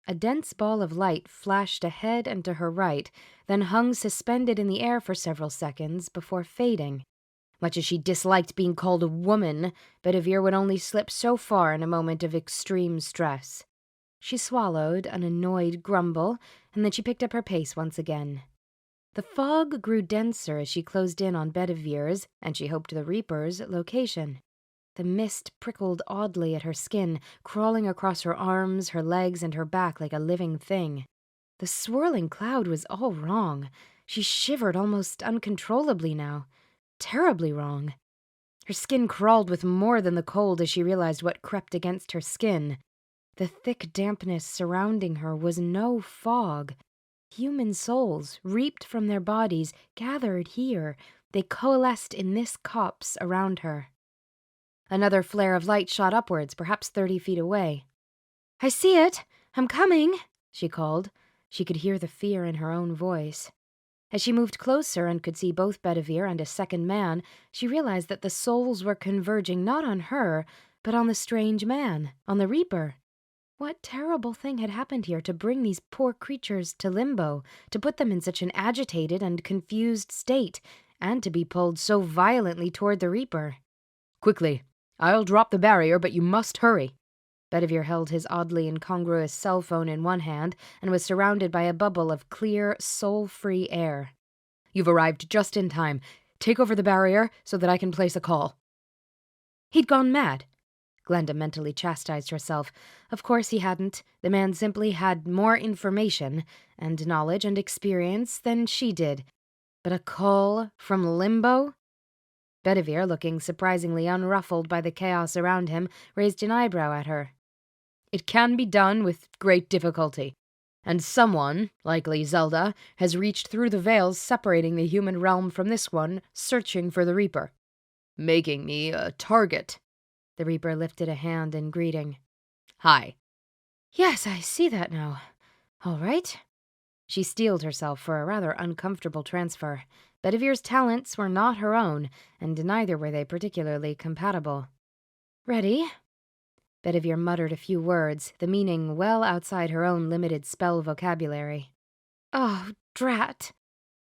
A dense ball of light flashed ahead and to her right, then hung suspended in the air for several seconds before fading. Much as she disliked being called a woman, Bedivere would only slip so far in a moment of extreme stress. She swallowed an annoyed grumble, and then she picked up her pace once again. The fog grew denser as she closed in on Bedivere's, and she hoped the Reaper's, location. The mist prickled oddly at her skin, crawling across her arms, her legs, and her back like a living thing. The swirling cloud was all wrong. She shivered almost uncontrollably now. Terribly wrong. Her skin crawled with more than the cold as she realized what crept against her skin. The thick dampness surrounding her was no fog. Human souls, reaped from their bodies, gathered here. They coalesced in this copse around her. Another flare of light shot upwards, perhaps 30 feet away. "I see it! I'm coming!" she called. She could hear the fear in her own voice. As she moved closer and could see both Bedivere and a second man, she realized that the souls were converging not on her, but on the strange man, on the Reaper. What terrible thing had happened here to bring these poor creatures to Limbo, to put them in such an agitated and confused state, and to be pulled so violently toward the Reaper? "Quickly. I'll drop the barrier, but you must hurry." Bedivere held his oddly incongruous cell phone in one hand and was surrounded by a bubble of clear, soul-free air. "You've arrived just in time. Take over the barrier so that I can place a call." He'd gone mad. Glenda mentally chastised herself. Of course he hadn't. The man simply had more information and knowledge and experience than she did. But a call from Limbo? Bedivere, looking surprisingly unruffled by the chaos around him, raised an eyebrow at her. "It can be done with great difficulty. And someone, likely Zelda, has reached through the veils separating the human realm from this one, searching for the Reaper. Making me a target." The Reaper lifted a hand in greeting. "Hi." "Yes, I see that now. All right." She steeled herself for a rather uncomfortable transfer. Bedivere's talents were not her own, and neither were they particularly compatible. "Ready?" Bedivere muttered a few words, the meaning well outside her own limited spell vocabulary. "Oh, drat."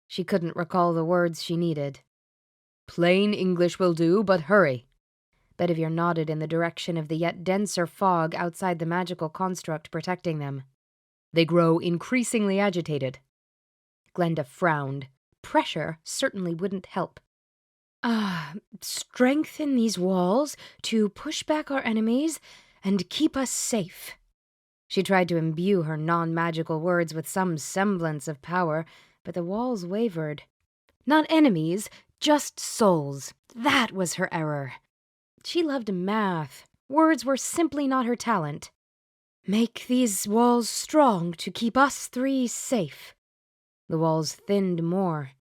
She couldn't recall the words she needed. "Plain English will do, but hurry." Bedivere nodded in the direction of the yet denser fog outside the magical construct protecting them. "They grow increasingly agitated." Glenda frowned. Pressure certainly wouldn't help. Strengthen these walls to push back our enemies and keep us safe." She tried to imbue her non-magical words with some semblance of power, but the walls wavered. Not enemies, just souls. That was her error. She loved math. Words were simply not her talent. "Make these walls strong to keep us three safe." The walls thinned more.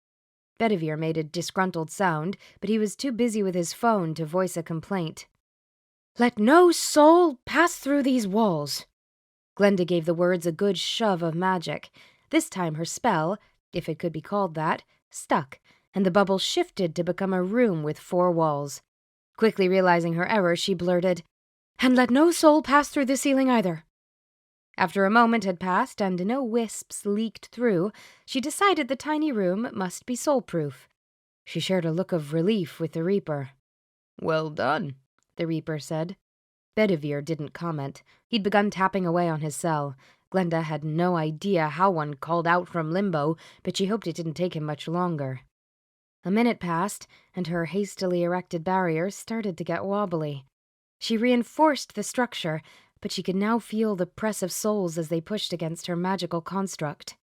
Bedivere made a disgruntled sound, but he was too busy with his phone to voice a complaint. "Let no soul pass through these walls." Glenda gave the words a good shove of magic. This time her spell, if it could be called that, stuck, and the bubble shifted to become a room with 4 walls. Quickly realizing her error, she blurted, "And let no soul pass through the ceiling either." After a moment had passed and no wisps leaked through, she decided the tiny room must be soul-proof. She shared a look of relief with the Reaper. Well done, the Reaper said. Bedivere didn't comment. He'd begun tapping away on his cell. Glenda had no idea how one called out from limbo, but she hoped it didn't take him much longer. A minute passed, and her hastily erected barrier started to get wobbly. She reinforced the structure, but she could now feel the press of souls as they pushed against her magical construct.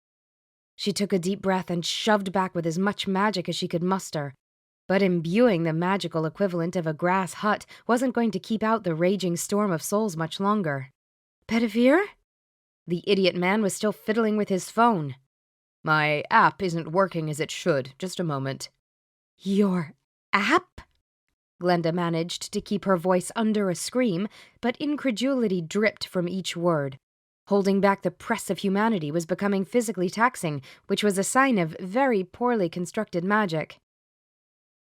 She took a deep breath and shoved back with as much magic as she could muster. But imbuing the magical equivalent of a grass hut wasn't going to keep out the raging storm of souls much longer. Bedivere? The idiot man was still fiddling with his phone. My app isn't working as it should. Just a moment. Your app? Glenda managed to keep her voice under a scream, but incredulity dripped from each word. Holding back the press of humanity was becoming physically taxing, which was a sign of very poorly constructed magic.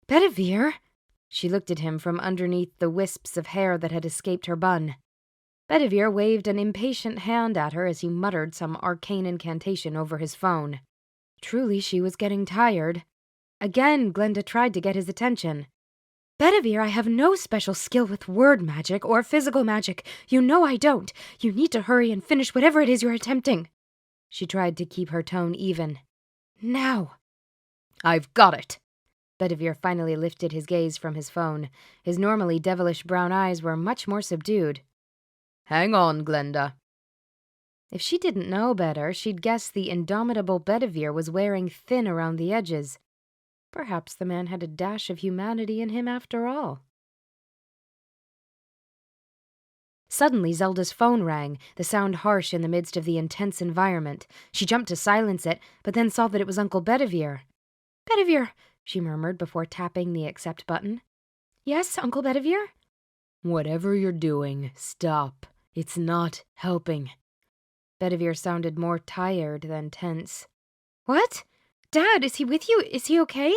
Bedivere? She looked at him from underneath the wisps of hair that had escaped her bun. Bedivere waved an impatient hand at her as he muttered some arcane incantation over his phone. Truly, she was getting tired. Again, Glenda tried to get his attention. Bedivere, I have no special skill with word magic or physical magic. You know I don't. You need to hurry and finish whatever it is you're attempting. She tried to keep her tone even. Now. I've got it. Bedivere finally lifted his gaze from his phone. His normally devilish brown eyes were much more subdued. Hang on, Glenda. If she didn't know better, she'd guess the indomitable Bedivere was wearing thin around the edges. Perhaps the man had a dash of humanity in him after all. Suddenly, Zelda's phone rang, the sound harsh in the midst of the intense environment. She jumped to silence it, but then saw that it was Uncle Bedivere. Bedivere, she murmured before tapping the accept button. Yes, Uncle Bedivere? Whatever you're doing, stop. It's not helping. Bedivere sounded more tired than tense. What? Dad, is he with you? Is he okay?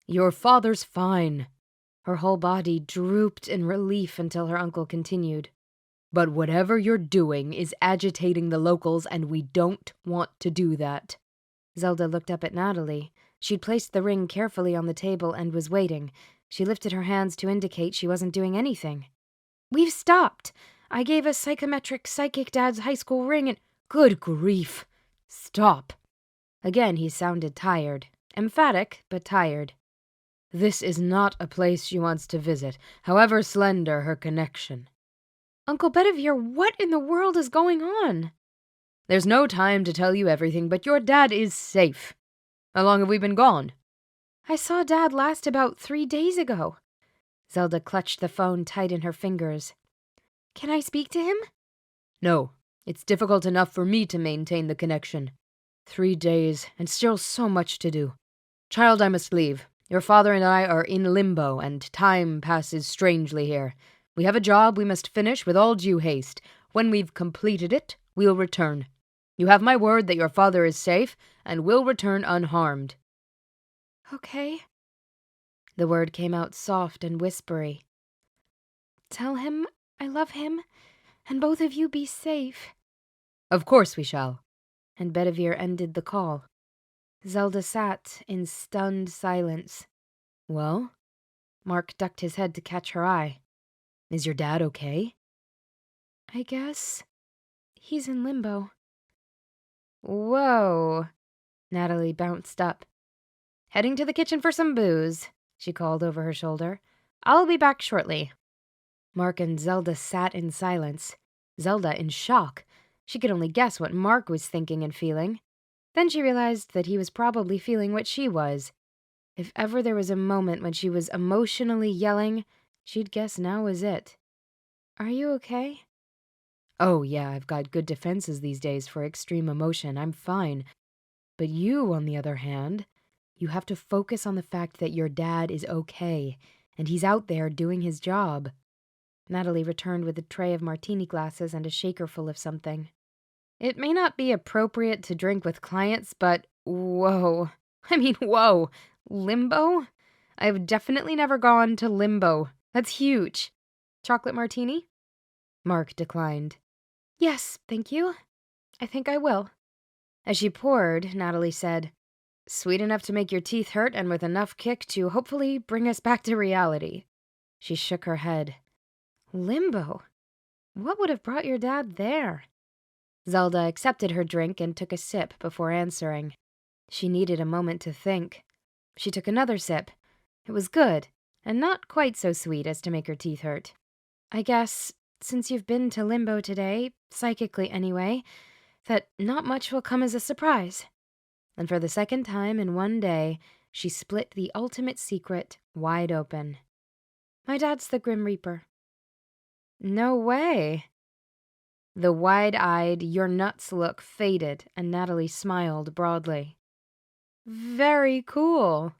Your father's fine. Her whole body drooped in relief until her uncle continued. But whatever you're doing is agitating the locals, and we don't want to do that. Zelda looked up at Natalie. She'd placed the ring carefully on the table and was waiting. She lifted her hands to indicate she wasn't doing anything. We've stopped. I gave a psychometric psychic Dad's high school ring and— Good grief. Stop. Again he sounded tired. Emphatic, but tired. This is not a place she wants to visit, however slender her connection. Uncle Bedivere, what in the world is going on? There's no time to tell you everything, but your dad is safe. How long have we been gone? I saw Dad last about 3 days ago. Zelda clutched the phone tight in her fingers. Can I speak to him? No, it's difficult enough for me to maintain the connection. 3 days, and still so much to do. Child, I must leave. Your father and I are in limbo, and time passes strangely here. We have a job we must finish with all due haste. When we've completed it, we'll return. You have my word that your father is safe, and will return unharmed. Okay. The word came out soft and whispery. Tell him I love him, and both of you be safe. Of course we shall. And Bedivere ended the call. Zelda sat in stunned silence. Well? Mark ducked his head to catch her eye. Is your dad okay? I guess. He's in limbo. Whoa. Natalie bounced up. Heading to the kitchen for some booze, she called over her shoulder. I'll be back shortly. Mark and Zelda sat in silence. Zelda in shock. She could only guess what Mark was thinking and feeling. Then she realized that he was probably feeling what she was. If ever there was a moment when she was emotionally yelling, she'd guess now was it. Are you okay? Oh, yeah, I've got good defenses these days for extreme emotion. I'm fine. But you, on the other hand, you have to focus on the fact that your dad is okay, and he's out there doing his job. Natalie returned with a tray of martini glasses and a shaker full of something. It may not be appropriate to drink with clients, but whoa. Whoa. Limbo? I've definitely never gone to limbo. That's huge. Chocolate martini? Mark declined. Yes, thank you. I think I will. As she poured, Natalie said, Sweet enough to make your teeth hurt and with enough kick to hopefully bring us back to reality. She shook her head. Limbo? What would have brought your dad there? Zelda accepted her drink and took a sip before answering. She needed a moment to think. She took another sip. It was good, and not quite so sweet as to make her teeth hurt. I guess, since you've been to Limbo today, psychically anyway, that not much will come as a surprise. And for the second time in one day, she split the ultimate secret wide open. My dad's the Grim Reaper. No way. The wide-eyed, your nuts look faded, and Natalie smiled broadly. Very cool.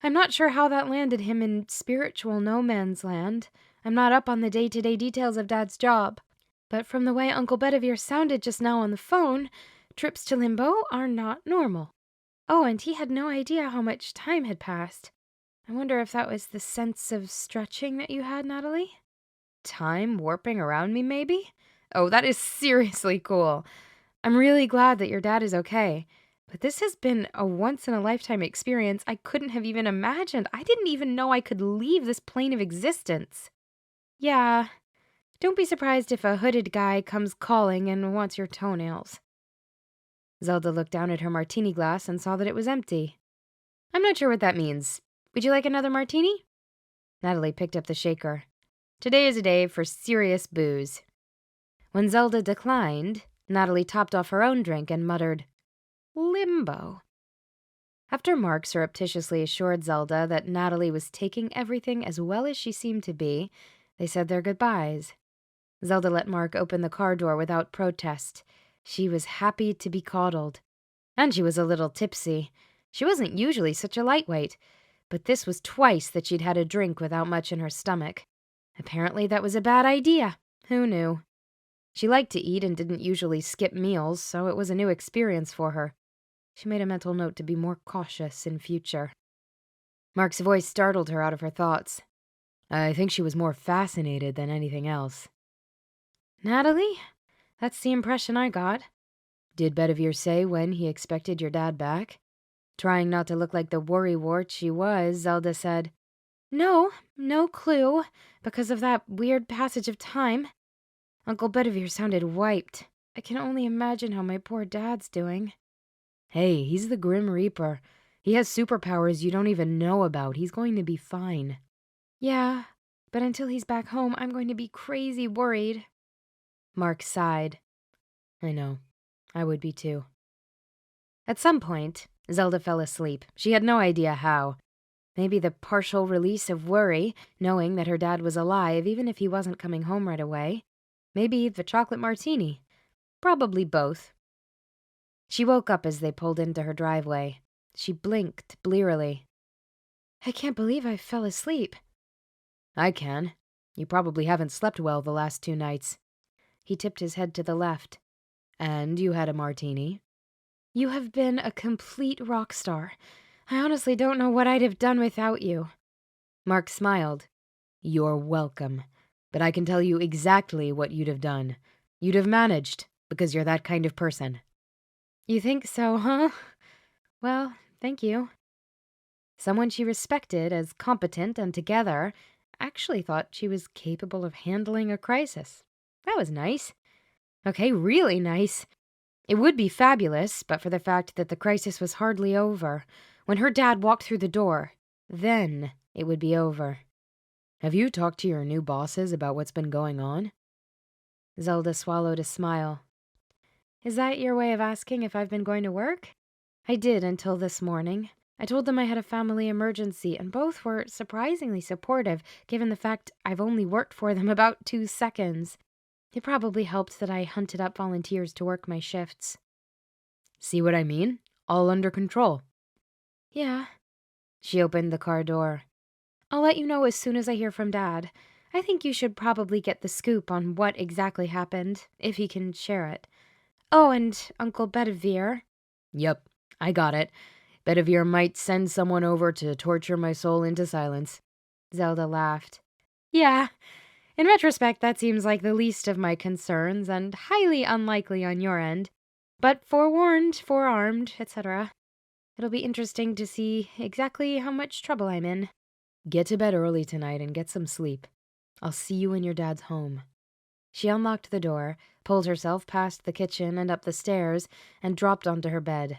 I'm not sure how that landed him in spiritual no man's land. I'm not up on the day-to-day details of Dad's job. But from the way Uncle Bedivere sounded just now on the phone, trips to Limbo are not normal. Oh, and he had no idea how much time had passed. I wonder if that was the sense of stretching that you had, Natalie? Time warping around me, maybe? Oh, that is seriously cool. I'm really glad that your dad is okay. But this has been a once-in-a-lifetime experience I couldn't have even imagined. I didn't even know I could leave this plane of existence. Yeah, don't be surprised if a hooded guy comes calling and wants your toenails. Zelda looked down at her martini glass and saw that it was empty. I'm not sure what that means. Would you like another martini? Natalie picked up the shaker. Today is a day for serious booze. When Zelda declined, Natalie topped off her own drink and muttered, Limbo. After Mark surreptitiously assured Zelda that Natalie was taking everything as well as she seemed to be, they said their goodbyes. Zelda let Mark open the car door without protest. She was happy to be coddled. And she was a little tipsy. She wasn't usually such a lightweight, but this was twice that she'd had a drink without much in her stomach. Apparently that was a bad idea. Who knew? She liked to eat and didn't usually skip meals, so it was a new experience for her. She made a mental note to be more cautious in future. Mark's voice startled her out of her thoughts. I think she was more fascinated than anything else. Natalie? That's the impression I got. Did Bedivere say when he expected your dad back? Trying not to look like the worrywart she was, Zelda said, No clue, because of that weird passage of time. Uncle Bedivere sounded wiped. I can only imagine how my poor dad's doing. Hey, he's the Grim Reaper. He has superpowers you don't even know about. He's going to be fine. Yeah, but until he's back home, I'm going to be crazy worried. Mark sighed. I know. I would be too. At some point, Zelda fell asleep. She had no idea how. Maybe the partial release of worry, knowing that her dad was alive even if he wasn't coming home right away. Maybe the chocolate martini. Probably both. She woke up as they pulled into her driveway. She blinked blearily. I can't believe I fell asleep. I can. You probably haven't slept well the last 2 nights. He tipped his head to the left. And you had a martini. You have been a complete rock star. I honestly don't know what I'd have done without you. Mark smiled. You're welcome. But I can tell you exactly what you'd have done. You'd have managed, because you're that kind of person. You think so, huh? Well, thank you. Someone she respected as competent and together actually thought she was capable of handling a crisis. That was nice. Okay, really nice. It would be fabulous, but for the fact that the crisis was hardly over. When her dad walked through the door, then it would be over. Have you talked to your new bosses about what's been going on? Zelda swallowed a smile. Is that your way of asking if I've been going to work? I did until this morning. I told them I had a family emergency, and both were surprisingly supportive, given the fact I've only worked for them about 2 seconds. It probably helped that I hunted up volunteers to work my shifts. See what I mean? All under control. Yeah. She opened the car door. I'll let you know as soon as I hear from Dad. I think you should probably get the scoop on what exactly happened, if he can share it. Oh, and Uncle Bedivere. Yep, I got it. Bedivere might send someone over to torture my soul into silence. Zelda laughed. Yeah. In retrospect, that seems like the least of my concerns, and highly unlikely on your end. But forewarned, forearmed, etc. It'll be interesting to see exactly how much trouble I'm in. Get to bed early tonight and get some sleep. I'll see you when your dad's home." She unlocked the door, pulled herself past the kitchen and up the stairs, and dropped onto her bed.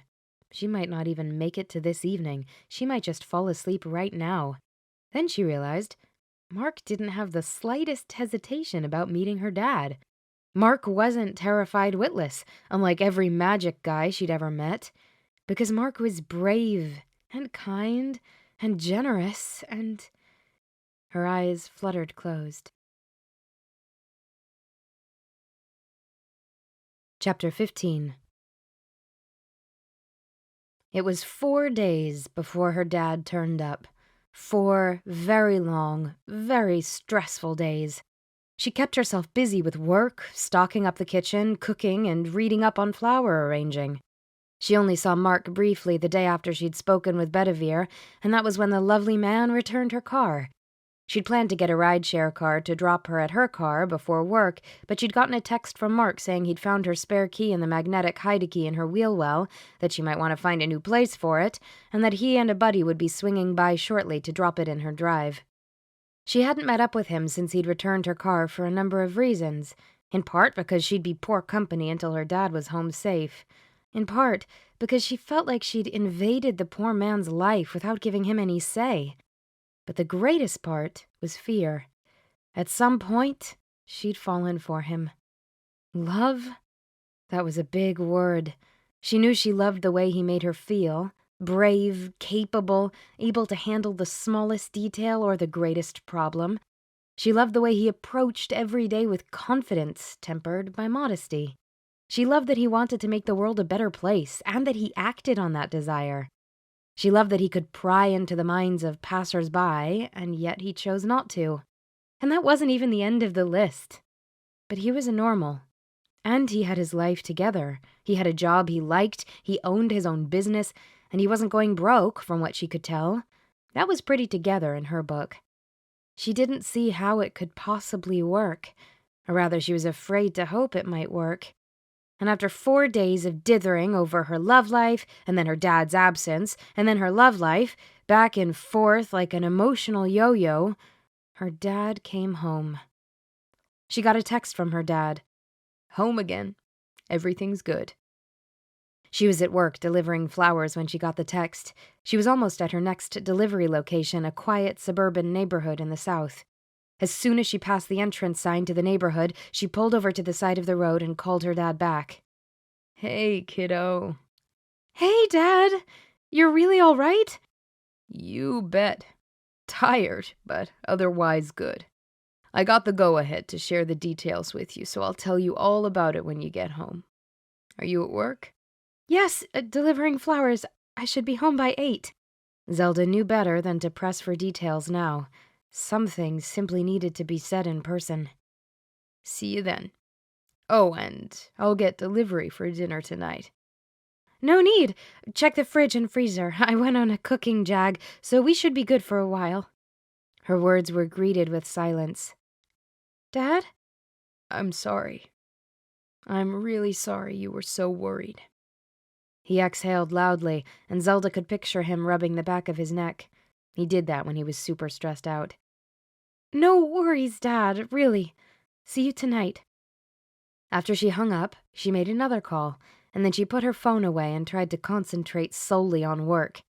She might not even make it to this evening. She might just fall asleep right now. Then she realized Mark didn't have the slightest hesitation about meeting her dad. Mark wasn't terrified witless, unlike every magic guy she'd ever met, because Mark was brave and kind and generous and... Her eyes fluttered closed. Chapter 15. It was 4 days before her dad turned up. 4 very long, very stressful days. She kept herself busy with work, stocking up the kitchen, cooking, and reading up on flower arranging. She only saw Mark briefly the day after she'd spoken with Bedivere, and that was when the lovely man returned her car. She'd planned to get a rideshare car to drop her at her car before work, but she'd gotten a text from Mark saying he'd found her spare key in the magnetic hide key in her wheel well, that she might want to find a new place for it, and that he and a buddy would be swinging by shortly to drop it in her drive. She hadn't met up with him since he'd returned her car for a number of reasons, in part because she'd be poor company until her dad was home safe, in part because she felt like she'd invaded the poor man's life without giving him any say. But the greatest part was fear. At some point, she'd fallen for him. Love? That was a big word. She knew she loved the way he made her feel. Brave, capable, able to handle the smallest detail or the greatest problem. She loved the way he approached every day with confidence, tempered by modesty. She loved that he wanted to make the world a better place, and that he acted on that desire. She loved that he could pry into the minds of passers-by, and yet he chose not to. And that wasn't even the end of the list. But he was a normal. And he had his life together. He had a job he liked, he owned his own business, and he wasn't going broke, from what she could tell. That was pretty together in her book. She didn't see how it could possibly work. Or rather, she was afraid to hope it might work. And after 4 days of dithering over her love life, and then her dad's absence, and then her love life, back and forth like an emotional yo-yo, her dad came home. She got a text from her dad. "Home again. Everything's good." She was at work delivering flowers when she got the text. She was almost at her next delivery location, a quiet suburban neighborhood in the south. As soon as she passed the entrance sign to the neighborhood, she pulled over to the side of the road and called her dad back. "Hey, kiddo." "Hey, Dad. You're really all right?" "You bet. Tired, but otherwise good. I got the go-ahead to share the details with you, so I'll tell you all about it when you get home. Are you at work?" "Yes, delivering flowers. I should be home by 8. Zelda knew better than to press for details now. Some things simply needed to be said in person. "See you then. Oh, and I'll get delivery for dinner tonight." "No need. Check the fridge and freezer. I went on a cooking jag, so we should be good for a while." Her words were greeted with silence. "Dad?" "I'm sorry. I'm really sorry you were so worried." He exhaled loudly, and Zelda could picture him rubbing the back of his neck. He did that when he was super stressed out. "No worries, Dad, really. See you tonight." After she hung up, she made another call, and then she put her phone away and tried to concentrate solely on work.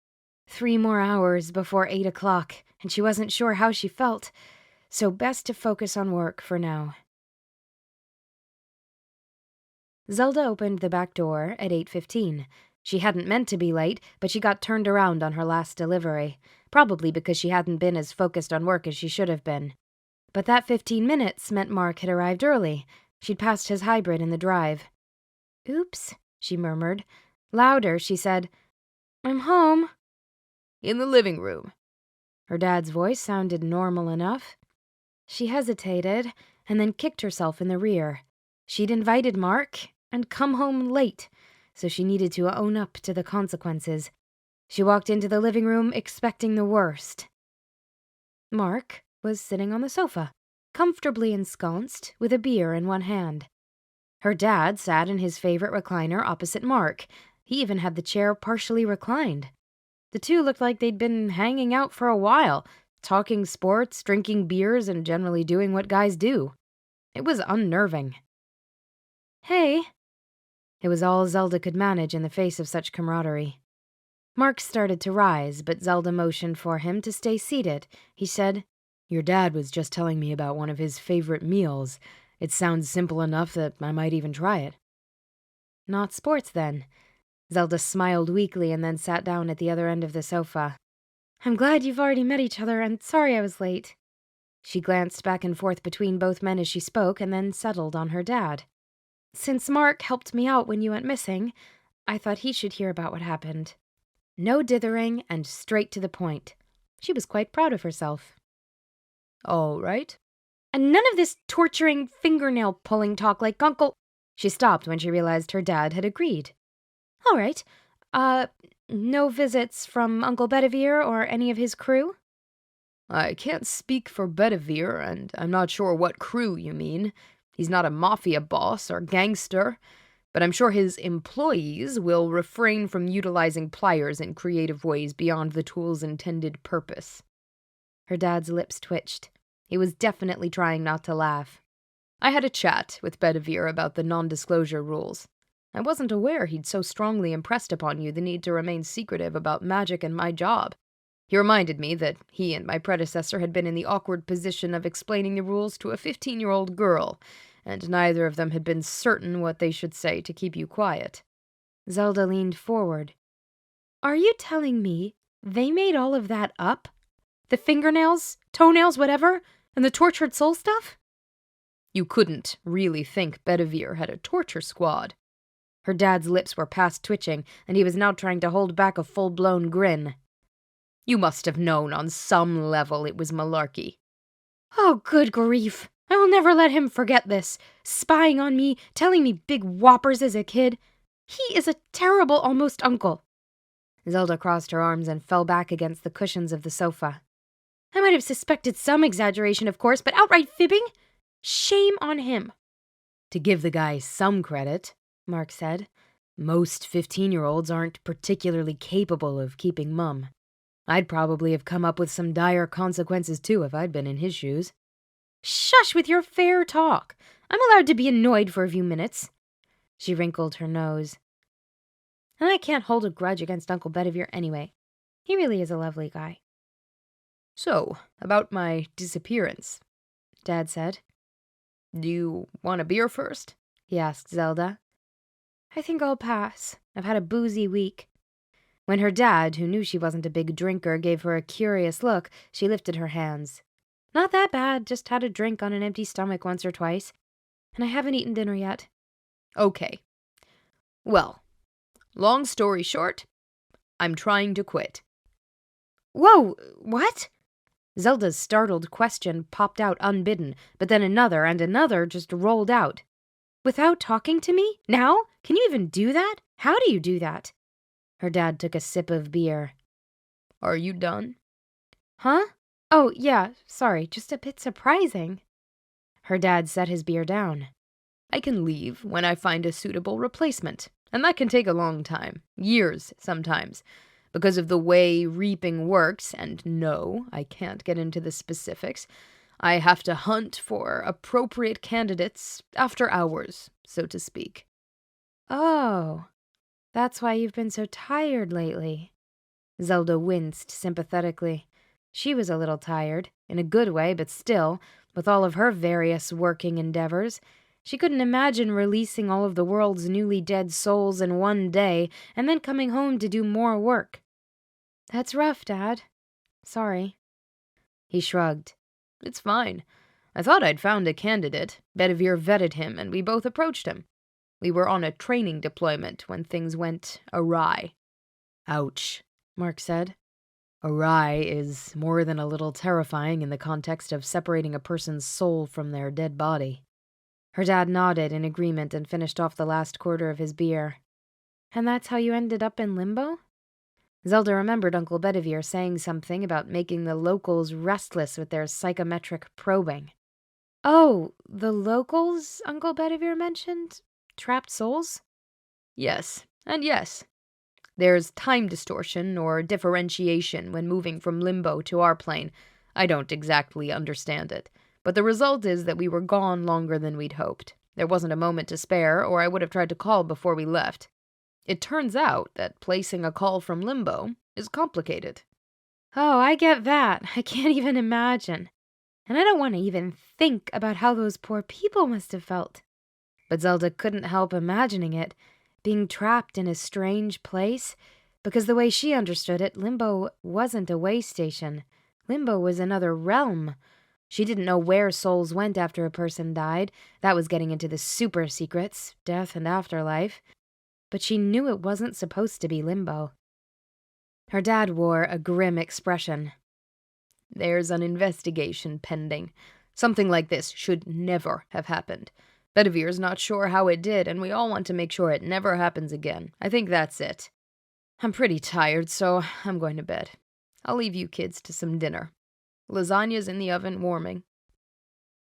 3 more hours before 8 o'clock, and she wasn't sure how she felt, so best to focus on work for now. Zelda opened the back door at 8:15. She hadn't meant to be late, but she got turned around on her last delivery, probably because she hadn't been as focused on work as she should have been. But that 15 minutes meant Mark had arrived early. She'd passed his hybrid in the drive. "Oops," she murmured. Louder, she said, "I'm home." "In the living room." Her dad's voice sounded normal enough. She hesitated, and then kicked herself in the rear. She'd invited Mark, and come home late, so she needed to own up to the consequences. She walked into the living room expecting the worst. Mark was sitting on the sofa, comfortably ensconced, with a beer in one hand. Her dad sat in his favorite recliner opposite Mark. He even had the chair partially reclined. The two looked like they'd been hanging out for a while. talking sports, drinking beers, and generally doing what guys do. It was unnerving. Hey. It was all Zelda could manage in the face of such camaraderie. Mark started to rise, but Zelda motioned for him to stay seated. He said, "Your dad was just telling me about one of his favorite meals. It sounds simple enough that I might even try it." Not sports, then. Zelda smiled weakly and then sat down at the other end of the sofa. I'm glad you've already met each other, and sorry I was late. She glanced back and forth between both men as she spoke, and then settled on her dad. Since Mark helped me out when you went missing, I thought he should hear about what happened. No dithering, and straight to the point. She was quite proud of herself. All right. And none of this torturing fingernail-pulling talk like Uncle... She stopped when she realized her dad had agreed. All right. No visits from Uncle Bedivere or any of his crew? I can't speak for Bedivere, and I'm not sure what crew you mean. He's not a mafia boss or gangster, but I'm sure his employees will refrain from utilizing pliers in creative ways beyond the tool's intended purpose. Her dad's lips twitched. He was definitely trying not to laugh. I had a chat with Bedivere about the non-disclosure rules. I wasn't aware he'd so strongly impressed upon you the need to remain secretive about magic and my job. He reminded me that he and my predecessor had been in the awkward position of explaining the rules to a 15-year-old girl, and neither of them had been certain what they should say to keep you quiet. Zelda leaned forward. Are you telling me they made all of that up? The fingernails, toenails, whatever, and the tortured soul stuff? You couldn't really think Bedivere had a torture squad. Her dad's lips were past twitching, and he was now trying to hold back a full-blown grin. You must have known on some level it was malarkey. Oh, good grief. I will never let him forget this. Spying on me, telling me big whoppers as a kid. He is a terrible almost uncle. Zelda crossed her arms and fell back against the cushions of the sofa. I might have suspected some exaggeration, of course, but outright fibbing? Shame on him. To give the guy some credit, Mark said, most 15-year-olds aren't particularly capable of keeping mum. I'd probably have come up with some dire consequences, too, if I'd been in his shoes. Shush with your fair talk. I'm allowed to be annoyed for a few minutes. She wrinkled her nose. And I can't hold a grudge against Uncle Bedivere anyway. He really is a lovely guy. So, about my disappearance, Dad said. Do you want a beer first? He asked Zelda. I think I'll pass. I've had a boozy week. When her dad, who knew she wasn't a big drinker, gave her a curious look, she lifted her hands. Not that bad, just had a drink on an empty stomach once or twice. And I haven't eaten dinner yet. Okay. Well, long story short, I'm trying to quit. Whoa, what? Zelda's startled question popped out unbidden, but then another and another just rolled out. Without talking to me? Now? Can you even do that? How do you do that? Her dad took a sip of beer. Are you done? Huh? Oh, yeah, sorry, just a bit surprising. Her dad set his beer down. I can leave when I find a suitable replacement, and that can take a long time, years sometimes. Because of the way reaping works, and no, I can't get into the specifics, I have to hunt for appropriate candidates after hours, so to speak. Oh, that's why you've been so tired lately. Zelda winced sympathetically. She was a little tired, in a good way, but still, with all of her various working endeavors, she couldn't imagine releasing all of the world's newly dead souls in one day and then coming home to do more work. That's rough, Dad. Sorry. He shrugged. It's fine. I thought I'd found a candidate. Bedivere vetted him, and we both approached him. We were on a training deployment when things went awry. Ouch, Mark said. Awry is more than a little terrifying in the context of separating a person's soul from their dead body. Her dad nodded in agreement and finished off the last quarter of his beer. And that's how you ended up in limbo? Zelda remembered Uncle Bedivere saying something about making the locals restless with their psychometric probing. Oh, the locals Uncle Bedivere mentioned? Trapped souls? Yes, and yes. There's time distortion or differentiation when moving from limbo to our plane. I don't exactly understand it, but the result is that we were gone longer than we'd hoped. There wasn't a moment to spare, or I would have tried to call before we left. It turns out that placing a call from limbo is complicated. Oh, I get that. I can't even imagine. And I don't want to even think about how those poor people must have felt. But Zelda couldn't help imagining it, being trapped in a strange place, because the way she understood it, limbo wasn't a way station. Limbo was another realm. She didn't know where souls went after a person died. That was getting into the super secrets, death and afterlife. But she knew it wasn't supposed to be limbo. Her dad wore a grim expression. There's an investigation pending. Something like this should never have happened. Bedivere's not sure how it did, and we all want to make sure it never happens again. I think that's it. I'm pretty tired, so I'm going to bed. I'll leave you kids to some dinner. Lasagna's in the oven warming.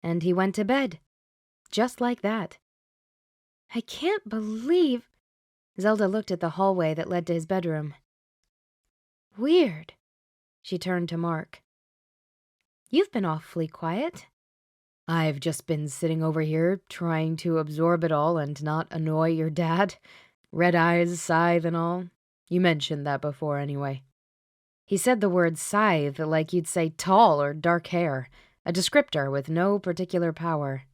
And he went to bed. Just like that. I can't believe... Zelda looked at the hallway that led to his bedroom. Weird. She turned to Mark. You've been awfully quiet. I've just been sitting over here, trying to absorb it all and not annoy your dad. Red eyes, scythe and all. You mentioned that before, anyway. He said the word scythe like you'd say tall or dark hair, a descriptor with no particular power.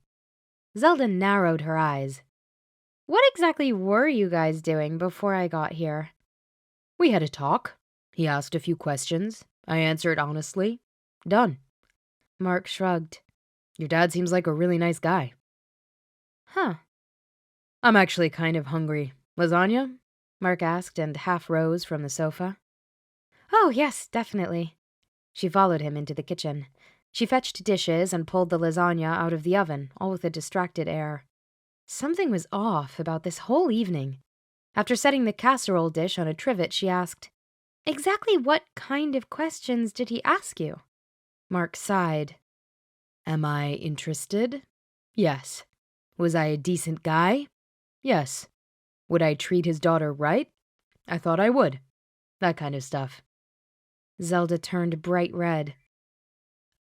Zelda narrowed her eyes. What exactly were you guys doing before I got here? We had a talk. He asked a few questions. I answered honestly. Done. Mark shrugged. Your dad seems like a really nice guy. Huh. I'm actually kind of hungry. Lasagna? Mark asked and half rose from the sofa. Oh, yes, definitely. She followed him into the kitchen. She fetched dishes and pulled the lasagna out of the oven, all with a distracted air. Something was off about this whole evening. After setting the casserole dish on a trivet, she asked, Exactly what kind of questions did he ask you? Mark sighed. Am I interested? Yes. Was I a decent guy? Yes. Would I treat his daughter right? I thought I would. That kind of stuff. Zelda turned bright red.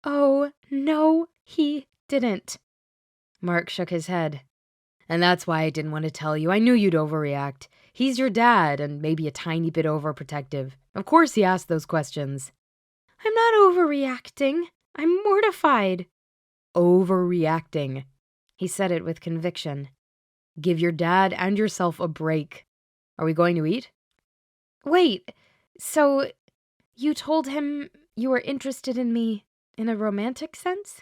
Oh, no, he didn't. Mark shook his head. And that's why I didn't want to tell you. I knew you'd overreact. He's your dad, and maybe a tiny bit overprotective. Of course he asked those questions. I'm not overreacting. I'm mortified. Overreacting. He said it with conviction. Give your dad and yourself a break. Are we going to eat? Wait, so you told him you were interested in me in a romantic sense?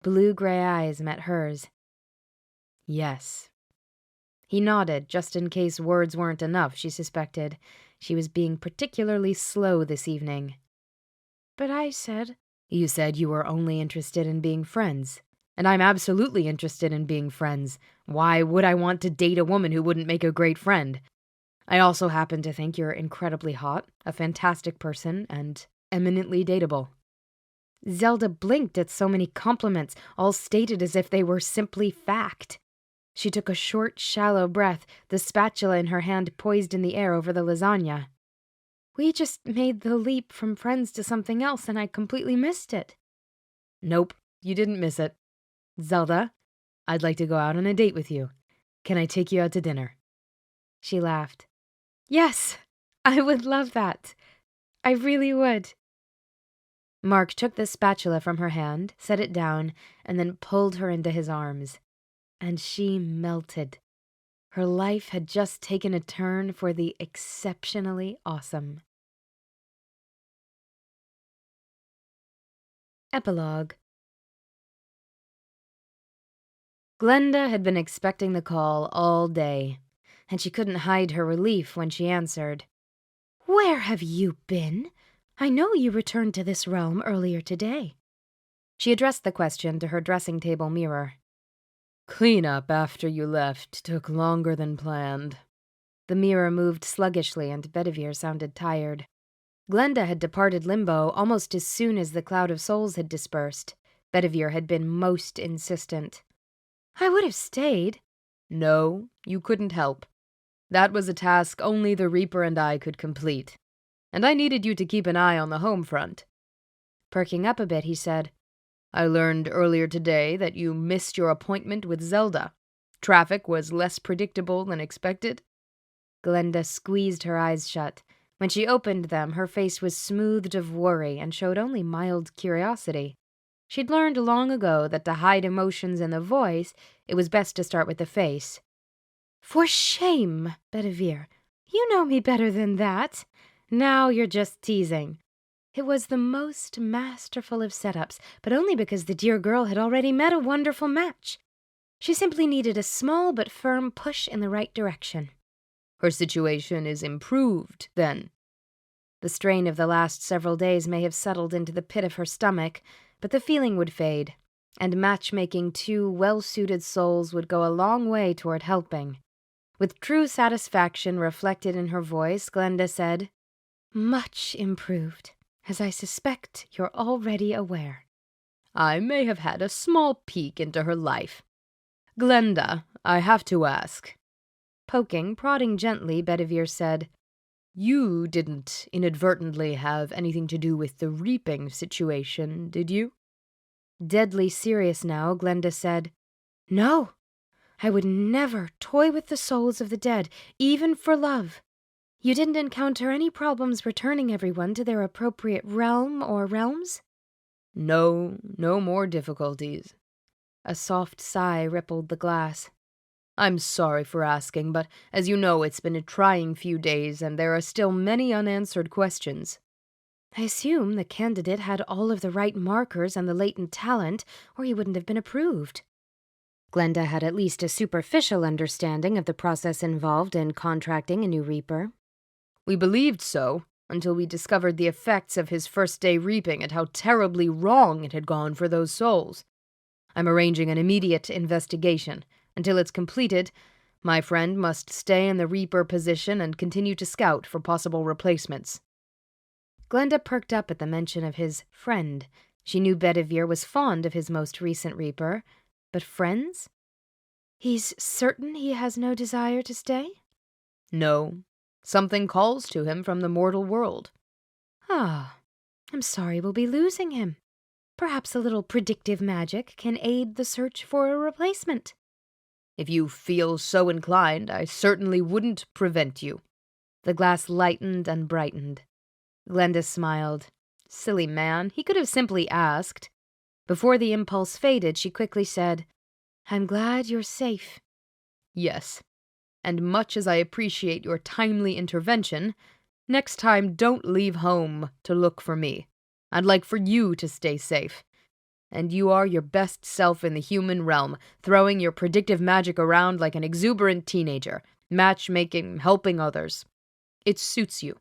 Blue-gray eyes met hers. Yes. He nodded, just in case words weren't enough, she suspected. She was being particularly slow this evening. But I said... You said you were only interested in being friends. And I'm absolutely interested in being friends. Why would I want to date a woman who wouldn't make a great friend? I also happen to think you're incredibly hot, a fantastic person, and eminently dateable. Zelda blinked at so many compliments, all stated as if they were simply fact. She took a short, shallow breath, the spatula in her hand poised in the air over the lasagna. We just made the leap from friends to something else, and I completely missed it. Nope, you didn't miss it. Zelda, I'd like to go out on a date with you. Can I take you out to dinner? She laughed. Yes, I would love that. I really would. Mark took the spatula from her hand, set it down, and then pulled her into his arms. And she melted. Her life had just taken a turn for the exceptionally awesome. Epilogue. Glenda had been expecting the call all day, and she couldn't hide her relief when she answered. Where have you been? I know you returned to this realm earlier today. She addressed the question to her dressing table mirror. Cleanup after you left took longer than planned. The mirror moved sluggishly and Bedivere sounded tired. Glenda had departed limbo almost as soon as the cloud of souls had dispersed. Bedivere had been most insistent. I would have stayed. No, you couldn't help. That was a task only the Reaper and I could complete. And I needed you to keep an eye on the home front. Perking up a bit, he said, I learned earlier today that you missed your appointment with Zelda. Traffic was less predictable than expected. Glenda squeezed her eyes shut. When she opened them, her face was smoothed of worry and showed only mild curiosity. She'd learned long ago that to hide emotions in the voice, it was best to start with the face. For shame, Bedivere. You know me better than that. Now you're just teasing. It was the most masterful of setups, but only because the dear girl had already met a wonderful match. She simply needed a small but firm push in the right direction. Her situation is improved, then. The strain of the last several days may have settled into the pit of her stomach, but the feeling would fade, and matchmaking two well-suited souls would go a long way toward helping. With true satisfaction reflected in her voice, Glenda said, Much improved, as I suspect you're already aware. I may have had a small peek into her life. Glenda, I have to ask. Poking, prodding gently, Bedivere said, You didn't inadvertently have anything to do with the reaping situation, did you? Deadly serious now, Glenda said, No, I would never toy with the souls of the dead, even for love. You didn't encounter any problems returning everyone to their appropriate realm or realms? No more difficulties. A soft sigh rippled the glass. I'm sorry for asking, but as you know, it's been a trying few days, and there are still many unanswered questions. I assume the candidate had all of the right markers and the latent talent, or he wouldn't have been approved. Glenda had at least a superficial understanding of the process involved in contracting a new Reaper. We believed so, until we discovered the effects of his first day reaping and how terribly wrong it had gone for those souls. I'm arranging an immediate investigation. Until it's completed, my friend must stay in the Reaper position and continue to scout for possible replacements. Glenda perked up at the mention of his friend. She knew Bedivere was fond of his most recent Reaper, but friends? He's certain he has no desire to stay? No. Something calls to him from the mortal world. Ah, I'm sorry we'll be losing him. Perhaps a little predictive magic can aid the search for a replacement. If you feel so inclined, I certainly wouldn't prevent you. The glass lightened and brightened. Glenda smiled. Silly man, he could have simply asked. Before the impulse faded, she quickly said, I'm glad you're safe. Yes, and much as I appreciate your timely intervention, next time don't leave home to look for me. I'd like for you to stay safe. And you are your best self in the human realm, throwing your predictive magic around like an exuberant teenager, matchmaking, helping others. It suits you.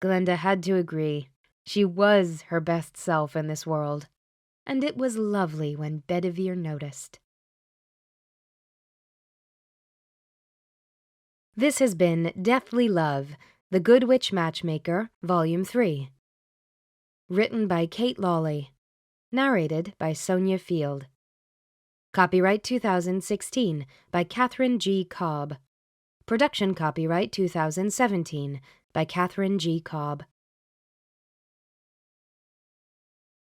Glenda had to agree. She was her best self in this world. And it was lovely when Bedivere noticed. This has been Deathly Love, The Good Witch Matchmaker, Volume 3. Written by Kate Lawley. Narrated by Sonia Field. Copyright 2016 by Catherine G. Cobb. Production copyright 2017 by Catherine G. Cobb.